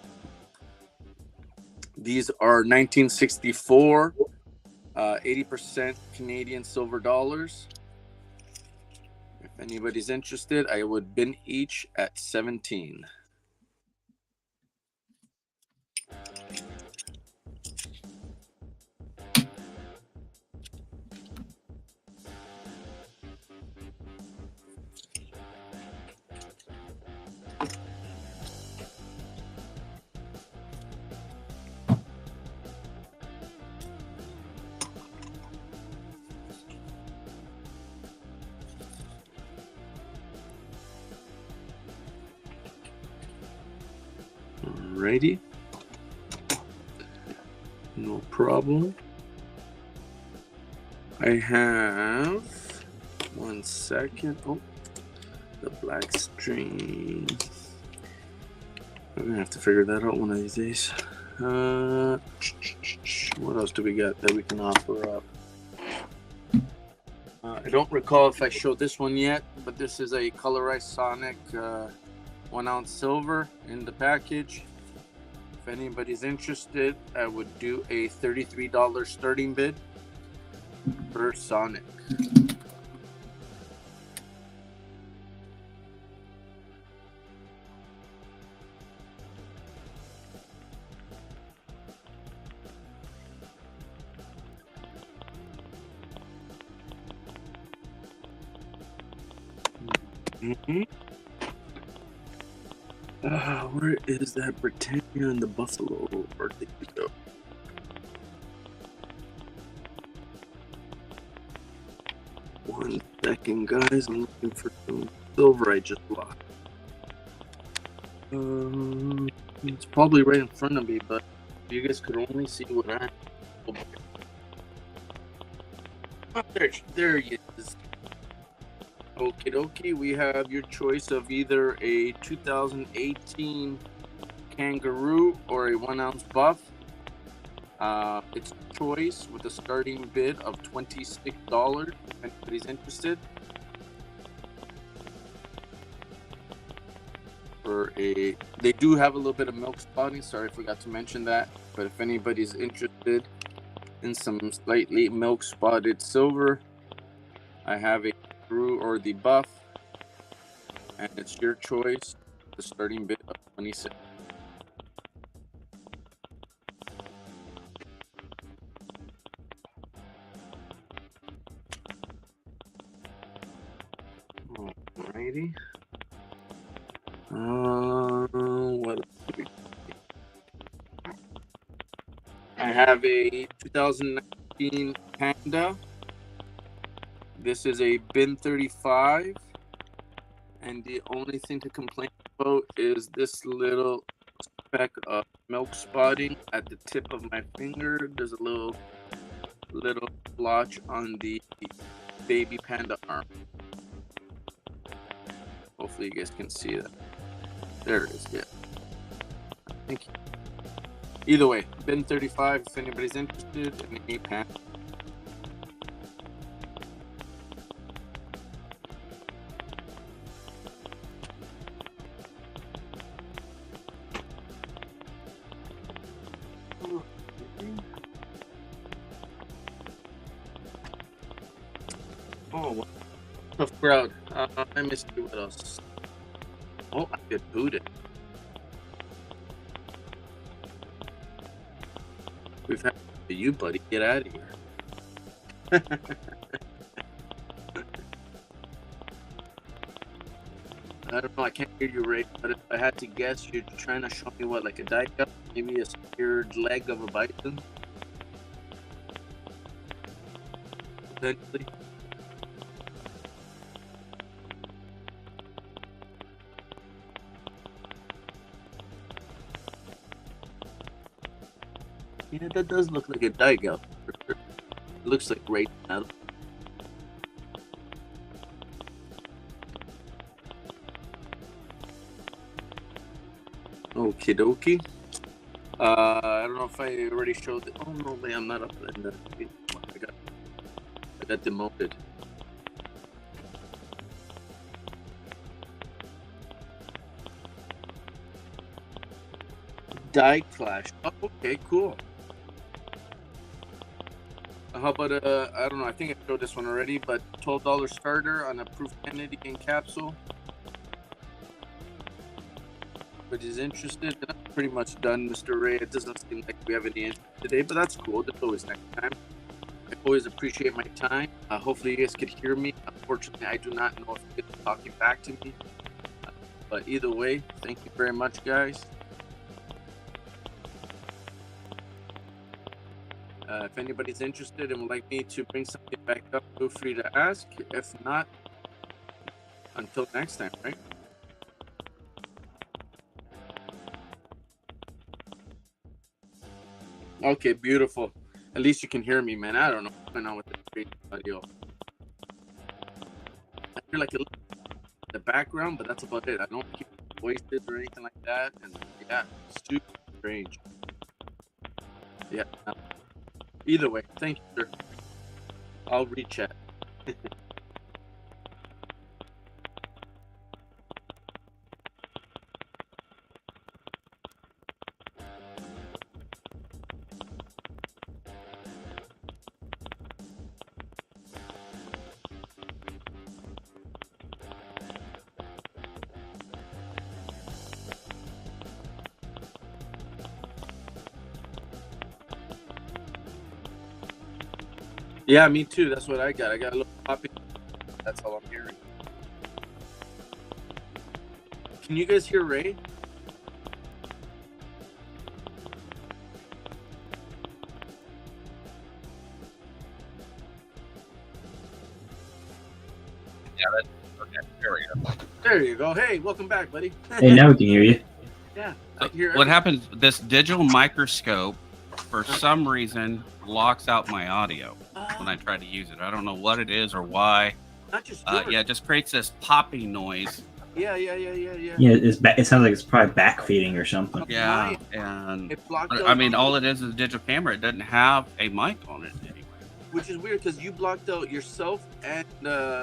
These are 1964, 80% Canadian silver dollars. If anybody's interested, I would bin each at 17. Alrighty. No problem. I have 1 second. Oh, the black string. I'm gonna have to figure that out one of these days. What else do we got that we can offer up? I don't recall if I showed this one yet, but this is a colorized Sonic 1 ounce silver in the package. If anybody's interested, I would do a $33 starting bid for Sonic. Where is that Britannia and the Buffalo? Where did you go? One second, guys. I'm looking for some silver I just lost. It's probably right in front of me, but you guys could only see what I. Oh, there he is. Okie dokie, we have your choice of either a 2018 Kangaroo or a 1 ounce buff. It's choice with a starting bid of $26 if anybody's interested. for a. They do have a little bit of milk spotting. Sorry, I forgot to mention that. But if anybody's interested in some slightly milk spotted silver, I have a true or the buff, and it's your choice. The starting bid of 26. Alrighty. What else do we? I have a 2019 Panda. This is a bin 35, and the only thing to complain about is this little speck of milk spotting at the tip of my finger. There's a little blotch on the baby panda arm. Hopefully you guys can see that. There it is. Yeah. Thank you. Either way, bin 35 if anybody's interested in a panda. Oh, tough crowd. Let me see what else. Oh, I get booted. We've had you, buddy. Get out of here. I don't know. I can't hear you, Ray. But if I had to guess, you're trying to show me what, like a die cut, maybe a speared leg of a bison, potentially. Yeah, that does look like a Daigo. It looks like great metal. Okie dokie. I don't know if I already showed it. Oh no, man, I'm not up in the. I got demoted. Die Clash. Oh, okay, cool. How about I don't know, I think I showed this one already, but $12 starter on a Proof Kennedy capsule. But is interested, and I'm pretty much done, Mr. Ray. It doesn't seem like we have any interest today, but that's cool. There's always next time. I always appreciate my time. Hopefully you guys could hear me. Unfortunately, I do not know if you are talking back to me. But either way, thank you very much, guys. If anybody's interested and would like me to bring something back up, feel free to ask. If not, until next time, right? Okay, beautiful. At least you can hear me, man. I don't know what's going on with the great audio. I hear like a little in the background, but that's about it. I don't hear voices or anything like that. And yeah, super strange. Yeah. Either way, thank you, sir. I'll rechat. Yeah, me too. That's what I got. I got a little poppy. That's all I'm hearing. Can you guys hear Ray? Yeah, that's okay. There we go. There you go. Hey, welcome back, buddy. Hey, now we can hear you. Yeah. I hear What happens? This digital microscope, for some reason, locks out my audio when I try to use it. I don't know what it is or why. Not just Yeah, it just creates this popping noise. Yeah. Yeah, it sounds like it's probably backfeeding or something. Yeah, and It blocked I out, mean, all it is a digital camera. It doesn't have a mic on it anyway. which is weird because you blocked out yourself and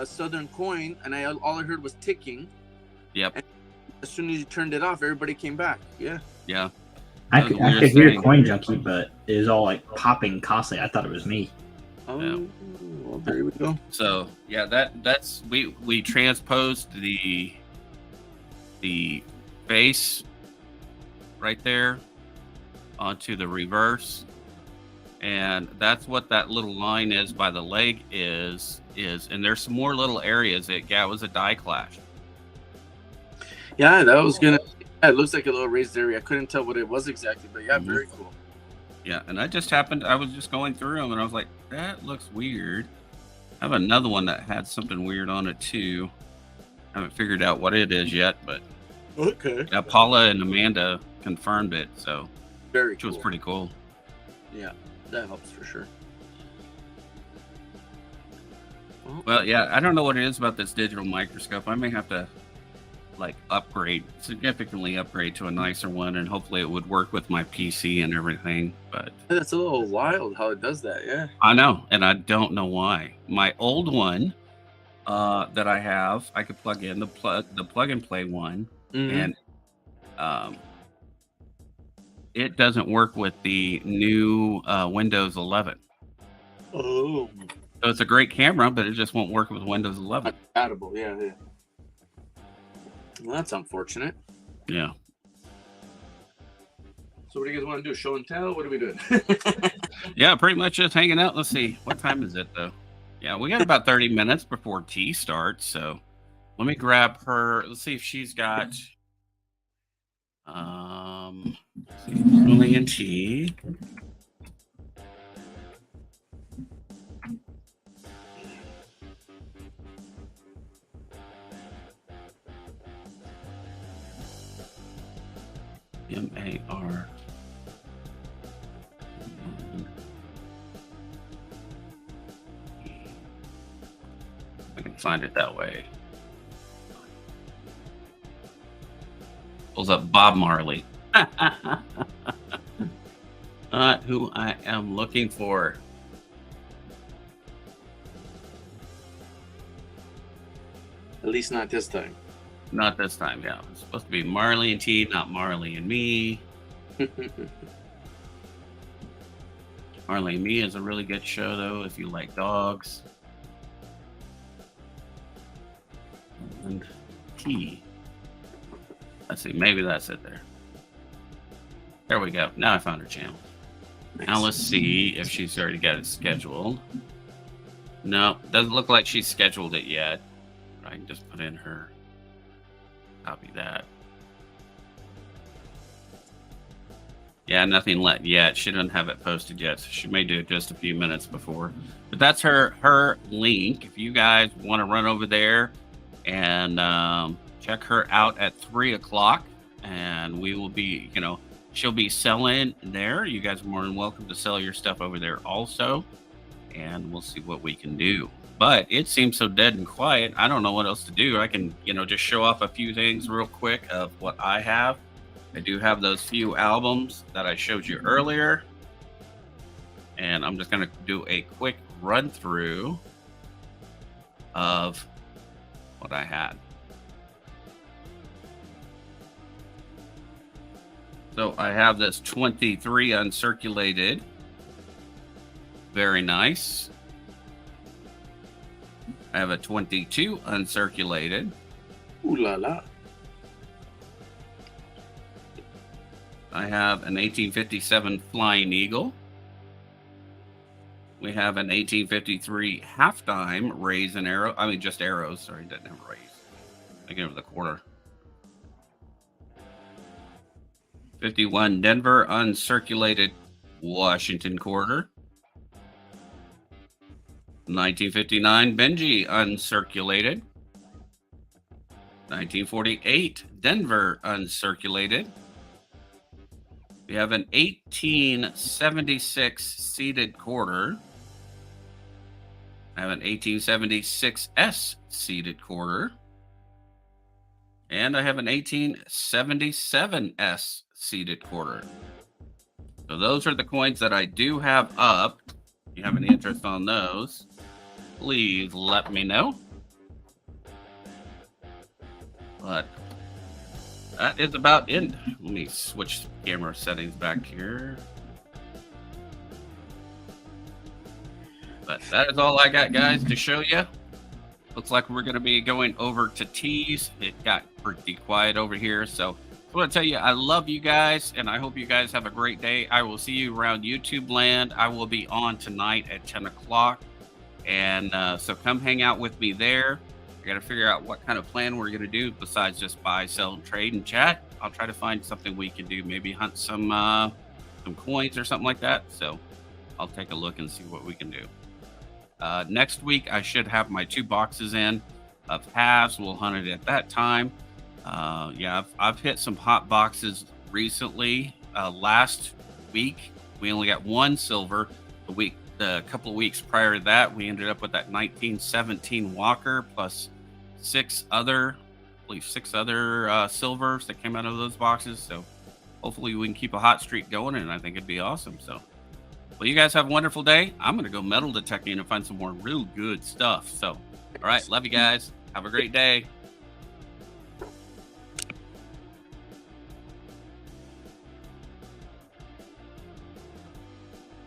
Southern Coin, and all I heard was ticking. Yep. And as soon as you turned it off, everybody came back. Yeah. Yeah. I That was could, a I weird could hear thing. Coin Junkie, but it was all like popping constantly. I thought it was me. Oh, Yeah. well, there we go. So yeah, that's we transposed the face right there onto the reverse, and that's what that little line is by the leg is, and there's some more little areas. It was a die clash. Yeah, that was gonna. Yeah, it looks like a little raised area. I couldn't tell what it was exactly, but yeah, Mhm. very cool. Yeah, and I was just going through them, and I was like, that looks weird. I have another one that had something weird on it too. I haven't figured out what it is yet, but Okay. yeah, Paula and Amanda confirmed it, so Very which cool. was pretty cool. Yeah, that helps for sure. Well, yeah, I don't know what it is about this digital microscope. I may have to like significantly upgrade to a nicer one, and hopefully it would work with my PC and everything. But That's a little wild how it does that. Yeah. I know, and I don't know why. My old one that I have, I could plug in the plug and play one, Mhm. and it doesn't work with the new Windows 11. Oh. So it's a great camera, but it just won't work with Windows 11. Compatible. Yeah. Yeah. Well, that's unfortunate. Yeah. So what do you guys want to do? Show and tell? What are we doing? Yeah, pretty much just hanging out. Let's see. What time is it, though? Yeah, we got about 30 minutes before tea starts. So let me grab her. Let's see if she's got let's see, Emily and tea. MAR. I can find it that way. Pulls up Bob Marley. Not who I am looking for. At least not this time. Not this time, yeah. It's supposed to be Marley and T, not Marley and Me. Marley and Me is a really good show, though, if you like dogs. And T. Let's see, maybe that's it there. There we go. Now I found her channel. Now let's see if she's already got it scheduled. No, doesn't look like she's scheduled it yet. I can just put in her. Copy that. Yeah, nothing yet. She doesn't have it posted yet, so she may do it just a few minutes before. But that's her link. If you guys want to run over there and check her out at 3 o'clock, and we will be, she'll be selling there. You guys are more than welcome to sell your stuff over there also, and we'll see what we can do. But it seems so dead and quiet. I don't know what else to do. I can, just show off a few things real quick of what I have. I do have those few albums that I showed you earlier. And I'm just going to do a quick run through of what I had. So I have this 23 uncirculated. Very nice. I have a 22 uncirculated. Ooh la la. I have an 1857 Flying Eagle. We have an 1853 halftime raise and arrow. I mean, just arrows. Sorry, doesn't have a raise. I get over the quarter. 51 Denver uncirculated Washington quarter. 1959 Benji uncirculated. 1948 Denver uncirculated. We have an 1876 seeded quarter. I have an 1876S seeded quarter. And I have an 1877S seeded quarter. So those are the coins that I do have up. If you have any interest on those, please let me know. But that is about it. Let me switch camera settings back here. But that is all I got, guys, to show you. Looks like we're going to be going over to teas. It got pretty quiet over here. So I want to tell you, I love you guys, and I hope you guys have a great day. I will see you around YouTube land. I will be on tonight at 10 o'clock. And so come hang out with me there. I got to figure out what kind of plan we're going to do besides just buy, sell, trade, and chat. I'll try to find something we can do. Maybe hunt some coins or something like that. So I'll take a look and see what we can do. Next week, I should have my 2 boxes in of halves. We'll hunt it at that time. Yeah, I've hit some hot boxes recently. Last week, we only got 1 silver. The couple of weeks prior to that, we ended up with that 1917 Walker plus 6 other silvers that came out of those boxes. So hopefully we can keep a hot streak going, and I think it'd be awesome. So, well, you guys have a wonderful day. I'm going to go metal detecting and find some more real good stuff. So, all right, love you guys. Have a great day.